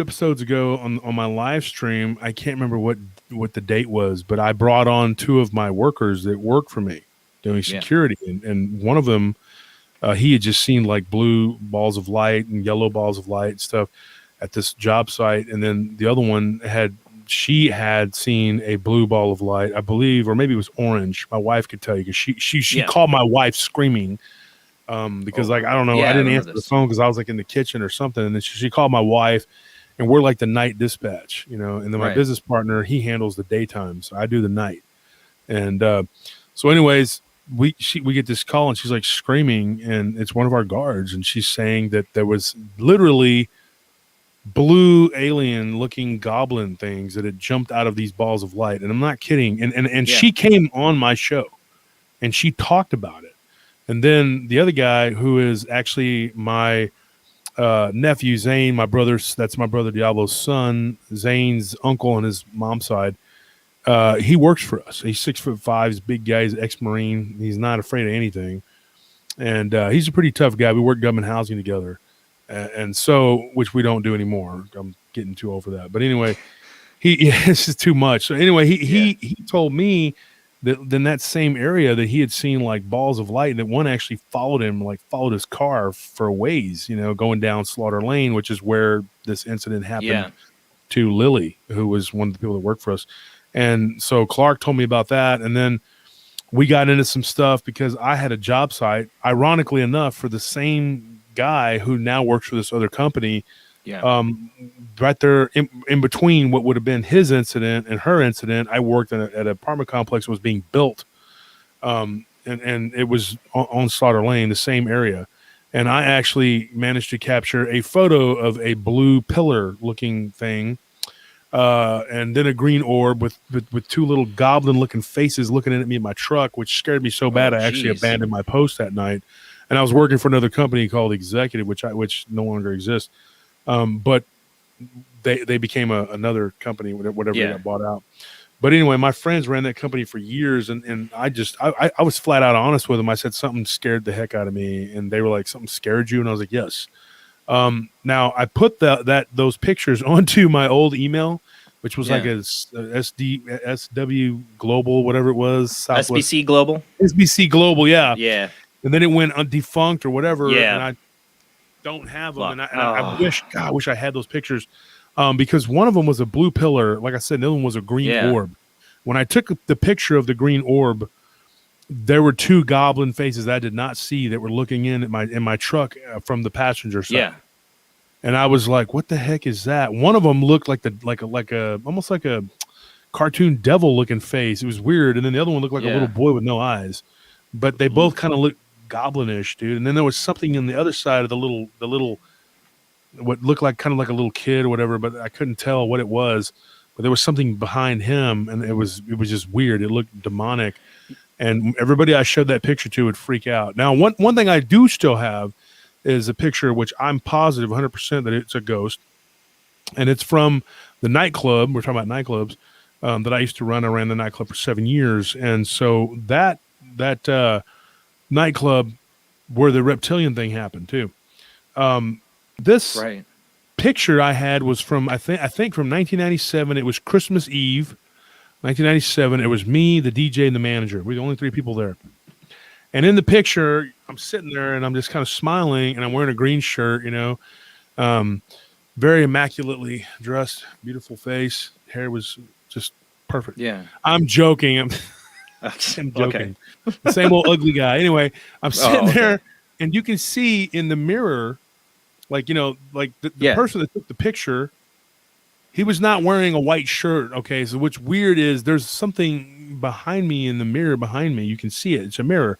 episodes ago on my live stream, I can't remember what the date was, but I brought on two of my workers that work for me doing security, and one of them, he had just seen like blue balls of light and yellow balls of light and stuff at this job site, and then the other one she had seen a blue ball of light, I believe, or maybe it was orange. My wife could tell you because she called my wife screaming because I don't know, I didn't answer the phone because I was like in the kitchen or something, and then she called my wife, and we're like the night dispatch, and then my business partner, he handles the daytime, so I do the night, and so anyways, we get this call, and she's like screaming, and it's one of our guards, and she's saying that there was literally blue alien looking goblin things that had jumped out of these balls of light, and I'm not kidding, and she came on my show and she talked about it. And then the other guy, who is actually my nephew Zane, that's my brother Diablo's son, Zane's uncle on his mom's side, he works for us. He's 6'5", he's a big guy, he's an ex-Marine, he's not afraid of anything, and he's a pretty tough guy. We work government housing together. And so, which we don't do anymore. I'm getting too old for that. But anyway, this is too much. So anyway, he told me that in that same area that he had seen like balls of light, and that one actually followed his car for a ways, going down Slaughter Lane, which is where this incident happened to Lily, who was one of the people that worked for us. And so Clark told me about that, and then we got into some stuff because I had a job site, ironically enough, for the same guy who now works for this other company, right there in between what would have been his incident and her incident. I worked at an apartment complex that was being built, and it was on Slaughter Lane, the same area, and I actually managed to capture a photo of a blue pillar looking thing, and then a green orb with two little goblin looking faces looking at me in my truck, which scared me so bad I actually abandoned my post that night. And I was working for another company called Executive, which no longer exists. But they became another company, whatever they got bought out. But anyway, my friends ran that company for years, and I was flat out honest with them. I said something scared the heck out of me, and they were like, "Something scared you?" And I was like, "Yes." Now I put those pictures onto my old email, which was like a SW Global, whatever it was, Southwest. SBC Global. SBC Global, yeah. Yeah. And then it went defunct or whatever, and I don't have them. And I wish I had those pictures, because one of them was a blue pillar. Like I said, the other one was a green orb. When I took the picture of the green orb, there were two goblin faces I did not see that were looking in my truck from the passenger side. Yeah. And I was like, "What the heck is that?" One of them looked like almost like a cartoon devil looking face. It was weird, and then the other one looked like a little boy with no eyes. But they both kind of looked goblinish, dude. And then there was something in the other side of the little what looked like kind of like a little kid or whatever, but I couldn't tell what it was. But there was something behind him, and it was just weird. It looked demonic, and everybody I showed that picture to would freak out. Now, one thing I do still have is a picture which I'm positive 100% that it's a ghost, and it's from the nightclub. We're talking about nightclubs that I used to run. I ran the nightclub for 7 years, and so that nightclub where the reptilian thing happened too. This picture I had was from I think from 1997. It was Christmas Eve, 1997. It was me, the DJ, and the manager. We're the only three people there. And in the picture, I'm sitting there and I'm just kind of smiling, and I'm wearing a green shirt, very immaculately dressed, beautiful face, hair was just perfect. Yeah, I'm joking. I'm joking. The same old ugly guy. Anyway, I'm sitting there, and you can see in the mirror, the person that took the picture, he was not wearing a white shirt. Okay, so what's weird is there's something behind me in the mirror behind me. You can see it. It's a mirror,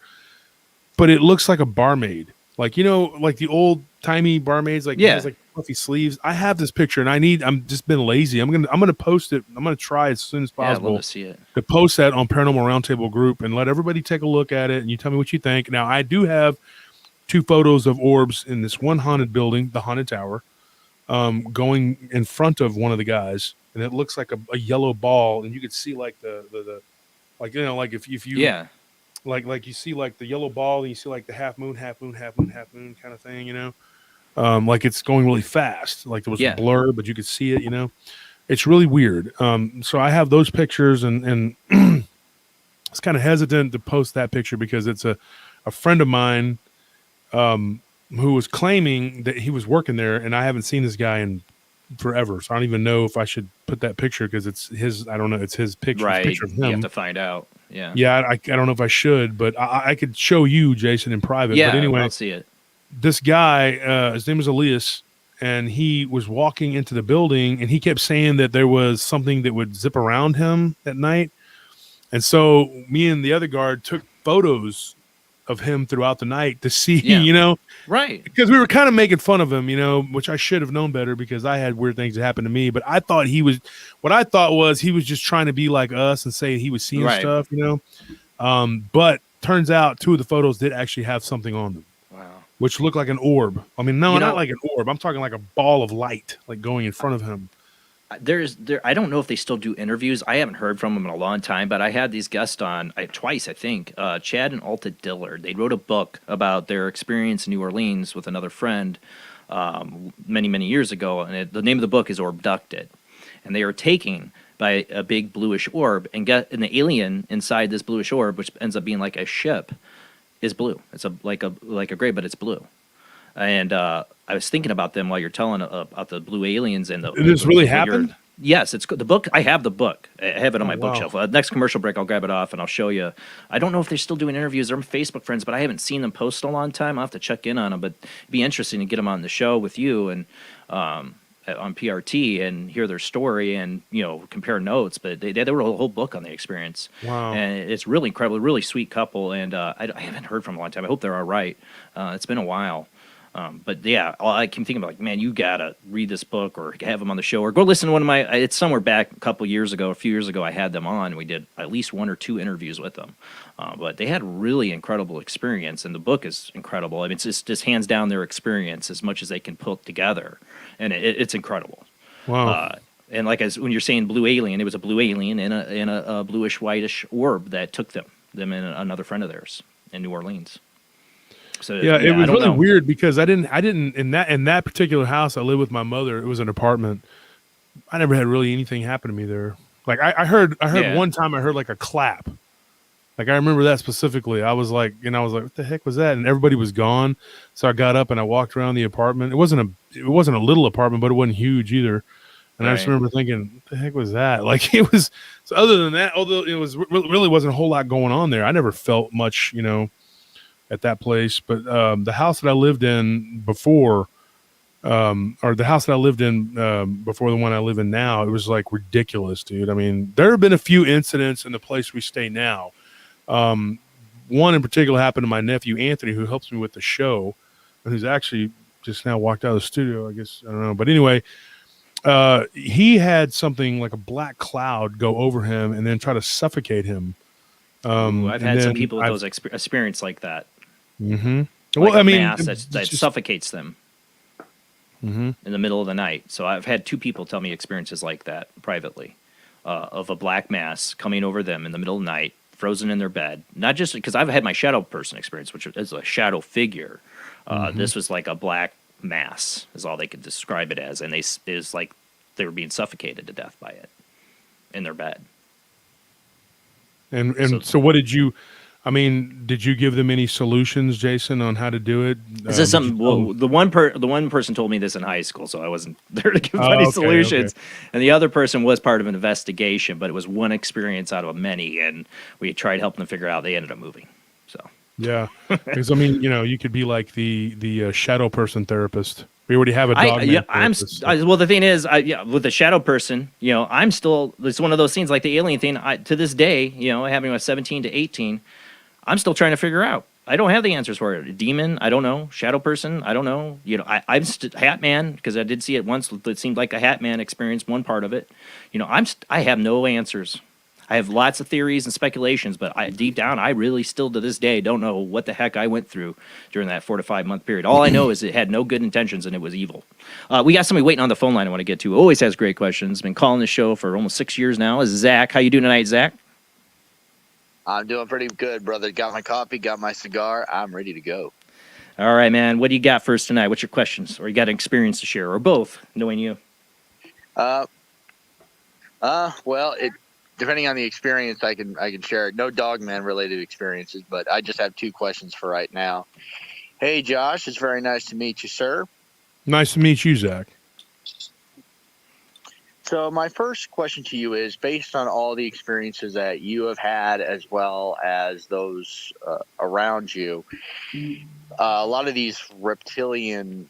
but it looks like a barmaid. Like the old timey barmaids. Has like fluffy sleeves. I have this picture, and I'm just been lazy. I'm gonna post it. I'm gonna try as soon as possible. I'd love to see it. To post that on Paranormal Round Table group and let everybody take a look at it, and you tell me what you think. Now, I do have 2 photos of orbs in this one haunted building, the haunted tower, going in front of one of the guys, and it looks like a yellow ball, and you could see like the if you like you see like the yellow ball, and you see like the half moon kind of thing, like it's going really fast. Like there was a blur, but you could see it, It's really weird. So I have those pictures, and was kind of hesitant to post that picture because it's a friend of mine who was claiming that he was working there, and I haven't seen this guy in forever. So I don't even know if I should put that picture because it's his. I don't know. It's his picture. Right. Picture of him. You have to find out. Yeah. Yeah. I don't know if I should, but I could show you, Jason, in private. Yeah. But anyway, I'll see it. This guy, his name is Elias, and he was walking into the building, and he kept saying that there was something that would zip around him at night. And so me and the other guard took photos of him throughout the night to see, right. Because we were kind of making fun of him, which I should have known better because I had weird things that happened to me. But I thought he was just trying to be like us and say he was seeing stuff, But turns out 2 of the photos did actually have something on them. Wow. Which looked like an orb. I mean, no, not like an orb. I'm talking like a ball of light, like going in front of him. I don't know if they still do interviews. I haven't heard from them in a long time, but I had these guests on twice, I think. Chad and Alta Dillard. They wrote a book about their experience in New Orleans with another friend many, many years ago, and the name of the book is Orbducted. And they are taken by a big bluish orb, and the alien inside this bluish orb, which ends up being like a ship, is blue. It's like a gray, but it's blue. And I was thinking about them while you're telling about the blue aliens and This really happened? Yes, it's the book. I have the book. I have it on my bookshelf. Next commercial break, I'll grab it off and I'll show you. I don't know if they're still doing interviews. They're Facebook friends, but I haven't seen them post in a long time. I'll have to check in on them. But it'd be interesting to get them on the show with you and on PRT and hear their story and compare notes. But they wrote a whole book on the experience. Wow! And it's really incredible. Really sweet couple. And I haven't heard from them in a long time. I hope they're all right. It's been a while. But yeah, I can think about like, man, you gotta read this book or have them on the show or go listen to one of my. It's somewhere back a few years ago. I had them on. We did at least 1 or 2 interviews with them. But they had a really incredible experience, and the book is incredible. I mean, it's just hands down their experience as much as they can put together, and it's incredible. Wow. And like when you're saying blue alien, it was a blue alien in a bluish whitish orb that took them and another friend of theirs in New Orleans. So yeah, it was really weird because I didn't in that particular house I lived with my mother. It was an apartment. I never had really anything happen to me there. Like I heard one time I heard like a clap. Like I remember that specifically. I was like, what the heck was that? And everybody was gone. So I got up and I walked around the apartment. It wasn't a little apartment, but it wasn't huge either. And I just remember thinking, what the heck was that? Like it was. So other than that, although it was really wasn't a whole lot going on there. I never felt much, at that place. But the house that I lived in before, or the house that I lived in before the one I live in now, it was like ridiculous, dude. I mean, there have been a few incidents in the place we stay now. One in particular happened to my nephew, Anthony, who helps me with the show, and who's actually just now walked out of the studio, I guess. I don't know. But anyway, he had something like a black cloud go over him and then try to suffocate him. I've had some people with those experience like that. Mm-hmm. Like well, I mean, mass that suffocates them in the middle of the night. So I've had 2 people tell me experiences like that privately, of a black mass coming over them in the middle of the night, frozen in their bed. Not just because I've had my shadow person experience, which is a shadow figure. This was like a black mass, is all they could describe it as, and it was like they were being suffocated to death by it in their bed. And so what did you? I mean, did you give them any solutions, Jason, on how to do it? Is this something? Well, the one person told me this in high school, so I wasn't there to give any solutions. Okay. And the other person was part of an investigation, but it was one experience out of many, and we tried helping them figure out. They ended up moving. So yeah, because I mean, you could be like the shadow person therapist. We already have a Dogman. Well, the thing is, with the shadow person, I'm still. It's one of those things like the alien thing. To this day, having a 17 to 18. I'm still trying to figure out. I don't have the answers for it. Demon, I don't know. Shadow person, I don't know. I'm Hat Man, because I did see it once. It seemed like a Hat Man experienced one part of it. I have no answers. I have lots of theories and speculations, but deep down, I really still to this day don't know what the heck I went through during that 4 to 5 month period. All I know is it had no good intentions and it was evil. We got somebody waiting on the phone line I want to get to. Always has great questions. Been calling the show for almost 6 years now. Is Zach. How you doing tonight, Zach? I'm doing pretty good, brother. Got my coffee, got my cigar. I'm ready to go. All right, man. What do you got for us tonight? What's your questions? Or you got an experience to share, or both, knowing you? Well, depending on the experience, I can share it. No Dogman related experiences, but I just have 2 questions for right now. Hey, Josh, it's very nice to meet you, sir. Nice to meet you, Zach. So my first question to you is, based on all the experiences that you have had as well as those around you, a lot of these reptilian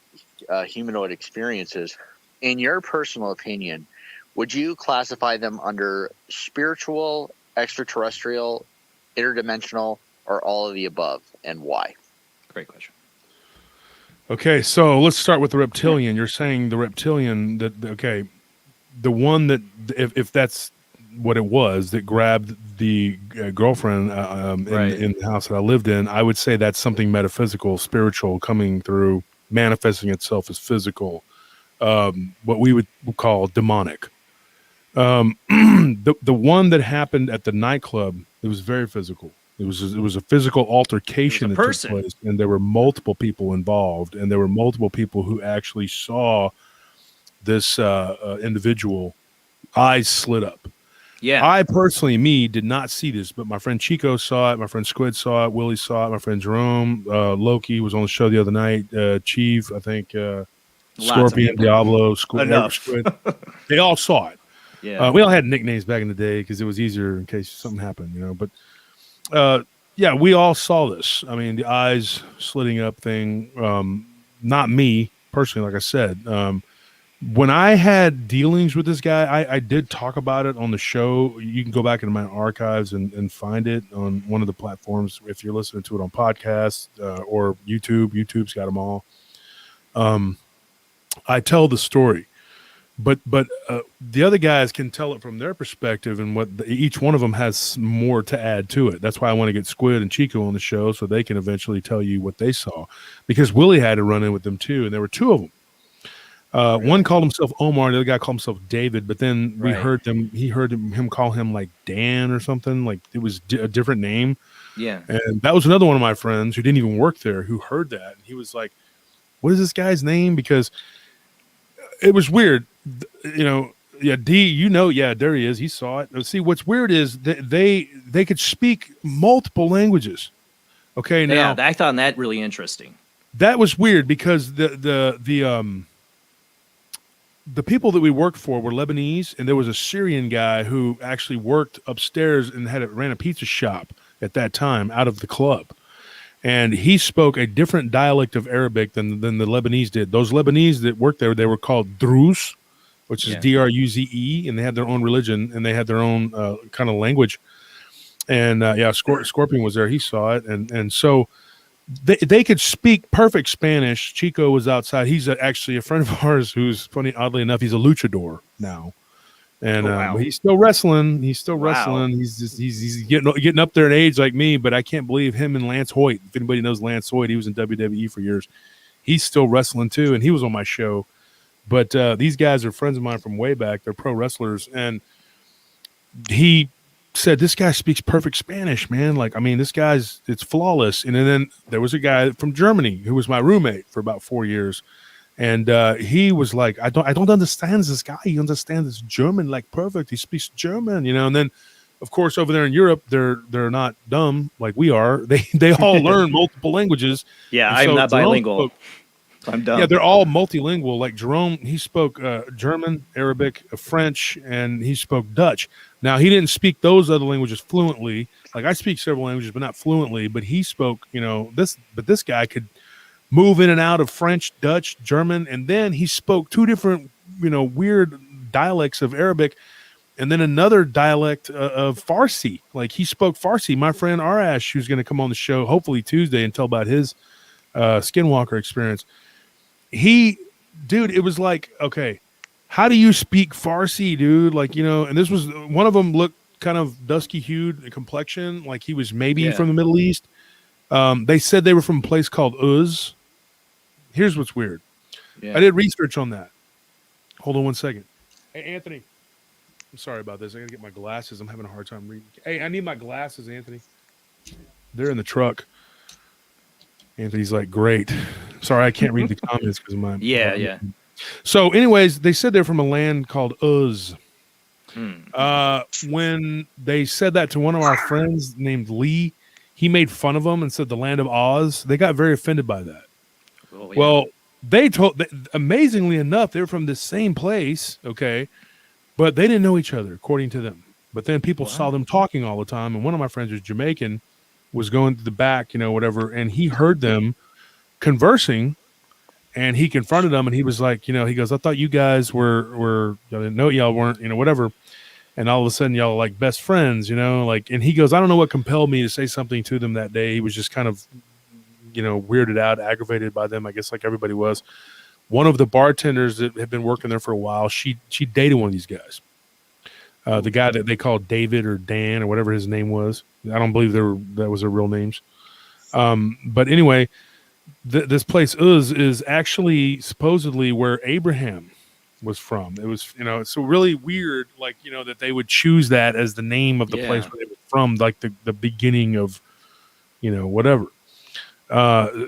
humanoid experiences, in your personal opinion, would you classify them under spiritual, extraterrestrial, interdimensional, or all of the above, and why? Great question. Okay, so let's start with the reptilian. You're saying the reptilian the one that, if that's what it was, that grabbed the girlfriend in the house that I lived in, I would say that's something metaphysical, spiritual, coming through, manifesting itself as physical, what we would call demonic. The one that happened at the nightclub, it was very physical. It was a physical altercation that took place, and there were multiple people involved, and there were multiple people who actually saw this individual eyes slit up. Yeah. I personally, did not see this, but my friend Chico saw it. My friend Squid saw it. Willie saw it. My friend Jerome, Loki was on the show the other night. Chief, I think, Scorpion, Diablo, Squid. They all saw it. Yeah. We all had nicknames back in the day because it was easier in case something happened, But yeah, we all saw this. I mean, the eyes slitting up thing. Not me personally, like I said. When I had dealings with this guy, I did talk about it on the show. You can go back into my archives and find it on one of the platforms if you're listening to it on podcast or YouTube. YouTube's got them all. I tell the story, but the other guys can tell it from their perspective, and each one of them has more to add to it. That's why I want to get Squid and Chico on the show so they can eventually tell you what they saw, because Willie had to run in with them too, and there were 2 of them. One called himself Omar, the other guy called himself David, but then he heard him call him like Dan or something, like it was a different name. Yeah. And that was another one of my friends who didn't even work there who heard that. And he was like, what is this guy's name? Because it was weird. Yeah, D, there he is. He saw it. See, what's weird is that they could speak multiple languages. Okay. Now, I found that really interesting. That was weird because the people that we worked for were Lebanese, and there was a Syrian guy who actually worked upstairs and ran a pizza shop at that time out of the club. And he spoke a different dialect of Arabic than the Lebanese did. Those Lebanese that worked there, they were called Druze, which is Druze, and they had their own religion, and they had their own kind of language. And Scorpion was there. He saw it. And so they could speak perfect Spanish. Chico was outside. He's actually a friend of ours who's funny. Oddly enough, he's a luchador now, and but he's still wrestling. He's still wrestling. He's getting up there in age like me. But I can't believe him and Lance Hoyt. If anybody knows Lance Hoyt, he was in WWE for years. He's still wrestling too, and he was on my show. But these guys are friends of mine from way back. They're pro wrestlers, and he said, this guy speaks perfect Spanish, man. Like, I mean, it's flawless. And then there was a guy from Germany who was my roommate for about 4 years. And he was like, I don't understand this guy. He understands German like perfect. He speaks German, And then, of course, over there in Europe, they're not dumb like we are. They all learn multiple languages. Yeah, I'm not bilingual. I'm dumb. Yeah, they're all multilingual. Like Jerome, he spoke German, Arabic, French, and he spoke Dutch. Now, he didn't speak those other languages fluently. Like I speak several languages, but not fluently. But he spoke, this. But this guy could move in and out of French, Dutch, German, and then he spoke 2 different, weird dialects of Arabic, and then another dialect of Farsi. Like he spoke Farsi. My friend Arash, who's going to come on the show hopefully Tuesday and tell about his Skinwalker experience. Dude, it was like, okay, how do you speak Farsi, dude? Like, and this was one of them looked kind of dusky hued complexion, like he was maybe from the Middle East. They said they were from a place called Uz. Here's what's weird. Yeah. I did research on that. Hold on one second. Hey, Anthony. I'm sorry about this. I got to get my glasses. I'm having a hard time reading. Hey, I need my glasses, Anthony. They're in the truck. Anthony's like, great. Sorry, I can't read the comments because of my. Yeah. So, anyways, they said they're from a land called Uz. When they said that to one of our friends named Lee, he made fun of them and said the land of Oz. They got very offended by that. Oh, yeah. Well, they told, amazingly enough, they were from the same place, okay, but they didn't know each other, according to them. But then people saw them talking all the time, and one of my friends was Jamaican, was going to the back, whatever, and he heard them conversing, and he confronted them, and he was like, he goes, I thought you guys were I didn't know y'all weren't, whatever. And all of a sudden, y'all are like best friends, and he goes, I don't know what compelled me to say something to them that day. He was just kind of, weirded out, aggravated by them, I guess, like everybody was. One of the bartenders that had been working there for a while, she dated one of these guys. The guy that they called David or Dan or whatever his name was. I don't believe that was their real names. But anyway, this place is actually supposedly where Abraham was from. It was, it's so really weird, like, that they would choose that as the name of the place where they were from, like the beginning of, whatever.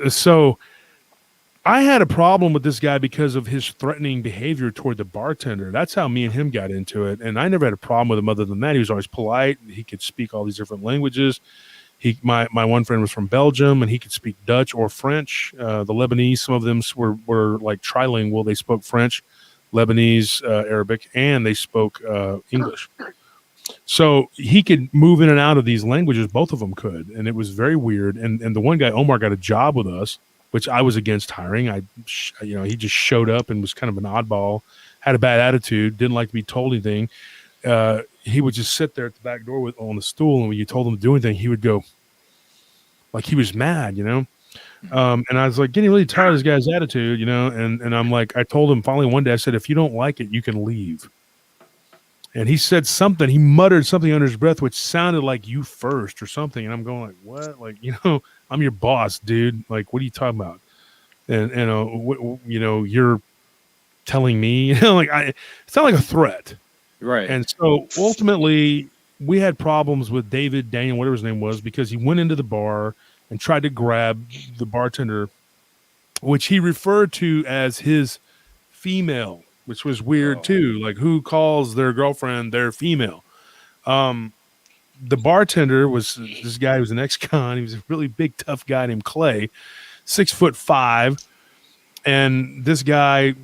So I had a problem with this guy because of his threatening behavior toward the bartender. That's how me and him got into it. And I never had a problem with him other than that. He was always polite. He could speak all these different languages. My one friend was from Belgium, and he could speak Dutch or French. The Lebanese, some of them were like trilingual. They spoke French, Lebanese, Arabic, and they spoke English. So he could move in and out of these languages. Both of them could. And it was very weird. And the one guy, Omar, got a job with us, which I was against hiring. He just showed up and was kind of an oddball, had a bad attitude, didn't like to be told anything. He would just sit there at the back door on the stool, and when you told him to do anything, he would go like he was mad, And I was like getting really tired of this guy's attitude, and I'm like, I told him finally one day, I said, if you don't like it, you can leave. And he said something, he muttered something under his breath, which sounded like you first or something. And I'm going like, what? Like, I'm your boss, dude. Like, what are you talking about? And you're telling me, it sounded like a threat. Right. And so ultimately we had problems with David, Daniel, whatever his name was, because he went into the bar and tried to grab the bartender, which he referred to as his female, which was weird too. Like, who calls their girlfriend their female? The bartender was this guy who was an ex-con. He was a really big, tough guy named Clay, 6'5", and this guy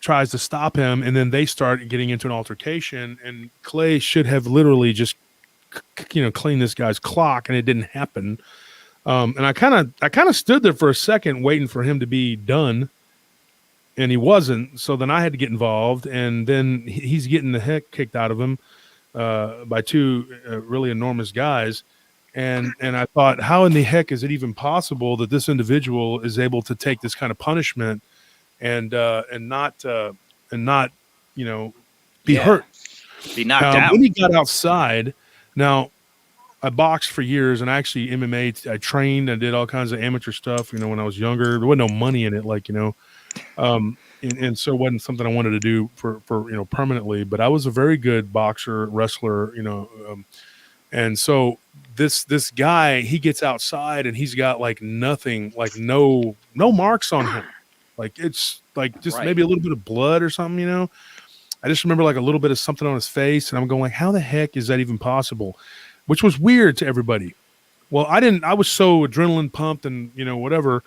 tries to stop him, and then they start getting into an altercation, and Clay should have literally just cleaned this guy's clock, and it didn't happen. And I kind of stood there for a second waiting for him to be done, and he wasn't. So then I had to get involved, and then he's getting the heck kicked out of him by two really enormous guys. And I thought, how in the heck is it even possible that this individual is able to take this kind of punishment and not be hurt, be knocked out? When he got outside, now I boxed for years, and actually MMA. I trained and did all kinds of amateur stuff. When I was younger, there wasn't no money in it, and so it wasn't something I wanted to do for permanently. But I was a very good boxer, wrestler, and so this guy, he gets outside and he's got like nothing, like no marks on him. Like, it's like just maybe a little bit of blood or something, I just remember like a little bit of something on his face, and I'm going like, how the heck is that even possible? Which was weird to everybody. Well, I was so adrenaline pumped and, whatever.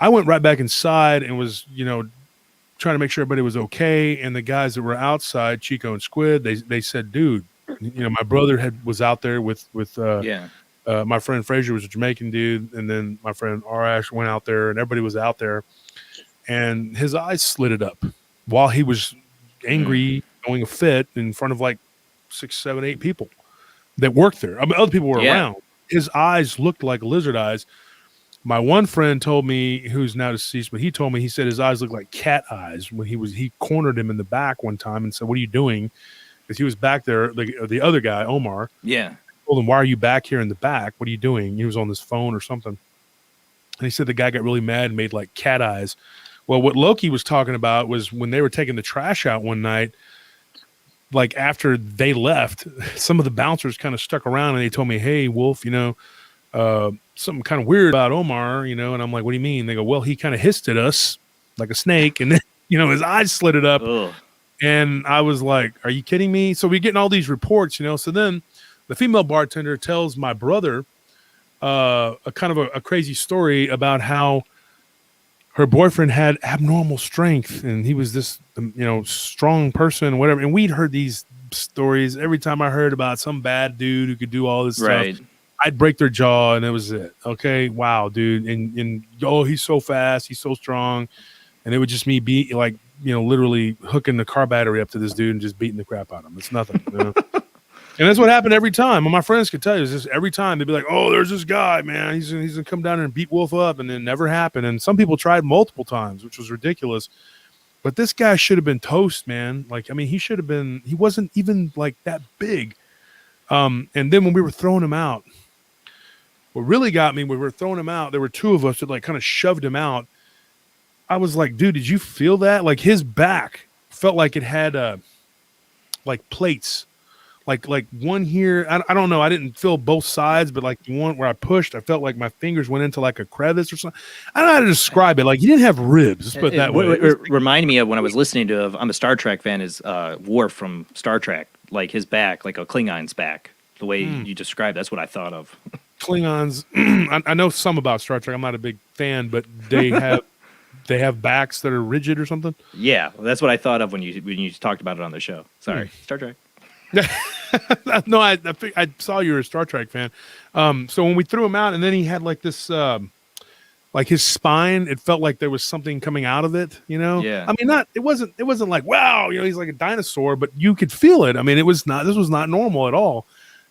I went right back inside and was, trying to make sure everybody was okay. And the guys that were outside, Chico and Squid, they said, dude, my brother was out there with my friend Frazier was a Jamaican dude. And then my friend Arash went out there, and everybody was out there, and his eyes slitted up while he was angry, going a fit in front of like 6, 7, 8 people that worked there. I mean, other people were around. His eyes looked like lizard eyes. My one friend told me, who's now deceased, but he told me, he said his eyes looked like cat eyes when he cornered him in the back one time and said, what are you doing? Because he was back there, the other guy, Omar. Yeah. Told him, why are you back here in the back? What are you doing? He was on this phone or something. And he said the guy got really mad and made like cat eyes. Well, what Loki was talking about was when they were taking the trash out one night, like after they left, some of the bouncers kind of stuck around, and they told me, hey, Wolf, something kind of weird about Omar, and I'm like, what do you mean? They go, well, he kind of hissed at us like a snake, and then, his eyes slitted up. Ugh. And I was like, are you kidding me? So we're getting all these reports, So then the female bartender tells my brother a kind of a crazy story about how her boyfriend had abnormal strength and he was this, strong person, whatever. And we'd heard these stories every time I heard about some bad dude who could do all this Right. stuff. I'd break their jaw and it was it. Okay. Wow, dude. And he's so fast. He's so strong. And it would just me be like, literally hooking the car battery up to this dude and just beating the crap out of him. It's nothing. And that's what happened every time. And my friends could tell you, it's just every time they'd be like, oh, there's this guy, man. He's gonna come down and beat Wolf up. And it never happened. And some people tried multiple times, which was ridiculous. But this guy should have been toast, man. He wasn't even like that big. And then when we were throwing him out, what really got me, when we were throwing him out, there were two of us that like kind of shoved him out. I was like, dude, did you feel that? Like his back felt like it had like plates. Like one here, I don't know. I didn't feel both sides, but like the one where I pushed, I felt like my fingers went into like a crevice or something. I don't know how to describe it. Like he didn't have ribs. Let's put it that way. It reminded me of when I was listening to, I'm a Star Trek fan, is Worf from Star Trek. Like his back, like a Klingon's back. The way you described, that's what I thought of. Klingons, I know some about Star Trek. I'm not a big fan, but they have backs that are rigid or something. Yeah, that's what I thought of when you talked about it on the show. Sorry, Star Trek. No, I saw you were a Star Trek fan. So when we threw him out, and then he had like this, like his spine, it felt like there was something coming out of it. Yeah. I mean, it wasn't like wow, he's like a dinosaur, but you could feel it. I mean, this was not normal at all.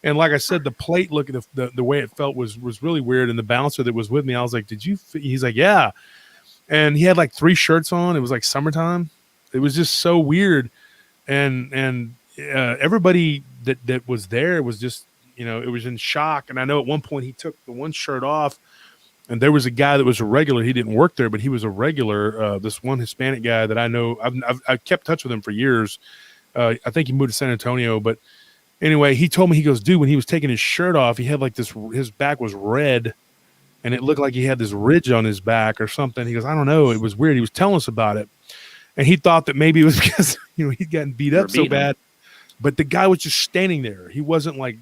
And like I said, the plate look at the way it felt was really weird. And the bouncer that was with me, I was like, did you? He's like, yeah. And he had like 3 shirts on. It was like summertime. It was just so weird. And everybody that was there was just, it was in shock. And I know at one point he took the one shirt off and there was a guy that was a regular. He didn't work there, but he was a regular. This one Hispanic guy that I know, I've kept touch with him for years. I think he moved to San Antonio, but anyway, he told me, he goes, dude, when he was taking his shirt off, he had like this, his back was red and it looked like he had this ridge on his back or something. He goes, I don't know. It was weird. He was telling us about it. And he thought that maybe it was because, he'd gotten beat up so bad. But the guy was just standing there. He wasn't like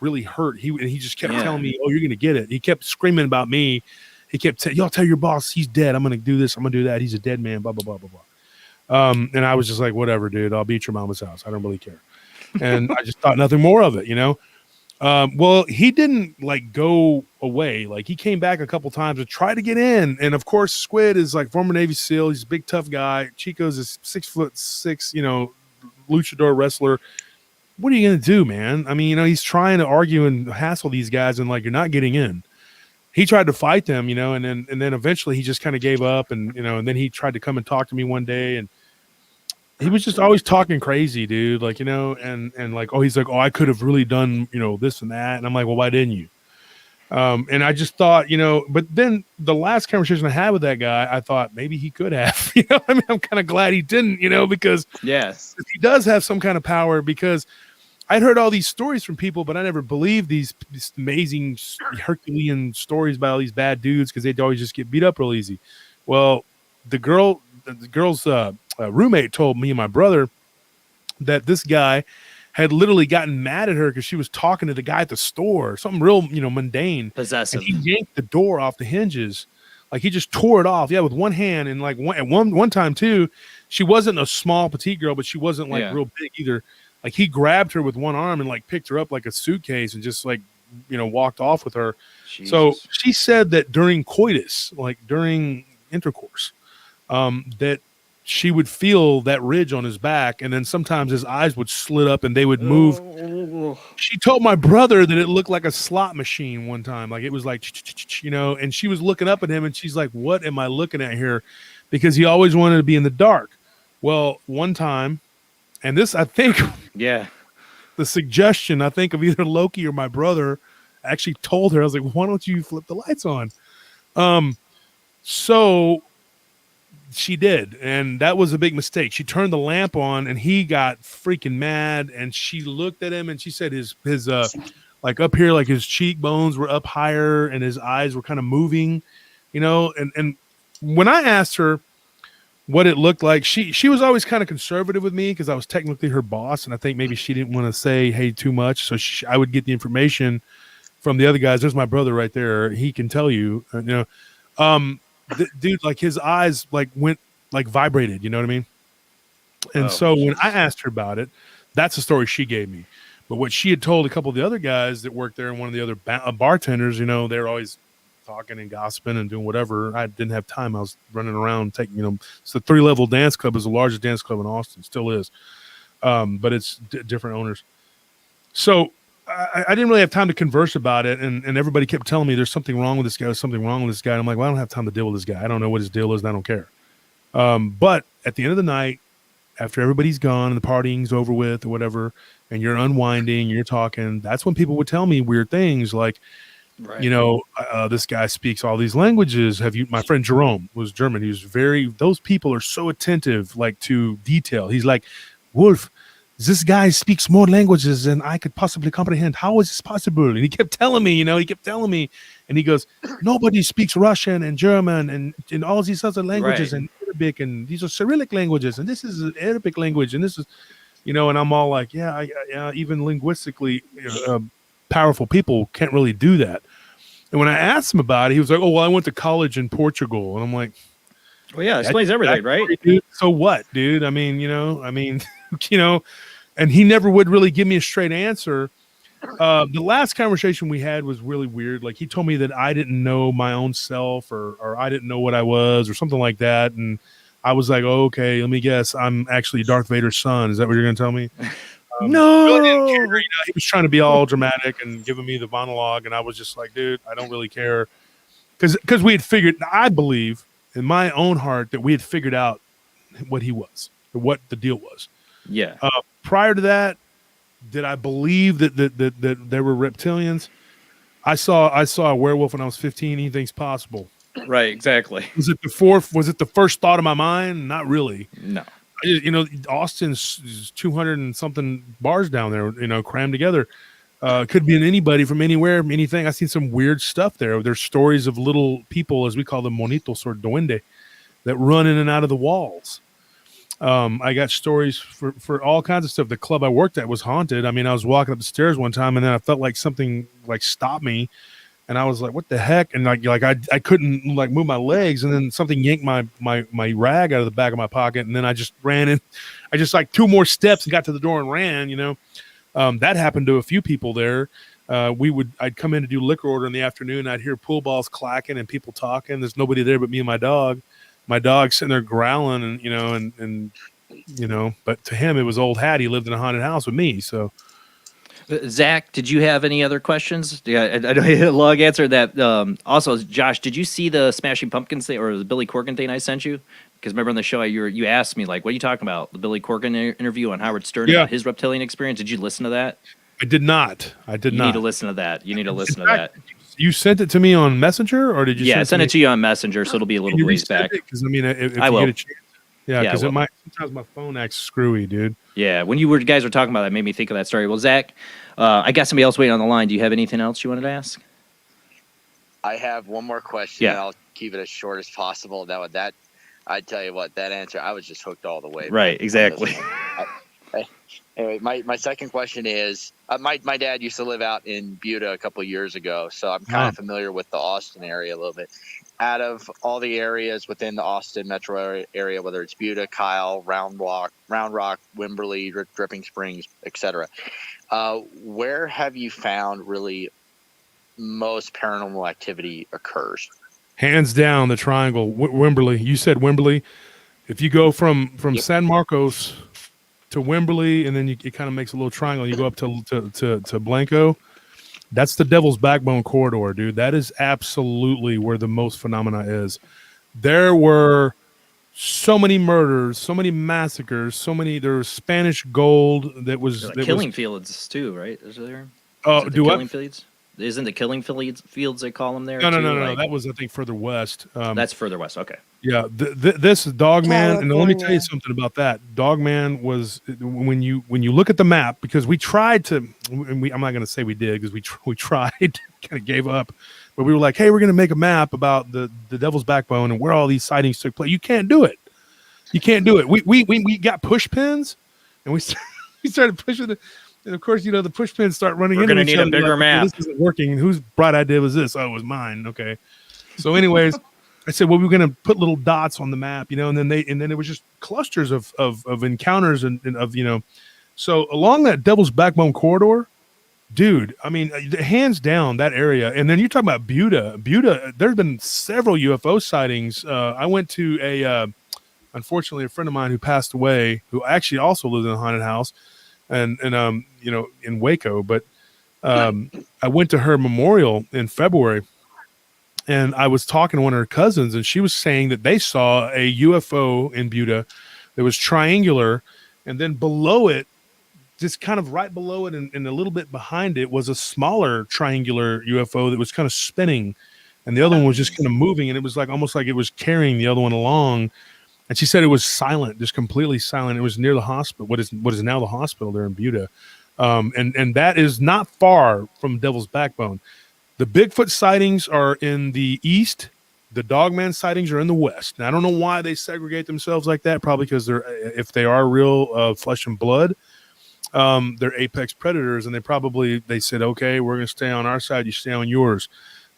really hurt. He just kept telling me, oh, you're going to get it. He kept screaming about me. He kept saying, y'all tell your boss he's dead. I'm going to do this. I'm going to do that. He's a dead man, blah, blah, blah, blah, blah. And I was just like, whatever, dude. I'll be at your mama's house. I don't really care. And I just thought nothing more of it, Well, he didn't like go away. Like he came back a couple times to try to get in. And of course, Squid is like former Navy SEAL. He's a big, tough guy. Chico's is 6'6", luchador wrestler. What are you going to do, man? I mean, he's trying to argue and hassle these guys and like, you're not getting in. He tried to fight them, and then eventually he just kind of gave up and then he tried to come and talk to me one day and he was just always talking crazy, dude. Like, and like, oh, he's like, oh, I could have really done, this and that. And I'm like, well, why didn't you? And I just thought, but then the last conversation I had with that guy, I thought maybe he could have, I mean, I'm kind of glad he didn't, because yes, he does have some kind of power, because I'd heard all these stories from people, but I never believed these amazing Herculean stories about all these bad dudes, because they'd always just get beat up real easy. Well, the girl's roommate told me and my brother that this guy had literally gotten mad at her because she was talking to the guy at the store, something real, mundane. Possessive. And he yanked the door off the hinges. Like he just tore it off. Yeah, with one hand. And like at one time too, she wasn't a small petite girl, but she wasn't like real big either. Like he grabbed her with one arm and like picked her up like a suitcase and just like, walked off with her. Jesus. So she said that during coitus, like during intercourse, that she would feel that ridge on his back, and then sometimes his eyes would slit up and they would move. She told my brother that it looked like a slot machine one time. Like it was like, and she was looking up at him and she's like, what am I looking at here? Because he always wanted to be in the dark. Well, one time, and this, I think, the suggestion, I think, of either Loki or my brother actually told her, I was like, why don't you flip the lights on? So she did, and that was a big mistake. She turned the lamp on and he got freaking mad, and she looked at him and she said his like up here, like his cheekbones were up higher and his eyes were kind of moving, and when I asked her, what it looked like. She was always kind of conservative with me because I was technically her boss, and I think maybe she didn't want to say hey too much, so I would get the information from the other guys. There's my brother right there. He can tell you, dude, like his eyes like went like vibrated. You know what I mean? And so when I asked her about it, that's the story she gave me. But what she had told a couple of the other guys that worked there and one of the other bartenders, they're always talking and gossiping and doing whatever. I didn't have time. I was running around taking, it's the 3-level dance club is the largest dance club in Austin, still is. But it's different owners. So I didn't really have time to converse about it. And everybody kept telling me there's something wrong with this guy. There's something wrong with this guy. And I'm like, well, I don't have time to deal with this guy. I don't know what his deal is. And I don't care. But at the end of the night, after everybody's gone and the partying's over with or whatever, and you're unwinding, you're talking, that's when people would tell me weird things like, this guy speaks all these languages. My friend Jerome was German. He was those people are so attentive, like to detail. He's like, Wolf, this guy speaks more languages than I could possibly comprehend. How is this possible? And he kept telling me, and he goes, nobody speaks Russian and German and all these other languages and Arabic, and these are Cyrillic languages, and this is an Arabic language, and this is, and I'm all like, yeah, even linguistically, powerful people can't really do that. And when I asked him about it, he was like, oh, well, I went to college in Portugal. And I'm like, well, yeah, it explains everything, right? Dude. So what, dude? I mean, and he never would really give me a straight answer. The last conversation we had was really weird. Like, he told me that I didn't know my own self or I didn't know what I was or something like that. And I was like, oh, okay, let me guess. I'm actually Darth Vader's son. Is that what you're going to tell me? No. He was trying to be all dramatic and giving me the monologue. And I was just like, dude, I don't really care. Because we had figured, I believe in my own heart that we had figured out what he was, or what the deal was. Yeah. Prior to that, did I believe that there were reptilians? I saw a werewolf when I was 15. Anything's possible. Right, exactly. Was it the first thought of my mind? Not really. No. Austin's 200 and something bars down there, crammed together. Could be in anybody from anywhere, anything. I've seen some weird stuff there. There's stories of little people, as we call them, monitos or duende, that run in and out of the walls. I got stories for all kinds of stuff. The club I worked at was haunted. I mean, I was walking up the stairs one time, and then I felt like something like stopped me, and I was like, "What the heck?" And like I couldn't like move my legs, and then something yanked my rag out of the back of my pocket, and then I just ran in. I just like 2 more steps and got to the door and ran. That happened to a few people there. I'd come in to do liquor order in the afternoon. I'd hear pool balls clacking and people talking. There's nobody there but me and my dog. My dog's sitting there growling and but to him it was old hat. He lived in a haunted house with me. So Zach, did you have any other questions? Yeah, I know you had a long answer to that. Also, Josh, did you see the Smashing Pumpkins thing or the Billy Corgan thing I sent you? Because remember on the show, you asked me, like, what are you talking about? The Billy Corgan interview on Howard Stern about his reptilian experience. Did you listen to that? I did not. You need to listen to that. You sent it to me on Messenger, or did you? Yeah, I sent it to you on Messenger, so it'll be a little ways back. Because I mean, if I you will. get a chance. Yeah, because sometimes my phone acts screwy, dude. Yeah, when you guys were talking about that, it made me think of that story. Well, Zach, I got somebody else waiting on the line. Do you have anything else you wanted to ask? I have one more question. Yeah. And I'll keep it as short as possible. That I tell you what, that answer, I was just hooked all the way. Right, exactly. Anyway, my second question is, my dad used to live out in Buda a couple of years ago, so I'm kind of familiar with the Austin area a little bit. Out of all the areas within the Austin metro area, whether it's Buda, Kyle, Round Rock, Wimberley, Dripping Springs, etc., where have you found really most paranormal activity occurs? Hands down, the Triangle, Wimberley. You said Wimberley. If you go from San Marcos to Wimberley, and then it kind of makes a little triangle. You go up to Blanco. That's the Devil's Backbone corridor, dude. That is absolutely where the most phenomena is. There were so many murders, so many massacres, there was Spanish gold that was killing fields too, right? Is there? Oh, killing fields? Isn't the killing fields they call them there? No. That was, I think, further west. That's further west. Okay. Yeah, this Dogman, and let me tell you something about that. Dogman was when you look at the map, because we tried to, and I'm not going to say we did because we tried, kind of gave up, but we were like, hey, we're going to make a map about the Devil's Backbone and where all these sightings took place. You can't do it. You can't do it. We got push pins, and we started pushing it. And of course, the push pins start running We're into gonna each need other. a bigger like, map. This isn't working. Whose bright idea was this? Oh, it was mine. Okay. So, anyways, I said, well, we're going to put little dots on the map, and then it was just clusters of encounters and of. So along that Devil's Backbone corridor, dude, I mean, hands down that area. And then you're talking about Buda. There's been several UFO sightings. I went to unfortunately, a friend of mine who passed away, who actually also lives in a haunted house, and in Waco. But I went to her memorial in February, and I was talking to one of her cousins, and she was saying that they saw a UFO in Buda that was triangular, and then below it, just kind of right below it and a little bit behind it, was a smaller triangular UFO that was kind of spinning, and the other one was just kind of moving, and it was like almost like it was carrying the other one along. And she said it was silent, just completely silent. It was near the hospital, what is now the hospital there in Buda, and that is not far from Devil's Backbone. The Bigfoot sightings are in the east. The Dogman sightings are in the west. Now, I don't know why they segregate themselves like that. Probably because if they are real flesh and blood, they're apex predators, and they said, okay, we're going to stay on our side, you stay on yours.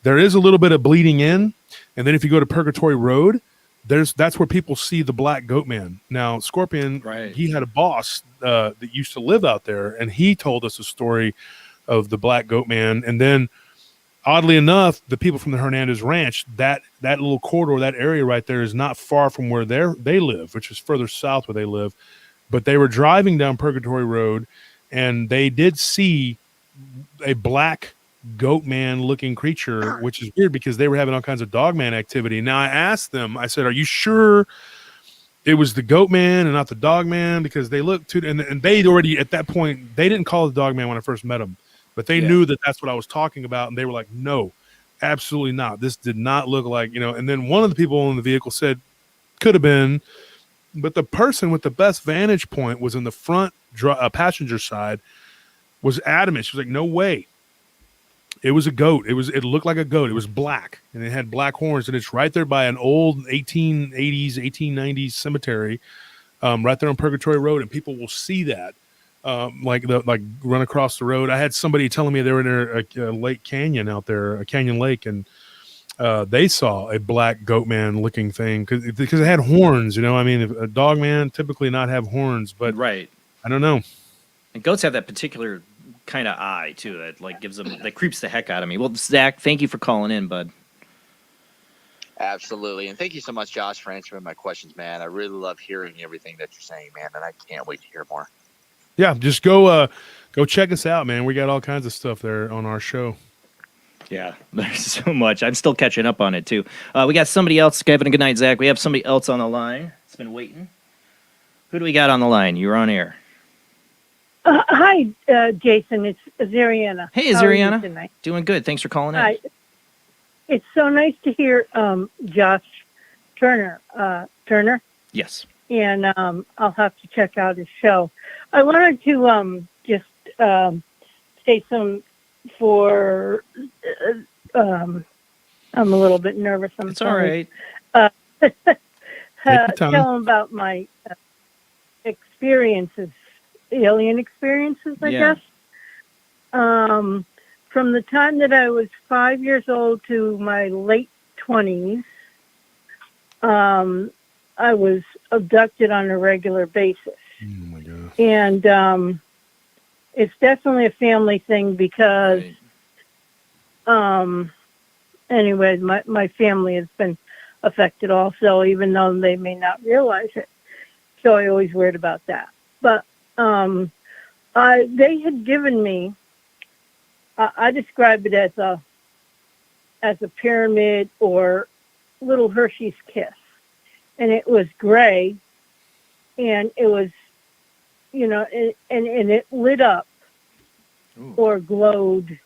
There is a little bit of bleeding in, and then if you go to Purgatory Road, that's where people see the Black Goat Man. Now, Scorpion, he had a boss that used to live out there, and he told us a story of the Black Goat Man, and then oddly enough, the people from the Hernandez Ranch, that little corridor, that area right there is not far from where they live, which is further south where they live. But they were driving down Purgatory Road, and they did see a black goat man looking creature, which is weird because they were having all kinds of dogman activity. Now I asked them, I said, are you sure it was the goat man and not the dog man? Because they looked to, and they'd already, at that point, they didn't call it the dog man when I first met them. But they knew that that's what I was talking about, and they were like, no, absolutely not. This did not look like, and then one of the people in the vehicle said, could have been, but the person with the best vantage point was in the front passenger side, was adamant. She was like, no way. It was a goat. It looked like a goat. It was black, and it had black horns, and it's right there by an old 1880s, 1890s cemetery, right there on Purgatory Road, and people will see that. Like run across the road. I had somebody telling me they were near a lake canyon out there, a canyon lake, and they saw a black goat man looking thing because it had horns. I mean, a dog man typically not have horns, but I don't know. And goats have that particular kind of eye too that gives them, that creeps the heck out of me. Well, Zach, thank you for calling in, bud. Absolutely. And thank you so much, Josh, for answering my questions, man. I really love hearing everything that you're saying, man, and I can't wait to hear more. Yeah, just go check us out, man. We got all kinds of stuff there on our show. Yeah, there's so much. I'm still catching up on it, too. We got somebody else. Having a good night, Zach. We have somebody else on the line. It's been waiting. Who do we got on the line? You're on air. Hi, Jason. It's Azariana. Hey, Azariana. Doing good. Thanks for calling in. Hi. It's so nice to hear Josh Turner. Yes. And I'll have to check out his show. I wanted to just say some for. I'm a little bit nervous. It's all right. Tell him about my experiences, alien experiences, I guess. From the time that I was 5 years old to my late 20s, I was abducted on a regular basis. Oh my God. And it's definitely a family thing because, anyways, my family has been affected also, even though they may not realize it. So I always worried about that. But they had given me, I describe it as a pyramid or little Hershey's Kiss. And it was gray, and it was, and it lit up or glowed.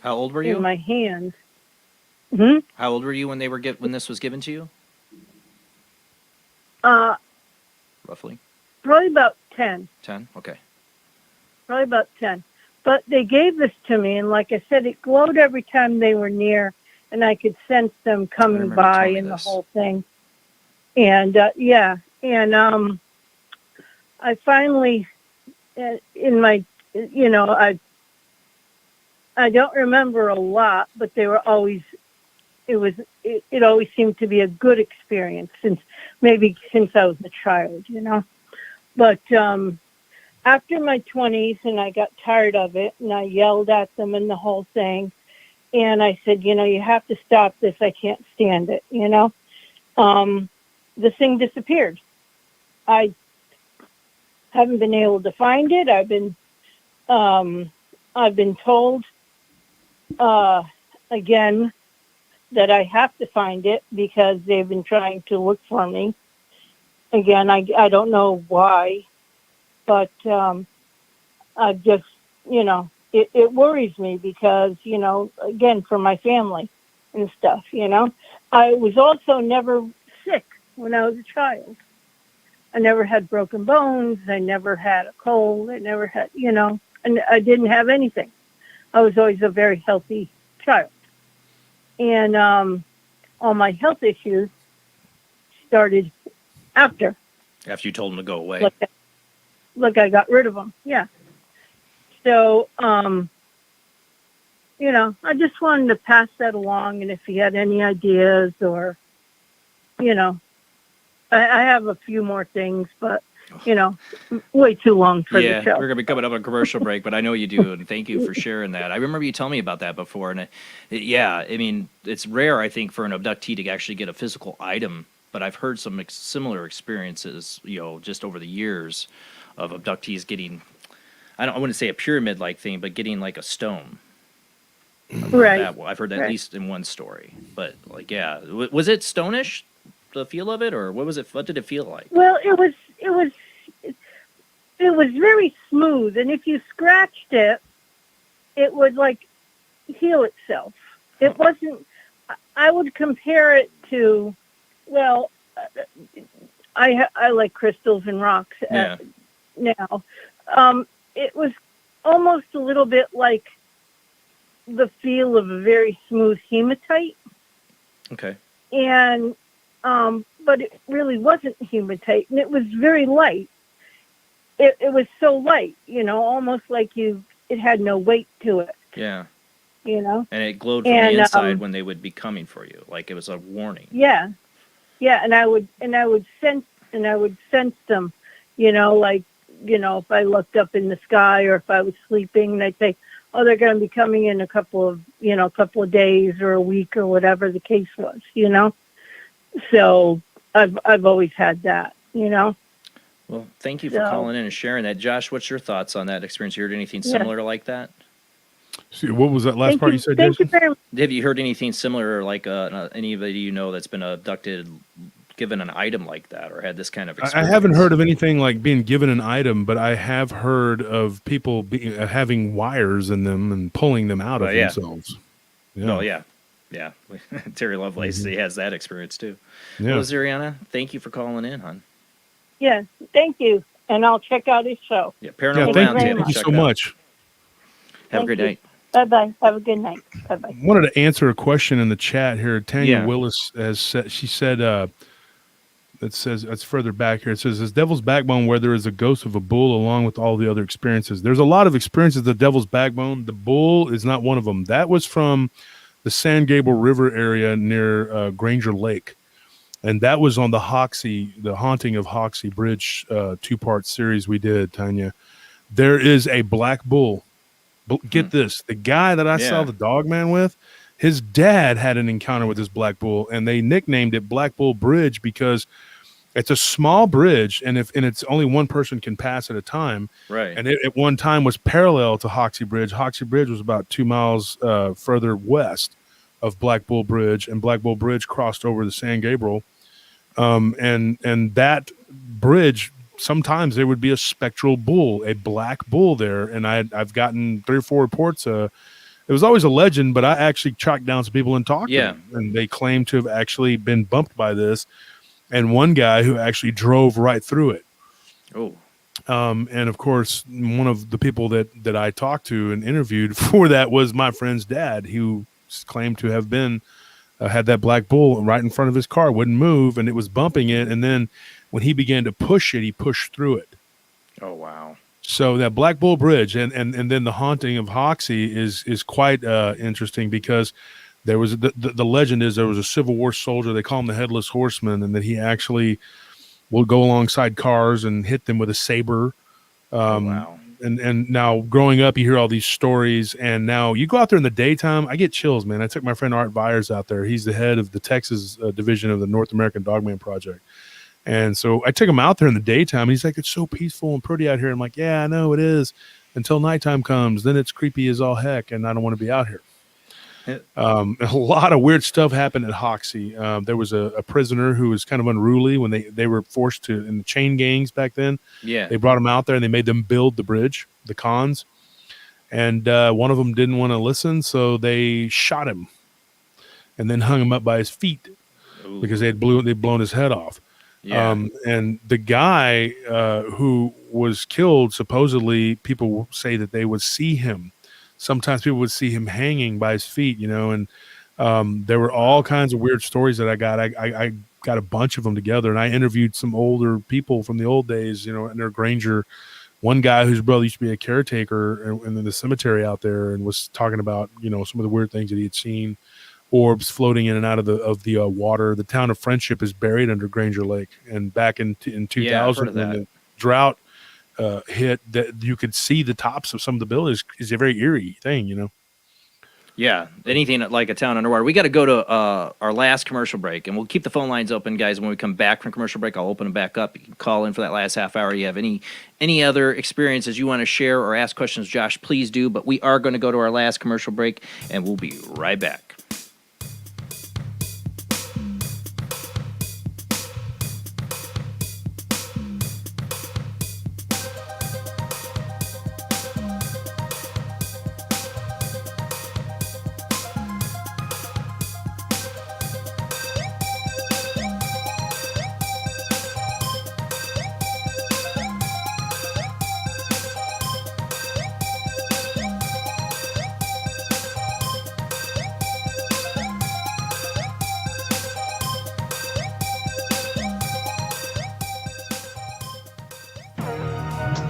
How old were you? In my hand. How old were you when when this was given to you? Roughly. Probably about 10. 10? Okay. Probably about 10. But they gave this to me, and like I said, it glowed every time they were near, and I could sense them coming by and the whole thing. And, And I finally, in my, I don't remember a lot, but they were always, it always seemed to be a good experience since I was a child, But after my 20s, and I got tired of it, and I yelled at them and the whole thing, and I said, you have to stop this. I can't stand it, The thing disappeared. I haven't been able to find it. I've been told again that I have to find it because they've been trying to look for me. Again, I don't know why, but I just, it worries me because, again, for my family and stuff, I was also never sick when I was a child. I never had broken bones. I never had a cold. I never had, and I didn't have anything. I was always a very healthy child. And all my health issues started after. After you told them to go away. Look, I got rid of them. Yeah. So, I just wanted to pass that along. And if you had any ideas or, I have a few more things, but, way too long for the show. We're going to be coming up on a commercial break, but I know you do, and thank you for sharing that. I remember you telling me about that before, and it's rare, I think, for an abductee to actually get a physical item, but I've heard some similar experiences, just over the years of abductees getting, I wouldn't say a pyramid-like thing, but getting like a stone. Right. I've heard that at least in one story, but was it stonish? The feel of it, or what was it? What did it feel like? Well, it was very smooth, and if you scratched it, it would like heal itself. It wasn't. I would compare it to, I like crystals and rocks now. It was almost a little bit like the feel of a very smooth hematite. Okay. And but it really wasn't hematite, and it was very light. It was so light, almost like it had no weight to it. Yeah. And it glowed from the inside when they would be coming for you, like it was a warning. Yeah. Yeah, and I would sense them, if I looked up in the sky or if I was sleeping, and I'd say, oh, they're going to be coming in a couple of days or a week or whatever the case was, So I've always had that, Well, thank you for calling in and sharing that. Josh, what's your thoughts on that experience? You heard anything similar like that? See, what was that last part you said, Jason? Have you heard anything similar, like anybody that's been abducted, given an item like that, or had this kind of experience? I haven't heard of anything like being given an item, but I have heard of people having wires in them and pulling them out of themselves. Yeah. Oh, yeah. Yeah. Terry Lovelace, he has that experience too. Yeah. Well, Zuriana, thank you for calling in, hon. Yes, thank you. And I'll check out his show. Yeah, Paranormal Round Table. Thank you so much. Have a great night. Bye-bye. Have a good night. Bye-bye. I wanted to answer a question in the chat here. Tanya Yeah. Willis has said, she said, it says, it's further back here. It says, "Is Devil's Backbone where there is a ghost of a bull along with all the other experiences?" There's a lot of experiences of the Devil's Backbone. The bull is not one of them. That was from the San Gabriel River area near Granger Lake. And that was on the Haunting of Hoxie Bridge 2-part series we did, Tanya. There is a black bull. Get this. The guy that I saw the Dogman with, his dad had an encounter with this black bull, and they nicknamed it Black Bull Bridge because it's a small bridge, and it's only one person can pass at a time. Right. And it at one time was parallel to Hoxie Bridge. Hoxie Bridge was about 2 miles further west of Black Bull Bridge, and Black Bull Bridge crossed over the San Gabriel. And that bridge, sometimes there would be a spectral bull, a black bull there. And I've gotten 3 or 4 reports. It was always a legend, but I actually tracked down some people and talked to them, and they claim to have actually been bumped by this. And one guy who actually drove right through it. Oh. And of course, one of the people that I talked to and interviewed for that was my friend's dad, who claimed to have been had that black bull right in front of his car, wouldn't move, and it was bumping it. And then when he began to push it, he pushed through it. Oh, wow. So that Black Bull Bridge and then the haunting of Hoxie is quite interesting, because there was the legend is there was a Civil War soldier, they call him the Headless Horseman, and that he actually will go alongside cars and hit them with a saber. Wow. And now growing up, you hear all these stories, and now you go out there in the daytime, I get chills, man. I took my friend Art Byers out there. He's the head of the Texas division of the North American Dogman Project. And so I took him out there in the daytime, and he's like, it's so peaceful and pretty out here. I'm like, yeah, I know it is, until nighttime comes. Then it's creepy as all heck, and I don't want to be out here. A lot of weird stuff happened at Hoxie. There was a prisoner who was kind of unruly when they were forced to, in the chain gangs back then. Yeah. They brought him out there and they made them build the bridge, the cons. And one of them didn't want to listen, so they shot him and then hung him up by his feet. Ooh. Because they'd blown his head off. Yeah. And the guy who was killed, supposedly people say that they would see him. Sometimes people would see him hanging by his feet, you know, and there were all kinds of weird stories that I got. I got a bunch of them together, and I interviewed some older people from the old days, you know, in their Granger. One guy whose brother used to be a caretaker in the cemetery out there, and was talking about, you know, some of the weird things that he had seen. Orbs floating in and out of the water. The town of Friendship is buried under Granger Lake, and back in 2000 when the drought hit, that you could see the tops of some of the buildings. Is a very eerie thing, you know. Yeah, anything like a town underwater. We got to go to our last commercial break, and we'll keep the phone lines open, guys. When we come back from commercial break, I'll open them back up. You can call in for that last half hour. You have any other experiences you want to share or ask questions, Josh, please do. But we are going to go to our last commercial break, and we'll be right back.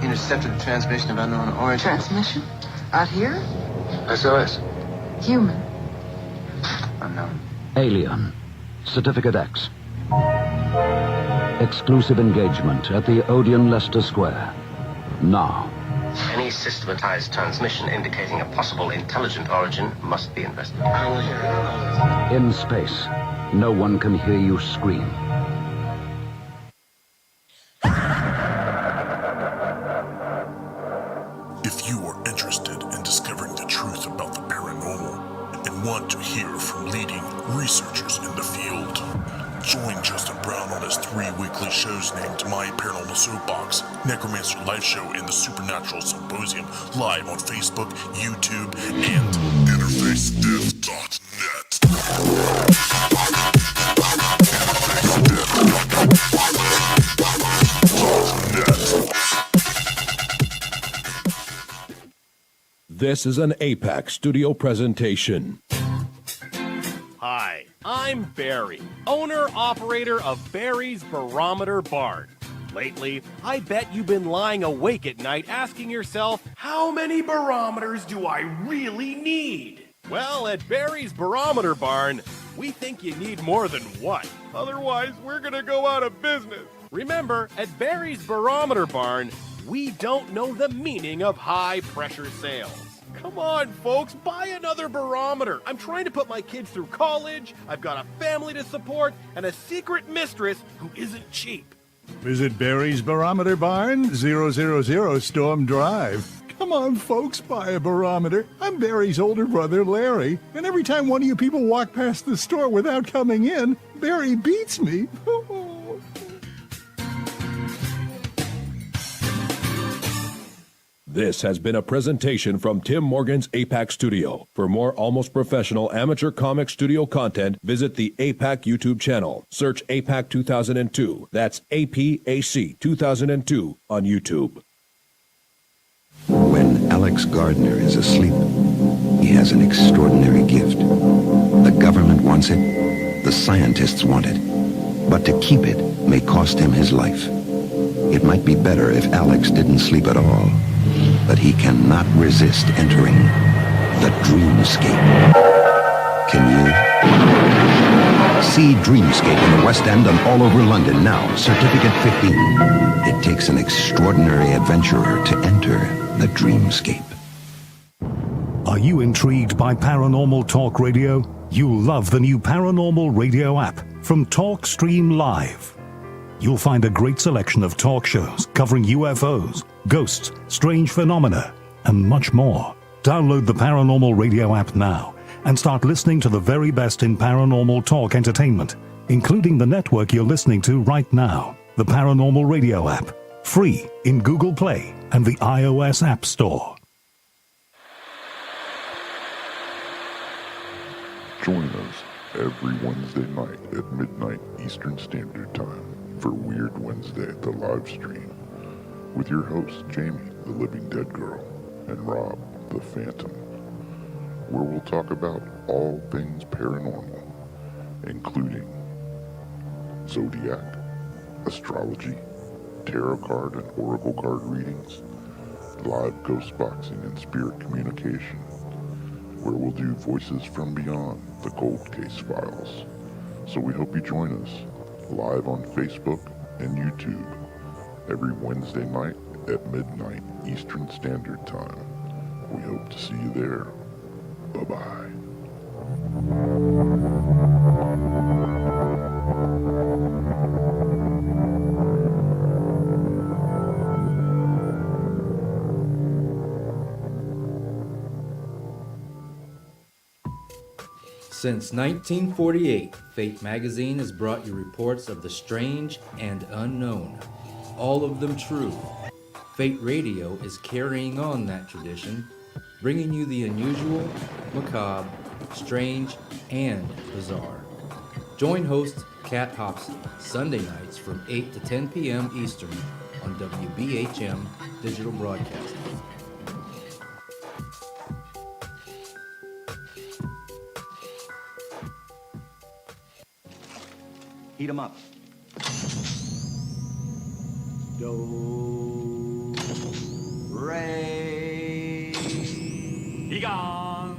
Intercepted the transmission of unknown origin. Transmission? Out here? SOS. Human. Unknown. Alien. Certificate X. Exclusive engagement at the Odeon Leicester Square. Now. Any systematized transmission indicating a possible intelligent origin must be investigated. I don't want to hear it. In space, no one can hear you scream. If you are interested in discovering the truth about the paranormal and want to hear from leading researchers in the field, join Justin Brown on his 3 weekly shows named My Paranormal Soapbox, Necromancer Live Show, and the Supernatural Symposium, live on Facebook, YouTube, and InterfaceDeath.net. This is an APAC studio presentation. Hi, I'm Barry, owner-operator of Barry's Barometer Barn. Lately, I bet you've been lying awake at night asking yourself, how many barometers do I really need? Well, at Barry's Barometer Barn, we think you need more than one. Otherwise, we're gonna go out of business. Remember, at Barry's Barometer Barn, we don't know the meaning of high-pressure sales. Come on, folks, buy another barometer. I'm trying to put my kids through college, I've got a family to support, and a secret mistress who isn't cheap. Visit Barry's Barometer Barn, 000 Storm Drive. Come on, folks, buy a barometer. I'm Barry's older brother, Larry, and every time one of you people walk past the store without coming in, Barry beats me. This has been a presentation from Tim Morgan's APAC Studio. For more almost professional amateur comic studio content, visit the APAC YouTube channel. Search APAC 2002. That's APAC 2002 on YouTube. When Alex Gardner is asleep, he has an extraordinary gift. The government wants it, the scientists want it. But to keep it may cost him his life. It might be better if Alex didn't sleep at all. But he cannot resist entering the dreamscape. Can you? See Dreamscape in the West End and all over London now. Certificate 15. It takes an extraordinary adventurer to enter the dreamscape. Are you intrigued by Paranormal Talk Radio? You'll love the new Paranormal Radio app from Talkstream Live. You'll find a great selection of talk shows covering UFOs, ghosts, strange phenomena, and much more. Download the Paranormal Radio app now and start listening to the very best in paranormal talk entertainment, including the network you're listening to right now, the Paranormal Radio app, free in Google Play and the iOS App Store. Join us every Wednesday night at midnight Eastern Standard Time for Weird Wednesday, the live stream, with your hosts Jamie, the Living Dead Girl, and Rob, the Phantom, where we'll talk about all things paranormal, including zodiac, astrology, tarot card and oracle card readings, live ghost boxing and spirit communication, where we'll do Voices from Beyond, the Cold Case Files. So we hope you join us live on Facebook and YouTube every Wednesday night at midnight Eastern Standard Time. We hope to see you there. Bye-bye. Since 1948, Fate magazine has brought you reports of the strange and unknown, all of them true. Fate Radio is carrying on that tradition, bringing you the unusual, macabre, strange, and bizarre. Join host Kat Hobson Sunday nights from 8 to 10 p.m. Eastern on WBHM Digital Broadcasting. Heat 'em up. Do, re, be gone.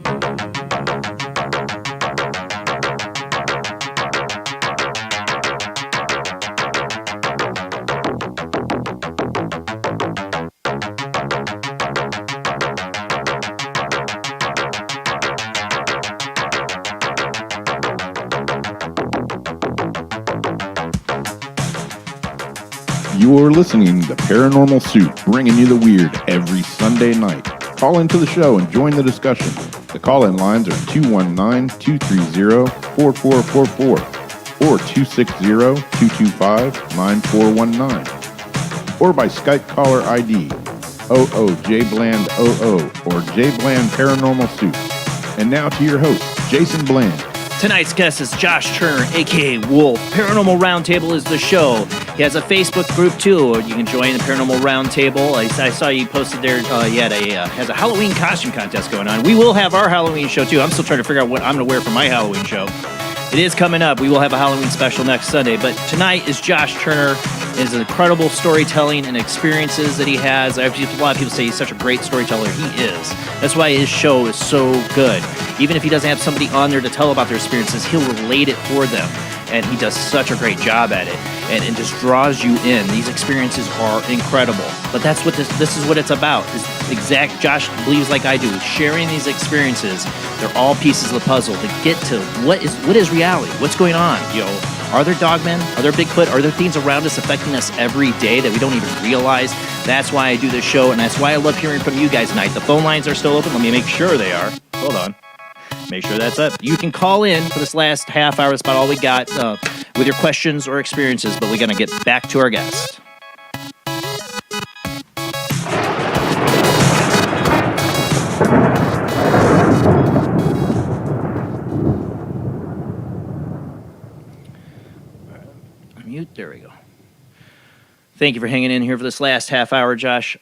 You're listening to Paranormal Soup, bringing you the weird every Sunday night. Call into the show and join the discussion. The call-in lines are 219-230-4444 or 260-225-9419 or by Skype caller ID Jblandoo or Jblandparanormalsoup. And now to your host, Jason Bland. Tonight's guest is Josh Turner, a.k.a. Wolf. Paranormal Round Table is the show. He has a Facebook group, too. You can join the Paranormal Round Table. I saw you posted there. Has a Halloween costume contest going on. We will have our Halloween show, too. I'm still trying to figure out what I'm going to wear for my Halloween show. It is coming up. We will have a Halloween special next Sunday. But tonight is Josh Turner. His incredible storytelling and experiences that he has. A lot of people say he's such a great storyteller. He is. That's why his show is so good. Even if he doesn't have somebody on there to tell about their experiences, he'll relate it for them. And he does such a great job at it. And it just draws you in. These experiences are incredible. But that's what this is what it's about. Josh believes like I do. Sharing these experiences. They're all pieces of the puzzle to get to what is reality? What's going on? Are there dogmen? Are there Bigfoot? Are there things around us affecting us every day that we don't even realize? That's why I do this show, and that's why I love hearing from you guys tonight. The phone lines are still open. Let me make sure they are. Hold on. Make sure that's up. You can call in for this last half hour. That's about all we got with your questions or experiences, but we're going to get back to our guest. Mute. There we go. Thank you for hanging in here for this last half hour, Josh.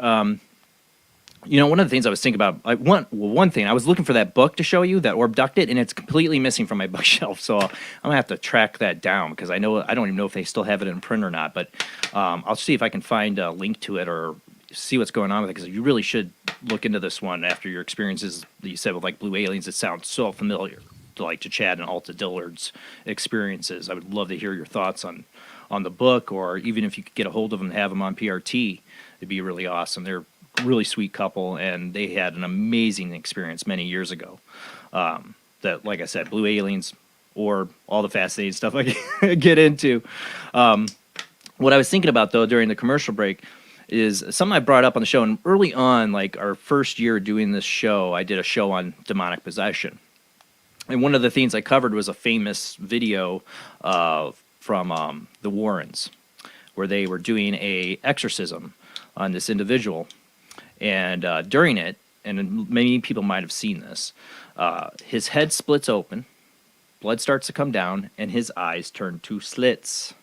One of the things I was thinking about, one thing, I was looking for that book to show you, that Orbducted, and it's completely missing from my bookshelf. So I'm gonna have to track that down because I don't even know if they still have it in print or not. But I'll see if I can find a link to it or see what's going on with it, because you really should look into this one after your experiences that you said with like Blue Aliens. It sounds so familiar to Chad and Alta Dillard's experiences. I would love to hear your thoughts on the book, or even if you could get a hold of them and have them on PRT, it'd be really awesome. They're really sweet couple, and they had an amazing experience many years ago. That, like I said, Blue Aliens or all the fascinating stuff I get into. What I was thinking about, though, during the commercial break is something I brought up on the show. And early on, like our first year doing this show, I did a show on demonic possession. And one of the things I covered was a famous video from the Warrens, where they were doing a exorcism on this individual. And during it, and many people might have seen this, his head splits open, blood starts to come down, and his eyes turn to slits.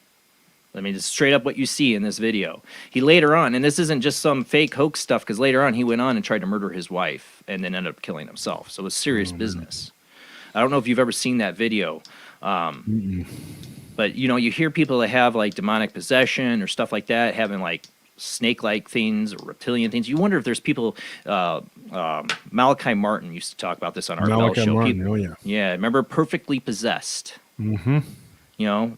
I mean, it's straight up what you see in this video. He later on, and this isn't just some fake hoax stuff, because later on he went on and tried to murder his wife and then ended up killing himself. So it was serious business. I don't know if you've ever seen that video. But, you hear people that have like demonic possession or stuff like that, having like snake-like things or reptilian things. You wonder if there's people. Malachi Martin used to talk about this on our Malachi show. Martin, People, yeah. Remember Perfectly Possessed? Mm-hmm.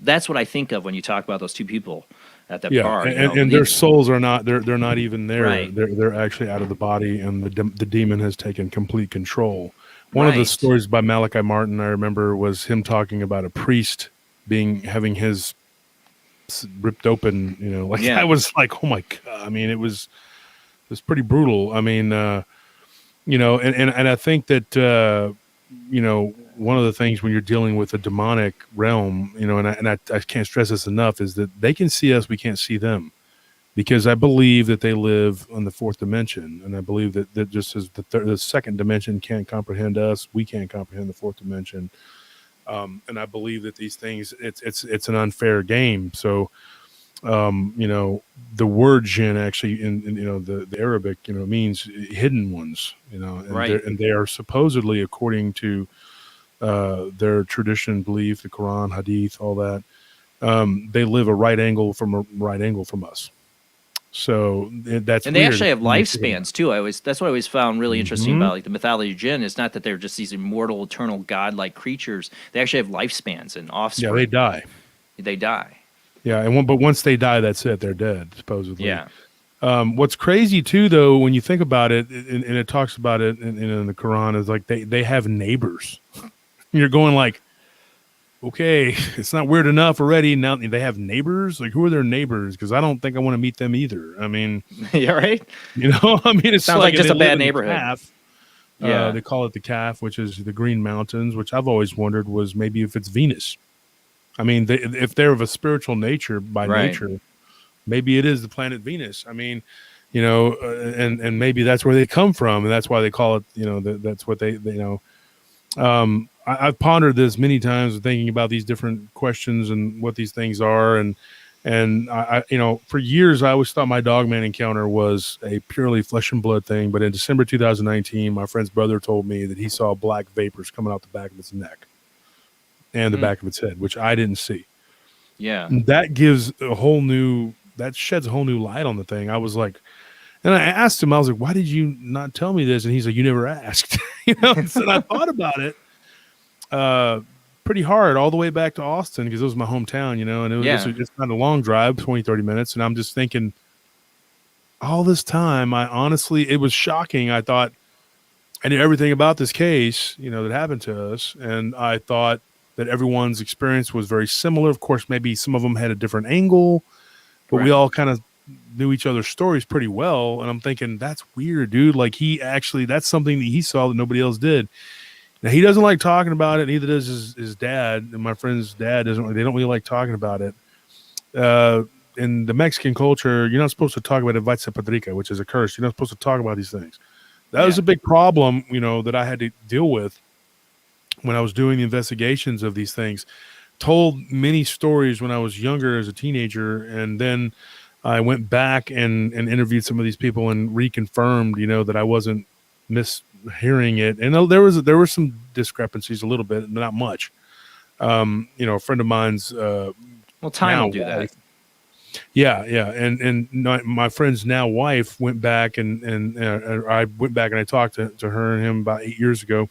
That's what I think of when you talk about those two people at that Yeah, bar. and their souls are not. They're not even there. Right. They're actually out of the body, and the demon has taken complete control. One of the stories by Malachi Martin I remember was him talking about a priest having his ripped open. I was like, oh my god! I mean, it was pretty brutal. I mean, and I think that one of the things when you're dealing with a demonic realm, and I can't stress this enough, is that they can see us, we can't see them, because I believe that they live on the fourth dimension, and I believe that just as the second dimension can't comprehend us, we can't comprehend the fourth dimension. And I believe that these things, it's an unfair game. So, the word jinn actually in the Arabic, means hidden ones, and they are supposedly, according to their tradition, belief, the Quran, Hadith, all that, they live a right angle from us. So that's and they weird. actually have lifespans too. That's what I always found really interesting about like the mythology of jinn. It's not that they're just these immortal, eternal, godlike creatures. They actually have lifespans and offspring. Yeah, they die. They die. Yeah, but once they die, that's it. They're dead, supposedly. Yeah. What's crazy too, though, when you think about it, and it talks about it in the Quran, is like they have neighbors. You're going like, okay, it's not weird enough already. Now they have neighbors. Like, who are their neighbors? Because I don't think I want to meet them either. I mean, yeah, right. I mean, it sounds like just a bad neighborhood. Calf. Yeah, they call it the Calf, which is the Green Mountains, which I've always wondered was maybe if it's Venus. I mean, if they're of a spiritual nature by nature, maybe it is the planet Venus. I mean, and maybe that's where they come from, and that's why they call it. That's what they I've pondered this many times, thinking about these different questions and what these things are, and I for years I always thought my Dogman encounter was a purely flesh and blood thing. But in December 2019, my friend's brother told me that he saw black vapors coming out the back of its neck and the back of its head, which I didn't see. Yeah, that sheds a whole new light on the thing. I was like, and I asked him, I was like, why did you not tell me this? And he's like, you never asked. So I thought about it pretty hard all the way back to Austin, because it was my hometown, and it's not a long drive, 20, 30 minutes. And I'm just thinking, all this time, it was shocking. I thought I knew everything about this case, that happened to us. And I thought that everyone's experience was very similar. Of course, maybe some of them had a different angle, but we all kind of knew each other's stories pretty well. And I'm thinking, that's weird, dude. Like, that's something that he saw that nobody else did. Now, he doesn't like talking about it. Neither does his dad. And my friend's dad they don't really like talking about it. In the Mexican culture, you're not supposed to talk about Vaitza Padrica, which is a curse. You're not supposed to talk about these things. That was a big problem, that I had to deal with when I was doing the investigations of these things. Told many stories when I was younger as a teenager, and then I went back and interviewed some of these people and reconfirmed, that I wasn't mishearing it. And there were some discrepancies, a little bit, not much. A friend of mine's time will do that. Yeah, and my friend's now wife went back and I went back and I talked to her and him about 8 years ago,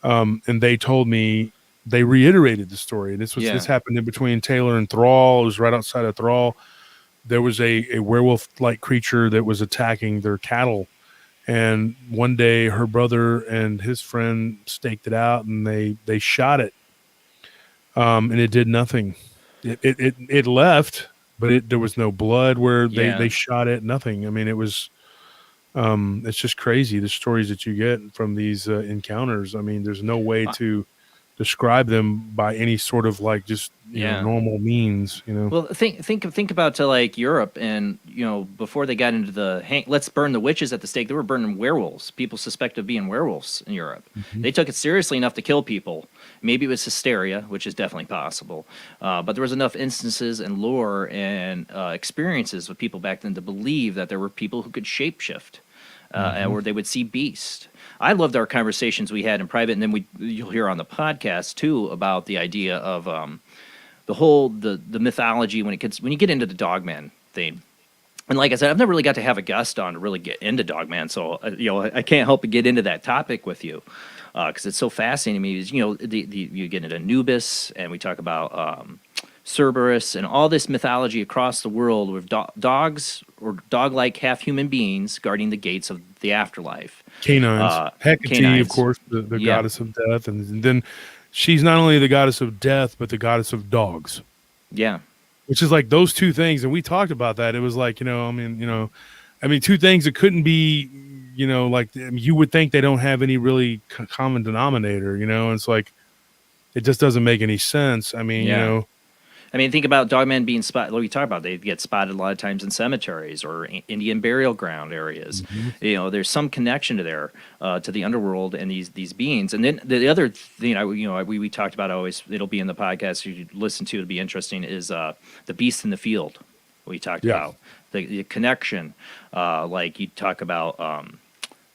and they told me they reiterated the story. This happened in between Taylor and Thrall. It was right outside of Thrall. There was a werewolf-like creature that was attacking their cattle, and one day her brother and his friend staked it out and they shot it, and it did nothing. It left. But there was no blood where they shot it, nothing. I mean, it was, it's just crazy, the stories that you get from these encounters. I mean, there's no way to describe them by any sort of like just normal means, Well, think about to like Europe, and before they got into the let's burn the witches at the stake, they were burning werewolves. People suspected of being werewolves in Europe. Mm-hmm. They took it seriously enough to kill people. Maybe it was hysteria, which is definitely possible, but there was enough instances and lore and experiences with people back then to believe that there were people who could shapeshift, or they would see beasts. I loved our conversations we had in private, and then you'll hear on the podcast too about the idea of the whole the mythology when you get into the Dogman thing. And like I said, I've never really got to have a guest on to really get into Dogman, so I can't help but get into that topic with you because it's so fascinating to me. Is you get into Anubis, and we talk about Cerberus and all this mythology across the world with dogs or dog-like half-human beings guarding the gates of the afterlife. Canines. Hecate, of course, the goddess of death, and then she's not only the goddess of death, but the goddess of dogs. Yeah. Which is like those two things, and we talked about that. It was like, two things that couldn't be, you would think they don't have any really common denominator, and it's like, it just doesn't make any sense. I mean, think about Dogman being spotted. Like we talk about, they get spotted a lot of times in cemeteries or Indian burial ground areas. Mm-hmm. There's some connection to there, to the underworld and these beings. And then the other thing, we talked about always. It'll be in the podcast you listen to. It'll be interesting. Is the beast in the field? We talked about the connection. Like you talk about.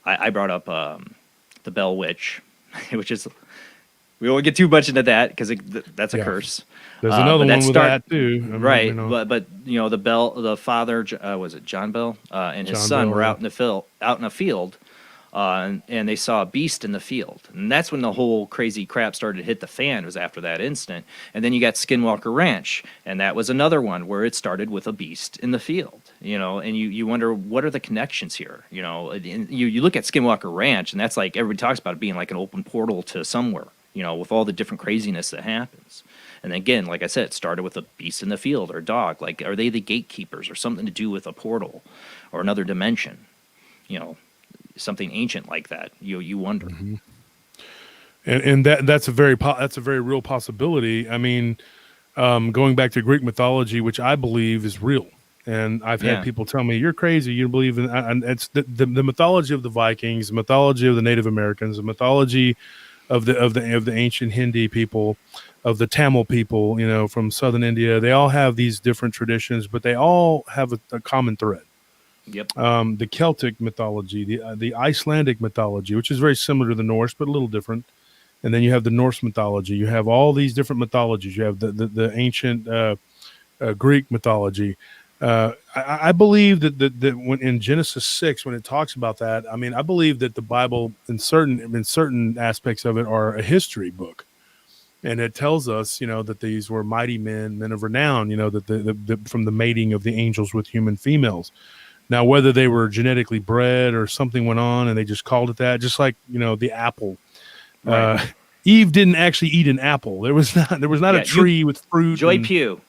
I brought up the Bell Witch, which is. We won't get too much into that because that's a curse. There's another one with that too, right? But the father was it John Bell and his son were out in a field, and they saw a beast in the field, and that's when the whole crazy crap started to hit the fan. Was after that incident, and then you got Skinwalker Ranch, and that was another one where it started with a beast in the field. And you wonder what are the connections here. You look at Skinwalker Ranch, and that's like everybody talks about it being like an open portal to somewhere. With all the different craziness that happens. And again, like I said, it started with a beast in the field or a dog. Like, are they the gatekeepers or something to do with a portal or another dimension? Something ancient like that. You wonder. Mm-hmm. And that's a very real possibility. I mean, going back to Greek mythology, which I believe is real. And I've had people tell me, you're crazy. You believe in, and it's the mythology of the Vikings, the mythology of the Native Americans, the mythology of the ancient Hindi people, of the Tamil people, from southern India. They all have these different traditions, but they all have a common thread. Yep. The Celtic mythology, the Icelandic mythology, which is very similar to the Norse, but a little different. And then you have the Norse mythology. You have all these different mythologies. You have the ancient Greek mythology. I believe that when in Genesis 6, when it talks about that, I believe that the Bible in certain aspects of it are a history book, and it tells us, that these were mighty men of renown, that from the mating of the angels with human females. Now, whether they were genetically bred or something went on and they just called it that, just like the apple. Right. Eve didn't actually eat an apple. There was not a tree with fruit. Joy Pugh,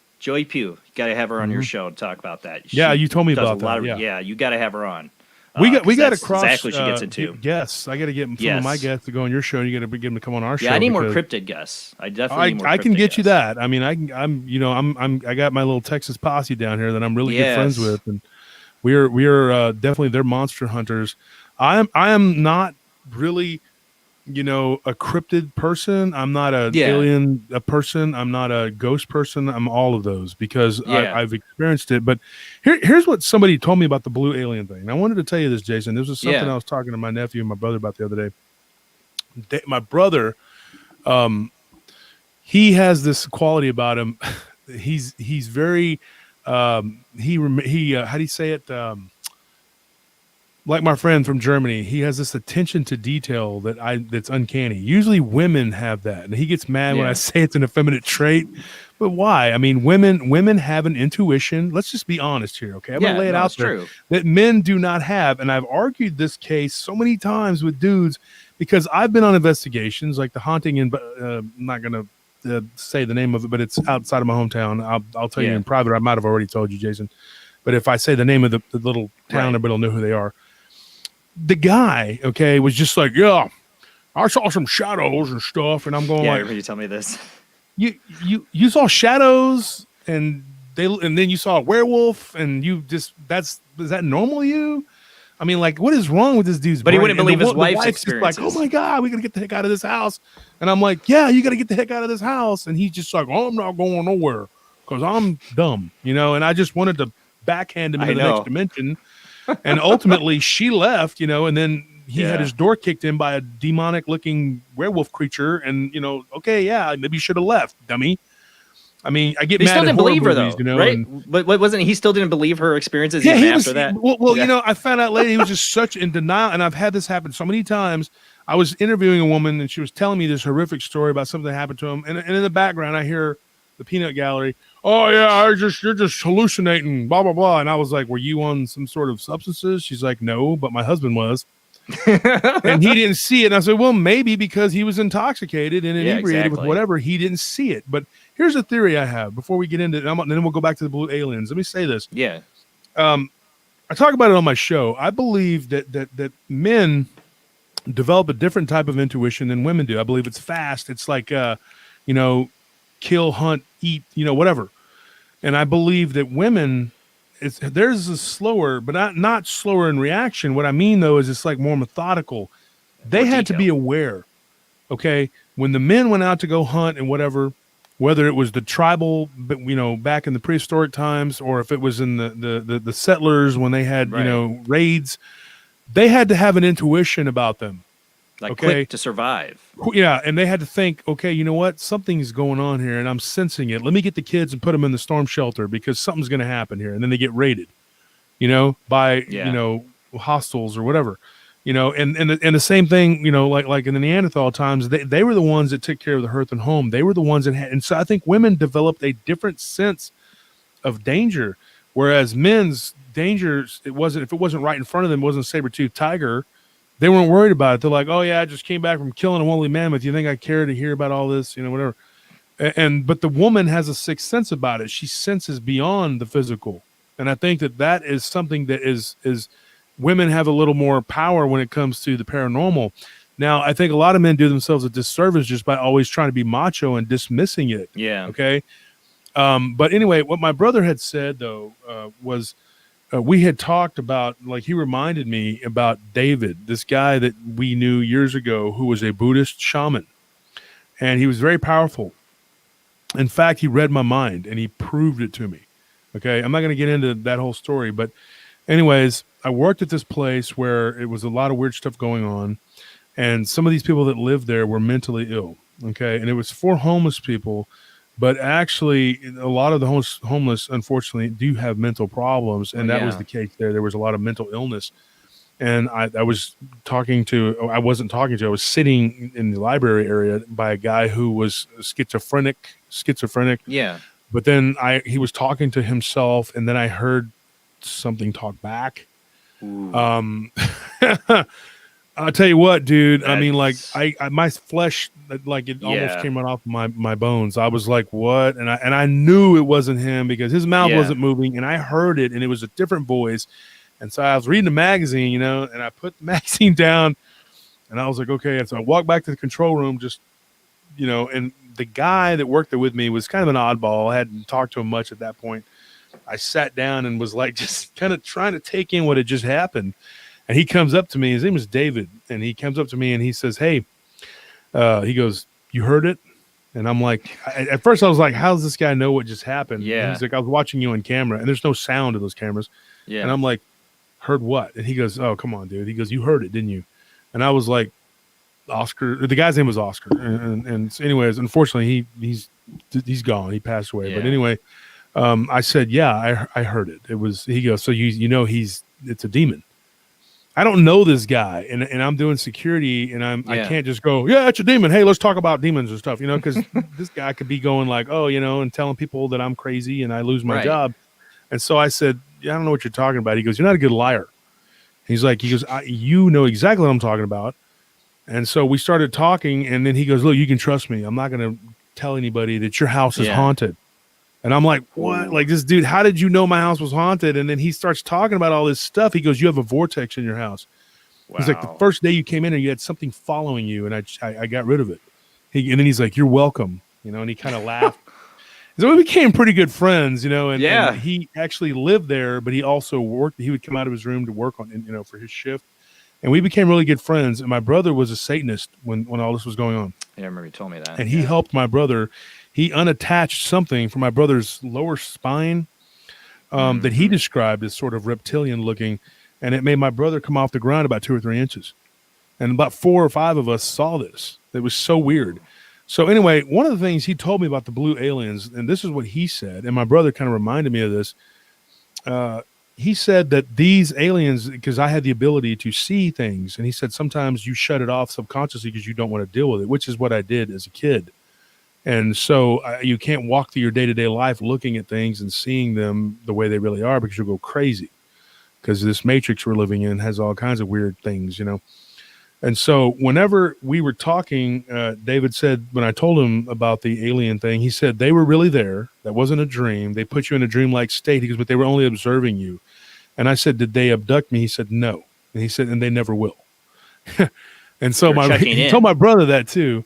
you got to have her on your show to talk about that. You told me about that. You got to have her on. We got to cross. Exactly, she gets into. Yes, I got to get some of my guests to go on your show. You got to get them to come on our show. Yeah, I need more cryptid guests. I definitely. I can get you that. I got my little Texas posse down here that I'm really good friends with, and we are definitely they're monster hunters. I am not really a cryptid person. I'm not a person. I'm not a ghost person. I'm all of those because I've experienced it. But here's what somebody told me about the blue alien thing. And I wanted to tell you this, Jason. This was something I was talking to my nephew and my brother about the other day. My brother, he has this quality about him. He's very how do you say it? Like my friend from Germany, he has this attention to detail that's uncanny. Usually women have that. And he gets mad when I say it's an effeminate trait. But why? I mean, women have an intuition. Let's just be honest here, okay? I'm going to lay it out there that men do not have. And I've argued this case so many times with dudes because I've been on investigations like the haunting in, I'm not going to say the name of it, but it's outside of my hometown. I'll tell you in private. I might have already told you, Jason. But if I say the name of the little town, everybody will know who they are. The guy, was just like, yeah, I saw some shadows and stuff, and I'm going I remember you tell me this. You saw shadows, and then you saw a werewolf, and is that normal to you? I mean, like, what is wrong with this dude's brain? He wouldn't believe his wife's just experiences. like, oh my God, we got to get the heck out of this house. And I'm like, yeah, you got to get the heck out of this house. And he's just like, oh, I'm not going nowhere because I'm dumb, and I just wanted to backhand him into the next dimension. And ultimately she left, and then he had his door kicked in by a demonic looking werewolf creature. And, maybe you should have left, dummy. I mean, I get mad still at didn't horror believe her, movies, though, right? But wasn't he still didn't believe her experiences even after that? Well, I found out later he was just such in denial. And I've had this happen so many times. I was interviewing a woman and she was telling me this horrific story about something that happened to him. And in the background, I hear the peanut gallery. Oh yeah, you're just hallucinating, blah, blah, blah. And I was like, were you on some sort of substances? She's like, no, but my husband was. And he didn't see it. And I said, well, maybe because he was intoxicated and inebriated with whatever, he didn't see it. But here's a theory I have before we get into it. And then we'll go back to the blue aliens. Let me say this. Yeah. I talk about it on my show. I believe that men develop a different type of intuition than women do. I believe it's fast. It's like, kill, hunt, eat, whatever. And I believe that women, theirs is slower, but not slower in reaction. What I mean, though, is it's like more methodical. They had to be aware, when the men went out to go hunt and whatever, whether it was the tribal, back in the prehistoric times, or if it was in the settlers when they had, raids, they had to have an intuition about them. Like quick to survive. Yeah, and they had to think, okay, you know what? Something's going on here, and I'm sensing it. Let me get the kids and put them in the storm shelter because something's going to happen here. And then they get raided, by, hostiles or whatever. And the same thing, like in the Neanderthal times, they were the ones that took care of the hearth and home. They were the ones that had, and so I think women developed a different sense of danger, whereas men's danger, if it wasn't right in front of them, it wasn't a saber-toothed tiger. They weren't worried about it. They're like, oh yeah, I just came back from killing a woolly mammoth. You think I care to hear about all this, whatever. But the woman has a sixth sense about it. She senses beyond the physical. And I think that is something that is women have a little more power when it comes to the paranormal. Now, I think a lot of men do themselves a disservice just by always trying to be macho and dismissing it. Yeah. Okay. But anyway, what my brother had said though, was, we had talked about, like, he reminded me about David, this guy that we knew years ago who was a Buddhist shaman, and he was very powerful. In fact, he read my mind and he proved it to me. Okay. I'm not going to get into that whole story, but anyways, I worked at this place where it was a lot of weird stuff going on. And some of these people that lived there were mentally ill. Okay. And it was for homeless people. But actually, a lot of the homeless, unfortunately, do have mental problems, and that was the case there. There was a lot of mental illness, and I was I was sitting in the library area by a guy who was schizophrenic. Yeah. But then he was talking to himself, and then I heard something talk back. I'll tell you what, dude. I mean, like, my flesh, like, it almost came right off my bones. I was like, what? And I knew it wasn't him because his mouth wasn't moving, and I heard it, and it was a different voice. And so I was reading the magazine, and I put the magazine down, and I was like, okay. And so I walked back to the control room, just, and the guy that worked there with me was kind of an oddball. I hadn't talked to him much at that point. I sat down and was like, just kind of trying to take in what had just happened. And he comes up to me, his name is David, and he comes up to me and he says, hey, He goes, "You heard it?" And I'm like, at first I was like, "How does this guy know what just happened?" Yeah. And he's like, "I was watching you on camera, and there's no sound in those cameras." Yeah. And I'm like, "Heard what?" And he goes, "Oh, come on, dude." He goes, "You heard it, didn't you?" And I was like, "Oscar." The guy's name was Oscar. And so anyways, unfortunately, he's gone. He passed away. Yeah. But anyway, I said, "Yeah, I heard it." It was. He goes, "So you know it's a demon." I don't know this guy, and I'm doing security, and I can't just go, "Yeah, it's a demon. Hey, let's talk about demons and stuff," because this guy could be going like, "Oh, and telling people that I'm crazy and I lose my Right. job." And so I said, "Yeah, I don't know what you're talking about." He goes, "You're not a good liar." He goes, "You know exactly what I'm talking about." And so we started talking, and then he goes, "Look, you can trust me. I'm not going to tell anybody that your house is haunted." And I'm like, "What? Like, this dude, how did you know my house was haunted?" And then he starts talking about all this stuff. He goes, "You have a vortex in your house." Wow. He's like, "The first day you came in and you had something following you, and I got rid of it." And then he's like, "You're welcome," and he kind of laughed. So we became pretty good friends, and he actually lived there, but he also worked. He would come out of his room to work on, for his shift. And we became really good friends. And my brother was a Satanist when all this was going on. Yeah, I remember you told me that. And he helped my brother. He unattached something from my brother's lower spine that he described as sort of reptilian looking. And it made my brother come off the ground about 2 or 3 inches. And about 4 or 5 of us saw this. It was so weird. So anyway, one of the things he told me about the blue aliens, and this is what he said, and my brother kind of reminded me of this. He said that these aliens, because I had the ability to see things, and he said sometimes you shut it off subconsciously because you don't want to deal with it, which is what I did as a kid. And so you can't walk through your day-to-day life looking at things and seeing them the way they really are, because you'll go crazy, because this matrix we're living in has all kinds of weird things, And so whenever we were talking, David said, when I told him about the alien thing, he said they were really there. That wasn't a dream. They put you in a dreamlike state. He goes, but they were only observing you. And I said, did they abduct me? He said, no. And he said, and they never will. And so he told my brother that too.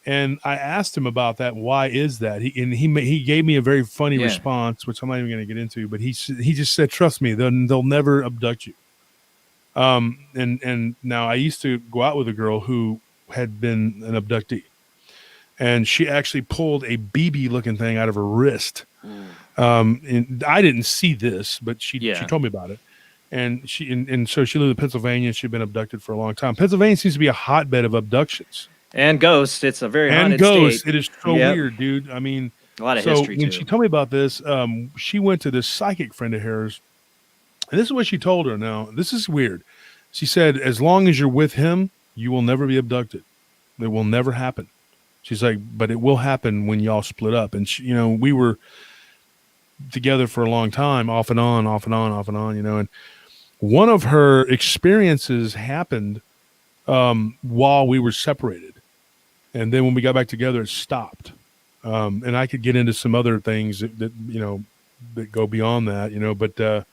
And I asked him about that. Why is that? He gave me a very funny response, which I'm not even going to get into, but he just said, trust me, they'll never abduct you. And now I used to go out with a girl who had been an abductee, and she actually pulled a BB looking thing out of her wrist. And I didn't see this, but she told me about it. And so she lived in Pennsylvania. She'd been abducted for a long time. Pennsylvania seems to be a hotbed of abductions and ghosts. It's a very haunted ghosts. state. It is so weird, dude. I mean, a lot of history when too. she told me about this, she went to this psychic friend of hers. And this is what she told her. Now, this is weird. She said, as long as you're with him, you will never be abducted. It will never happen. She's like, but it will happen when y'all split up. And, we were together for a long time, off and on. And one of her experiences happened while we were separated. And then when we got back together, it stopped. And I could get into some other things that go beyond that, but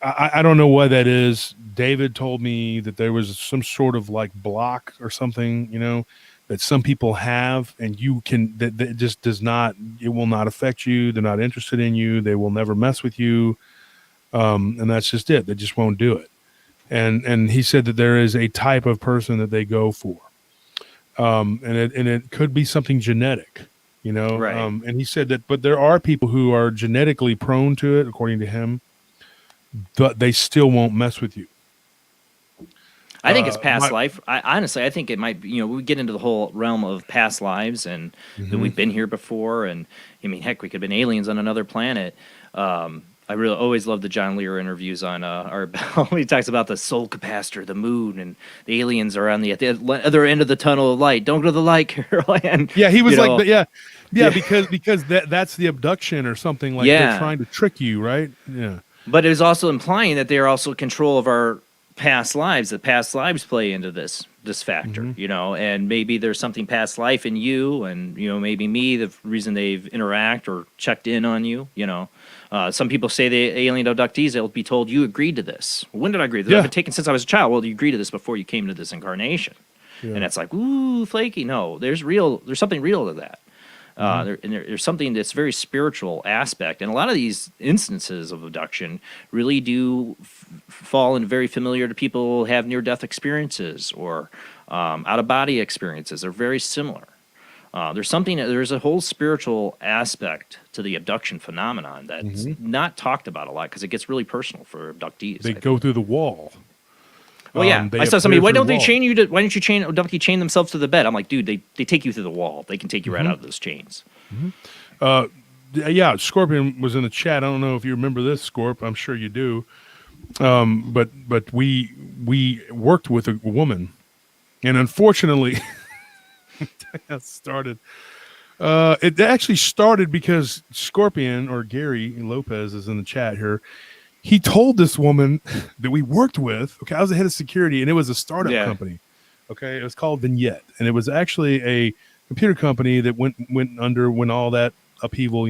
I don't know what that is. David told me that there was some sort of like block or something, that some people have, and that just does not, it will not affect you. They're not interested in you. They will never mess with you. And that's just it. They just won't do it. And he said that there is a type of person that they go for. And it could be something genetic, Right. And he said that, but there are people who are genetically prone to it, according to him, but they still won't mess with you. I think it's past life. Honestly, I think it might be, we get into the whole realm of past lives and that we've been here before. And I mean, heck, we could have been aliens on another planet. I really always love the John Lear interviews on he talks about the soul capacitor, the moon, and the aliens are on the other end of the tunnel of light. Don't go to the light, Carol. And yeah, he was like, because that's the abduction or something, like they're trying to trick you, right? Yeah. But it was also implying that they are also in control of our past lives. That past lives play into this factor, and maybe there's something past life in you, and maybe me, the reason they've interact or checked in on you. Some people say the alien abductees, they'll be told you agreed to this. When did I agree to this? I've been taken since I was a child. Well, you agreed to this before you came to this incarnation, and it's like, ooh, flaky. No, there's something real to that. There's something that's very spiritual aspect, and a lot of these instances of abduction really do fall in very familiar to people who have near-death experiences, or Out of body experiences are very similar. There's a whole spiritual aspect to the abduction phenomenon that's not talked about a lot because it gets really personal for abductees. They go through the wall. Well, yeah. I saw somebody, why don't they chain you to? Why don't you abductee chain themselves to the bed? I'm like, dude, they take you through the wall. They can take you right out of those chains. Yeah, Scorpion was in the chat. I don't know if you remember this, Scorp. I'm sure you do. But we worked with a woman, and unfortunately, it actually started because Scorpion, or Gary Lopez is in the chat here. He told this woman that we worked with. Okay, I was the head of security, and it was a startup company. Okay, it was called Vignette, and it was actually a computer company that went under when all that upheaval,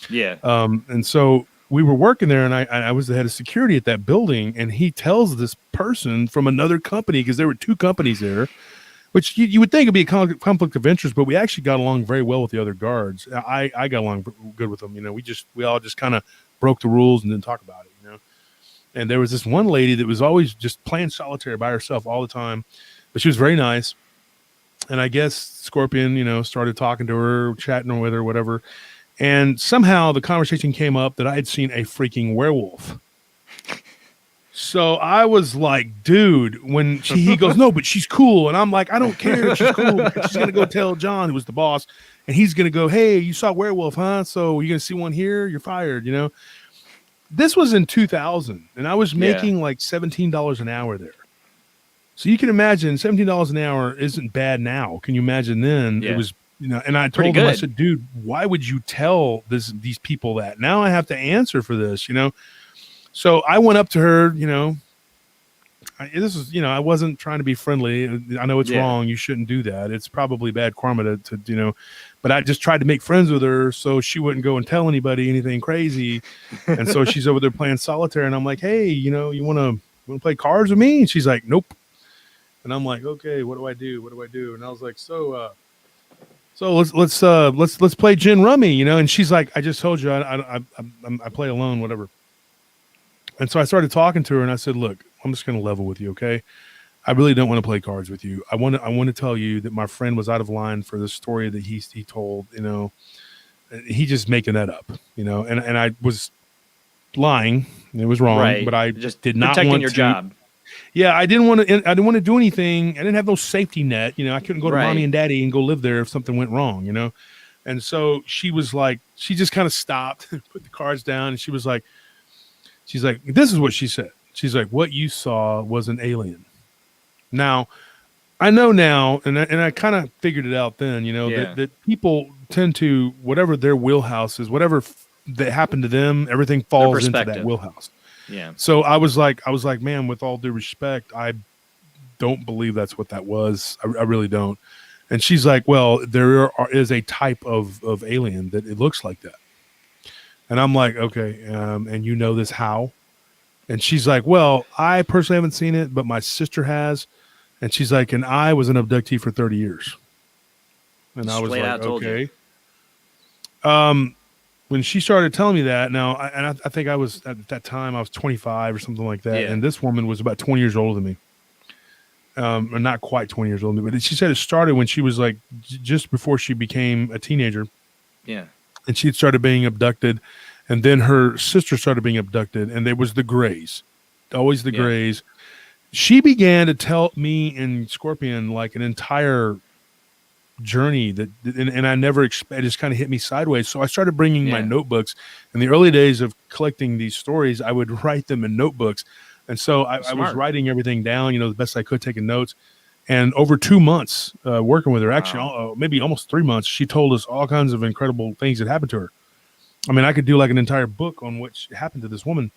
Yeah. And so we were working there, and I was the head of security at that building, and he tells this person from another company, because there were two companies there, which you would think would be a conflict of interest, but we actually got along very well with the other guards. I got along good with them. We all just kind of broke the rules and didn't talk about it. And there was this one lady that was always just playing solitaire by herself all the time, but she was very nice. And I guess Scorpion, started talking to her, chatting with her, whatever. And somehow the conversation came up that I had seen a freaking werewolf. So I was like, dude, when he goes, no, but she's cool. And I'm like, I don't care if she's cool. She's going to go tell John, who was the boss. And he's going to go, hey, you saw a werewolf, huh? So you're going to see one here? You're fired, This was in 2000, and I was making like $17 an hour there. So you can imagine $17 an hour isn't bad now. Can you imagine then? It was, and I told him, I said, dude, why would you tell these people that? Now I have to answer for this, So I went up to her, I wasn't trying to be friendly. I know it's wrong. You shouldn't do that. It's probably bad karma to but I just tried to make friends with her so she wouldn't go and tell anybody anything crazy. And so she's over there playing solitaire, and I'm like, hey, you want to play cards with me? And she's like, nope. And I'm like, okay, what do I do? What do I do? And I was like, so let's play gin rummy, And she's like, I just told you I play alone, whatever. And so I started talking to her, and I said, look, I'm just going to level with you, okay? I really don't want to play cards with you. I want to tell you that my friend was out of line for the story that he told. He just making that up, And I was lying. It was wrong, but I just did not protecting want your to. Job. Yeah, I didn't want to do anything. I didn't have no safety net. I couldn't go to mommy and daddy and go live there if something went wrong. And so she was like, she just kind of stopped, put the cards down, and she's like, this is what she said. She's like, what you saw was an alien. Now, I know now, and I kind of figured it out then, that people tend to, whatever their wheelhouse is, whatever that happened to them, everything falls into that wheelhouse. Yeah. So I was like, man, with all due respect, I don't believe that's what that was. I really don't. And she's like, well, there is a type of alien that it looks like that. And I'm like, okay, and you know this how? And she's like, well, I personally haven't seen it, but my sister has. And she's like, and I was an abductee for 30 years. And I was like, okay. When she started telling me that, now, I think I was, at that time, I was 25 or something like that. Yeah. And this woman was about 20 years older than me. Or not quite 20 years older than me. But she said it started when she was like, just before she became a teenager. Yeah. And she started being abducted. And then her sister started being abducted. And there was the Grays. Always the Grays. She began to tell me and Scorpion like an entire journey and I never it just kind of hit me sideways. So I started bringing my notebooks. In the early days of collecting these stories, I would write them in notebooks. And so I was writing everything down, the best I could, taking notes. And over 2 months working with her, actually maybe almost 3 months, she told us all kinds of incredible things that happened to her. I mean, I could do like an entire book on what happened to this woman.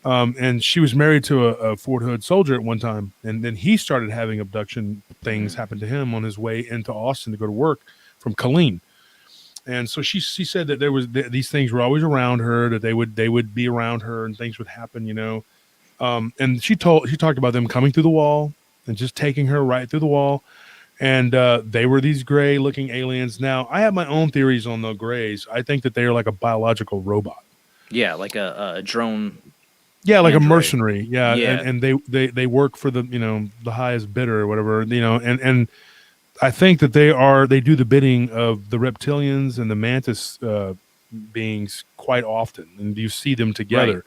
And she was married to a Fort Hood soldier at one time. And then he started having abduction things happen to him on his way into Austin to go to work from Killeen. And so she said that there was these things were always around her, that they would be around her and things would happen, and she talked about them coming through the wall and just taking her right through the wall. And they were these gray looking aliens. Now, I have my own theories on the Grays. I think that they are like a biological robot. Yeah, like a drone Yeah, like android. a mercenary. Yeah, Yeah. and they work for the the highest bidder or whatever. And I think that they do the bidding of the reptilians and the mantis beings quite often, and you see them together. Right.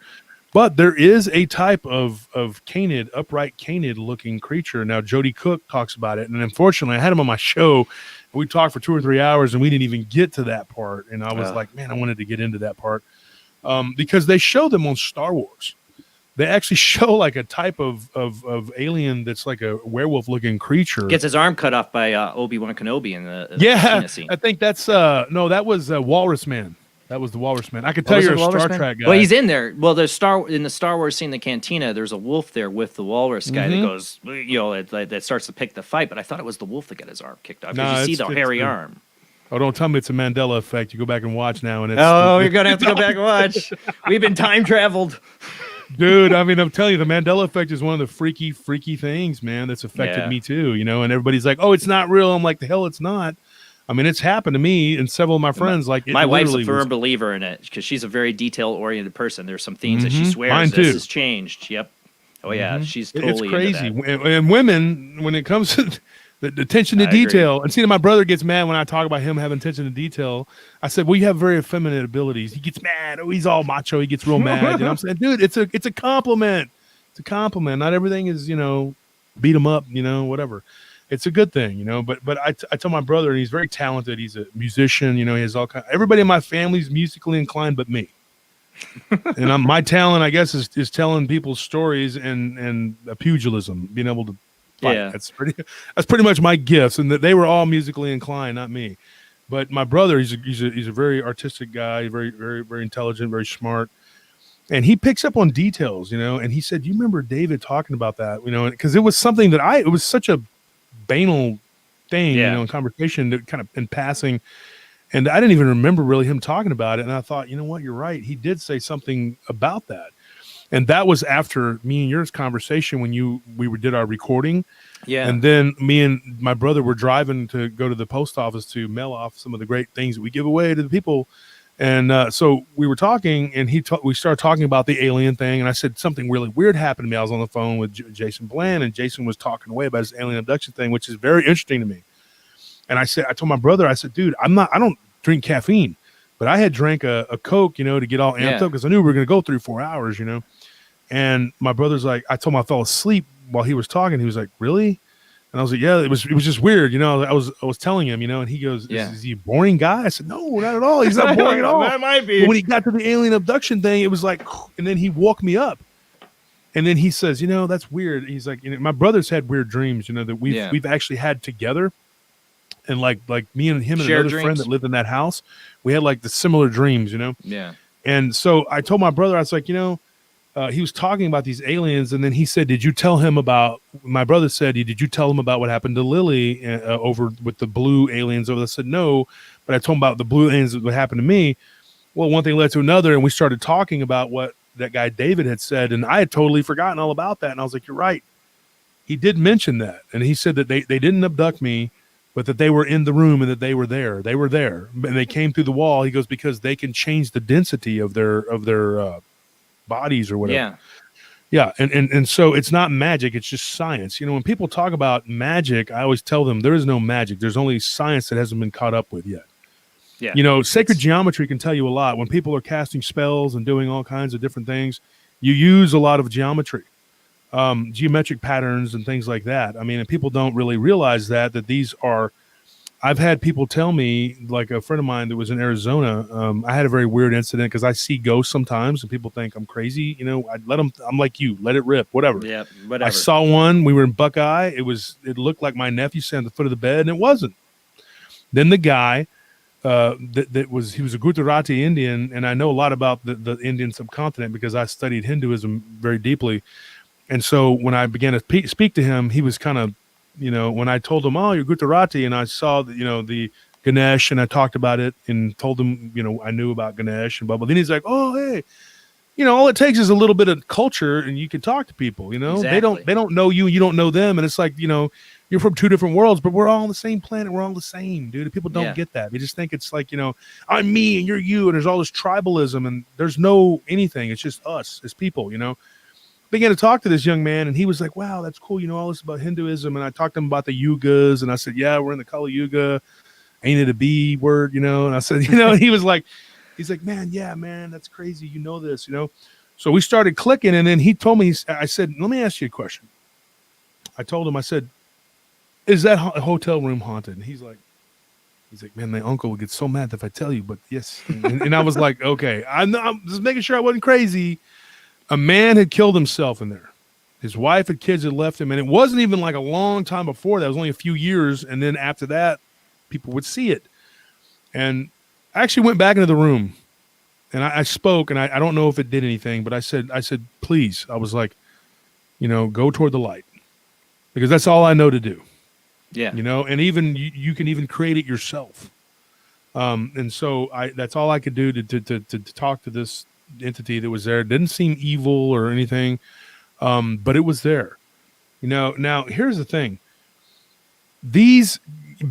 But there is a type of canid, upright canid looking creature. Now Jody Cook talks about it, and unfortunately, I had him on my show. And we talked for 2 or 3 hours, and we didn't even get to that part. And I was like, man, I wanted to get into that part because they show them on Star Wars. They actually show like a type of alien that's like a werewolf looking creature. Gets his arm cut off by Obi-Wan Kenobi in the Yeah, scene. I think that's no, that was Walrus Man. That was the Walrus Man. I could tell you're a Star Trek guy. Well, he's in there. Well, in the Star Wars scene, the cantina, there's a wolf there with the walrus guy that goes, that starts to pick the fight. But I thought it was the wolf that got his arm kicked off. Because you see the hairy arm. Oh, don't tell me it's a Mandela effect. You go back and watch now, and it's you're gonna have to go back and watch. We've been time traveled. Dude, I mean, I'm telling you, the Mandela effect is one of the freaky things, man, that's affected me too, and everybody's like, oh, it's not real. I'm like, the hell it's not. I mean, it's happened to me and several of my friends. My wife's a firm believer in it because she's a very detail-oriented person. There's some themes that she swears this has changed. Yep. Oh, yeah, she's totally It's crazy. into that. And women, when it comes to the attention to detail, and see, my brother gets mad when I talk about him having attention to detail. I said, well, you have very effeminate abilities. He gets mad. Oh, he's all macho. He gets real mad. I'm saying, dude, it's a compliment. It's a compliment. Not everything is, beat him up, whatever. It's a good thing, but I tell my brother, and he's very talented. He's a musician, he has all kinds. Everybody in my family's musically inclined but me. And my talent, I guess, is telling people's stories and pugilism, being able to fight. Yeah. That's pretty much my gifts, and that they were all musically inclined, not me. But my brother, he's a very artistic guy, very, very, very intelligent, very smart. And he picks up on details, and he said, you remember David talking about that, because it was something that it was such a banal thing, in conversation that kind of in passing. And I didn't even remember really him talking about it. And I thought, you know what, you're right. He did say something about that. And that was after me and yours conversation when we did our recording. Yeah. And then me and my brother were driving to go to the post office to mail off some of the great things that we give away to the people. And so we were talking, and we started talking about the alien thing. And I said something really weird happened to me. I was on the phone with Jason Bland, and Jason was talking away about his alien abduction thing, which is very interesting to me. And I told my brother, I said, dude, I don't drink caffeine, but I had drank a Coke, to get all amped up because I knew we were going to go 3-4 hours, And my brother's like, I told him I fell asleep while he was talking. He was like, really? And I was like, yeah, it was just weird. I was telling him, and he goes, is he a boring guy? I said, no, not at all. He's not boring at all. That might be. But when he got to the alien abduction thing, it was like, and then he woke me up. And then he says, that's weird. He's like, my brother's had weird dreams, that we've actually had together. And like me and him and Shared another friend dreams. that lived in that house, we had like the similar dreams, Yeah. And so I told my brother, I was like, he was talking about these aliens, and then he said, did you tell him about, my brother said, did you tell him about what happened to Lily over with the blue aliens over there? I said, no, but I told him about the blue aliens that happened to me. Well, one thing led to another, and we started talking about what that guy David had said, and I had totally forgotten all about that. And I was like, you're right. He did mention that. And he said that they didn't abduct me, but that they were in the room and that they were there. They were there. And they came through the wall. He goes, because they can change the density of their bodies or whatever. Yeah. And so it's not magic. It's just science. When people talk about magic, I always tell them there is no magic. There's only science that hasn't been caught up with yet. Yeah. Sacred geometry can tell you a lot. When people are casting spells and doing all kinds of different things, you use a lot of geometry, geometric patterns and things like that. I mean, and people don't really realize that these are, I've had people tell me, like a friend of mine that was in Arizona, I had a very weird incident because I see ghosts sometimes and people think I'm crazy. I'd let them, I'm like you, let it rip, whatever. Yeah, whatever. I saw one, we were in Buckeye. It looked like my nephew sat on the foot of the bed, and it wasn't. Then the guy, he was a Gujarati Indian, and I know a lot about the Indian subcontinent because I studied Hinduism very deeply. And so when I began to speak to him, he was kind of, when I told him, oh, you're Gujarati, and I saw that, the Ganesh, and I talked about it and told him, I knew about Ganesh and blah, blah. Then he's like, oh, hey. all it takes is a little bit of culture and you can talk to people, Exactly. They don't know you, you don't know them. And it's like, you're from two different worlds, but we're all on the same planet. We're all the same, dude. People don't get that. They just think it's like, I'm me and you're you. And there's all this tribalism and there's no anything. It's just us as people, Began to talk to this young man and he was like, wow, that's cool. All this about Hinduism. And I talked to him about the yugas. And I said, yeah, we're in the Kali Yuga. Ain't it a B word, And I said, he was like, he's like, man, yeah, man, that's crazy. This, So we started clicking. And then he told me, I said, let me ask you a question. I told him, I said, is that hotel room haunted? And he's like, man, my uncle would get so mad if I tell you, but yes. And I was like, okay, I'm just making sure I wasn't crazy. A man had killed himself in there. His wife and kids had left him. And it wasn't even like a long time before that. It was only a few years. And then after that, people would see it. And I actually went back into the room and I spoke, and I don't know if it did anything, but I said, please, I was like, go toward the light, because that's all I know to do. Yeah. And even you can even create it yourself. And so that's all I could do to talk to this entity that was there. It didn't seem evil or anything. But it was there, now here's the thing. These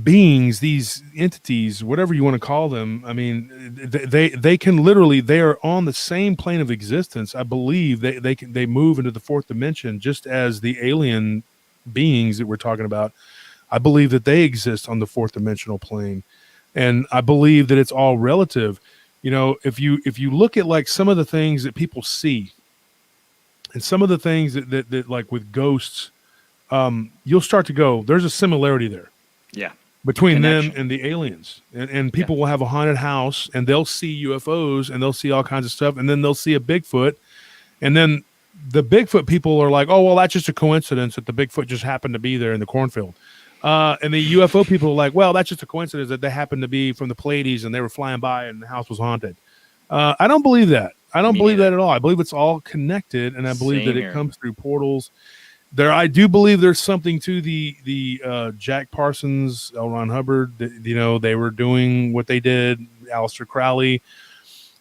beings, these entities, whatever you want to call them, I mean, they can literally, they are on the same plane of existence. I believe they move into the fourth dimension, just as the alien beings that we're talking about. I believe that they exist on the fourth dimensional plane. And I believe that it's all relative. If you look at like some of the things that people see and some of the things that like with ghosts, you'll start to go, there's a similarity there. Yeah. Between them and the aliens. And people will have a haunted house and they'll see UFOs and they'll see all kinds of stuff. And then they'll see a Bigfoot. And then the Bigfoot people are like, oh, well, that's just a coincidence that the Bigfoot just happened to be there in the cornfield. And the UFO people are like, well, that's just a coincidence that they happened to be from the Pleiades and they were flying by and the house was haunted. I don't believe that. I don't believe that at all. I believe it's all connected, and I believe that it comes through portals. I do believe there's something to the Jack Parsons, L. Ron Hubbard. They were doing what they did. Aleister Crowley.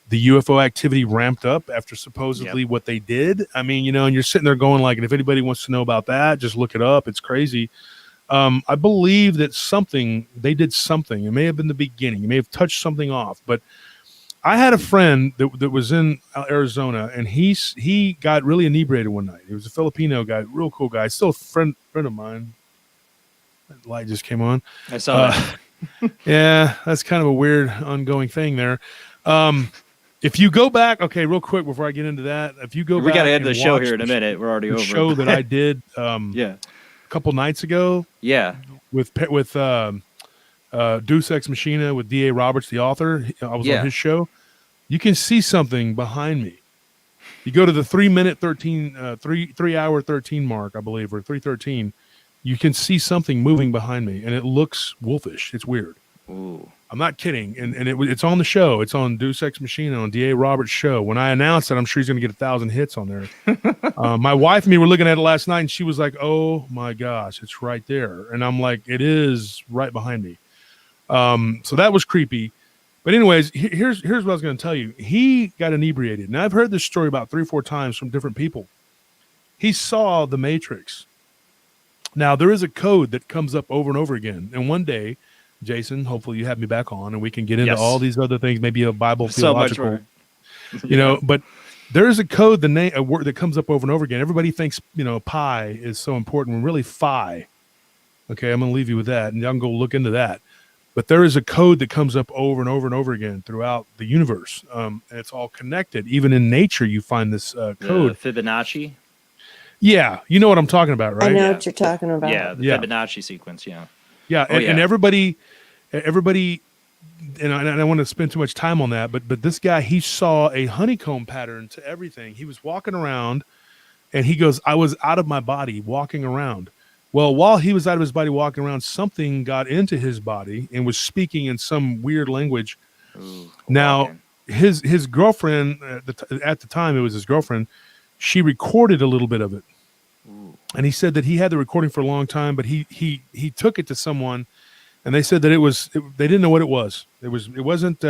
The UFO activity ramped up after supposedly what they did. I mean, and you're sitting there going like, and if anybody wants to know about that, just look it up. It's crazy. I believe that they did something. It may have been the beginning. It may have touched something off. But I had a friend that was in Arizona, and he got really inebriated one night. He was a Filipino guy, real cool guy. Still a friend of mine. That light just came on. I saw that. Yeah, that's kind of a weird ongoing thing there. If you go back, okay, real quick before I get into that, if you go back, we got to end the show here in a minute. We're already over. The show that I did, a couple nights ago, with Deus Ex Machina with D.A. Roberts, the author. I was on his show. You can see something behind me. You go to the 3 hour 13 mark, I believe, or 3:13. You can see something moving behind me, and it looks wolfish. It's weird. Ooh. I'm not kidding. And it's on the show. It's on Deus Ex Machina on D.A. Roberts' show. When I announced it, I'm sure he's going to get 1,000 hits on there. My wife and me were looking at it last night, and she was like, oh, my gosh, it's right there. And I'm like, it is right behind me. So that was creepy. But anyways, here's what I was going to tell you. He got inebriated. Now, I've heard this story about 3 or 4 times from different people. He saw the Matrix. Now, there is a code that comes up over and over again. And one day, Jason, hopefully you have me back on and we can get into all these other things, maybe a Bible theological, but there is a code, a word that comes up over and over again. Everybody thinks, pi is so important when really phi. Okay. I'm going to leave you with that and y'all can go look into that. But there is a code that comes up over and over and over again throughout the universe. And it's all connected. Even in nature, you find this code. Fibonacci. Yeah. You know what I'm talking about, right? I know what you're talking about. Yeah. The Fibonacci sequence. Yeah. Yeah. And everybody, and I don't want to spend too much time on that, but this guy, he saw a honeycomb pattern to everything. He was walking around and he goes, I was out of my body walking around. Well, while he was out of his body walking around, something got into his body and was speaking in some weird language. Ooh, now, his girlfriend, at the time, it was his girlfriend, she recorded a little bit of it. Ooh. And he said that he had the recording for a long time, but he took it to someone, and they said that they didn't know what it was. It wasn't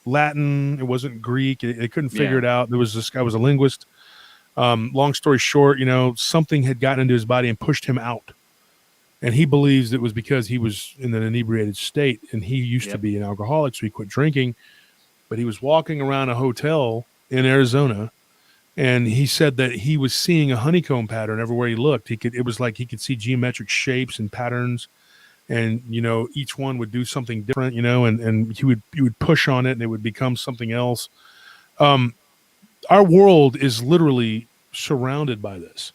Latin. It wasn't Greek. They couldn't figure it out. There was this guy was a linguist. Long story short, something had gotten into his body and pushed him out. And he believes it was because he was in an inebriated state, and he used to be an alcoholic, so he quit drinking. But he was walking around a hotel in Arizona, and he said that he was seeing a honeycomb pattern everywhere he looked. It was like he could see geometric shapes and patterns, and each one would do something different, and he would push on it, and it would become something else. Our world is literally surrounded by this.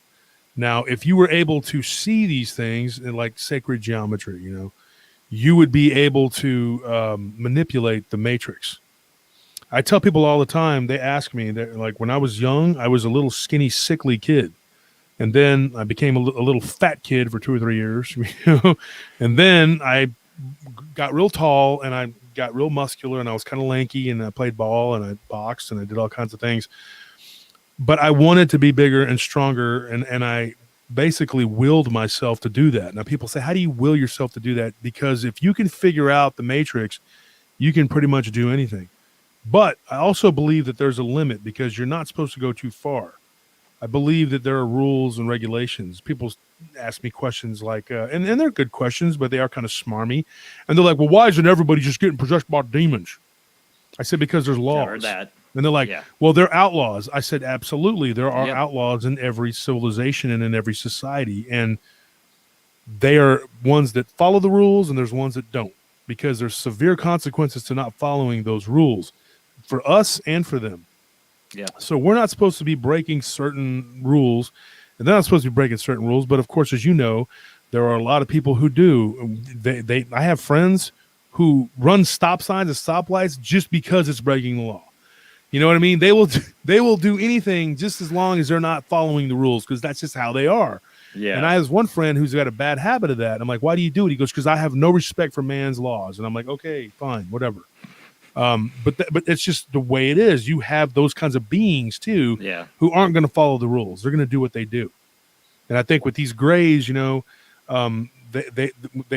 Now, if you were able to see these things in like sacred geometry, you would be able to manipulate the matrix. I tell people all the time, they ask me, like, when I was young, I was a little skinny, sickly kid. And then I became a little fat kid for 2 or 3 years. And then I got real tall and I got real muscular and I was kind of lanky and I played ball and I boxed and I did all kinds of things. But I wanted to be bigger and stronger, and I basically willed myself to do that. Now, people say, how do you will yourself to do that? Because if you can figure out the matrix, you can pretty much do anything. But I also believe that there's a limit because you're not supposed to go too far. I believe that there are rules and regulations. People ask me questions like, and they're good questions, but they are kind of smarmy. And they're like, well, why isn't everybody just getting possessed by demons? I said, because there's laws. Heard that. And they're like, well, they're outlaws. I said, absolutely. There are outlaws in every civilization and in every society. And they are ones that follow the rules and there's ones that don't, because there's severe consequences to not following those rules for us and for them. Yeah. So we're not supposed to be breaking certain rules, and they're not supposed to be breaking certain rules. But of course, as you know, there are a lot of people who do. I have friends who run stop signs and stoplights just because it's breaking the law. You know what I mean? They will do anything just as long as they're not following the rules, because that's just how they are. Yeah. And I have one friend who's got a bad habit of that. I'm like, why do you do it? He goes, because I have no respect for man's laws. And I'm like, okay, fine, whatever. But it's just the way it is. You have those kinds of beings too, who aren't going to follow the rules. They're going to do what they do. And I think with these Greys, they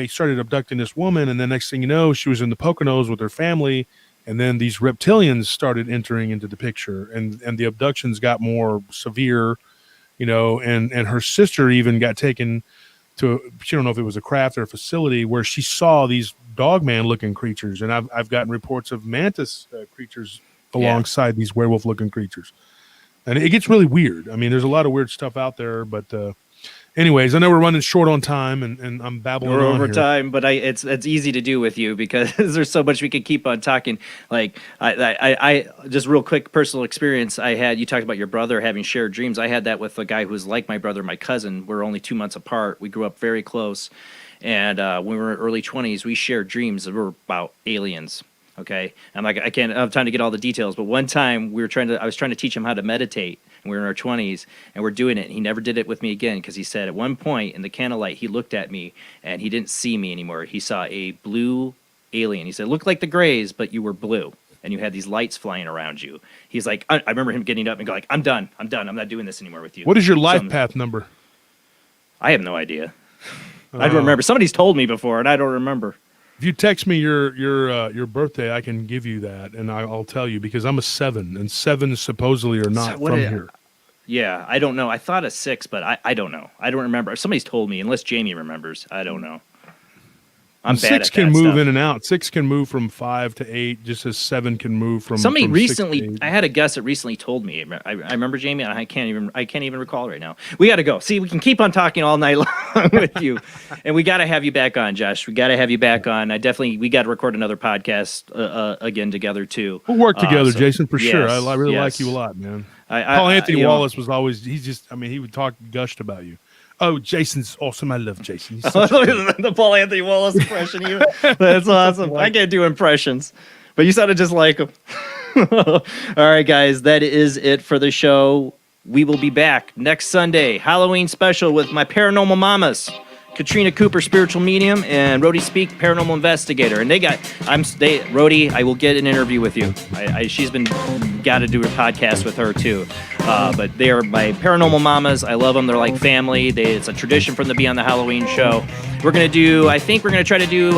started abducting this woman, and the next thing you know, she was in the Poconos with her family. And then these reptilians started entering into the picture, and the abductions got more severe, and her sister even got taken to, she don't know if it was a craft or a facility where she saw these Dogman looking creatures. And I've gotten reports of mantis creatures alongside these werewolf looking creatures. And it gets really weird. I mean, there's a lot of weird stuff out there, but anyways, I know we're running short on time, and I'm babbling. We're on over here. time, but it's easy to do with you because there's so much we could keep on talking. Like I just real quick personal experience I had. You talked about your brother having shared dreams. I had that with a guy who was like my brother, my cousin. We're only 2 months apart. We grew up very close, and when we were in early 20s, we shared dreams that were about aliens. Okay, I'm like, I can't have time to get all the details, but one time I was trying to teach him how to meditate. And we were in our 20s, and we're doing it. And he never did it with me again, because he said at one point in the candlelight, he looked at me, and he didn't see me anymore. He saw a blue alien. He said, "Looked like the Greys, but you were blue, and you had these lights flying around you." He's like, I remember him getting up and going, I'm done. I'm not doing this anymore with you. What is your life path number? I have no idea. I don't remember. Somebody's told me before, and I don't remember. If you text me your birthday, I can give you that, and I'll tell you, because I'm a 7, and 7s supposedly are not from here. Yeah, I don't know. I thought a 6, but I don't know. I don't remember. Somebody's told me, unless Jamie remembers. I don't know. I'm bad 6 at can that move stuff. In and out. 6 can move from 5 to 8, just as 7 can move from. Somebody from recently, 6 to 8. I had a guest that recently told me. I remember, Jamie, and I can't even recall right now. We got to go. See, we can keep on talking all night long with you, and we got to have you back on, Josh. We got to have you back on. We got to record another podcast again together too. We'll work together, Jason, for sure. I really like you a lot, man. Paul Anthony Wallace was always. He would talk gushed about you. Oh, Jason's awesome. I love Jason. He's such the Paul Anthony Wallace impression. That's awesome. I can't do impressions, but you sounded just like him. All right, guys, that is it for the show. We will be back next Sunday, Halloween special with my paranormal mamas, Katrina Cooper, spiritual medium, and Rhodey Speak, paranormal investigator. And Rhodey, I will get an interview with you. She's got to do a podcast with her too. But they are my paranormal mamas. I love them. They're like family. It's a tradition for them to be on the Halloween show. I think we're going to try to do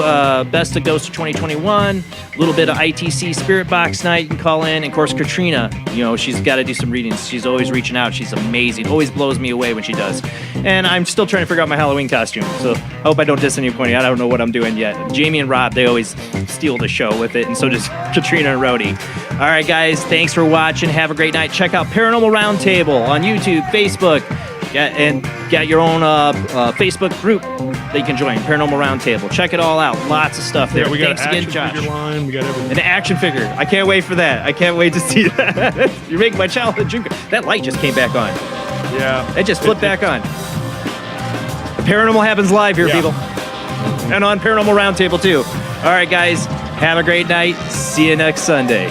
Best of Ghost of 2021, a little bit of ITC Spirit Box night. You can call in. And of course, Katrina, she's got to do some readings. She's always reaching out. She's amazing. Always blows me away when she does. And I'm still trying to figure out my Halloween costume. So I hope I don't diss anybody. I don't know what I'm doing yet. Jamie and Rob, they always steal the show with it. And so does Katrina and Rhodey. All right, guys. Thanks for watching. Have a great night. Check out Paranormal Round Table on YouTube, Facebook. And get your own Facebook group that you can join, Paranormal Round Table. Check it all out. Lots of stuff there. Yeah, we got Thanks an again, action Josh. figure line. We got everything. An action figure. I can't wait for that. I can't wait to see that. You're making my childhood dream. That light just came back on. Yeah. It just flipped back on. The paranormal happens live here, people. And on Paranormal Round Table, too. All right, guys. Have a great night. See you next Sunday.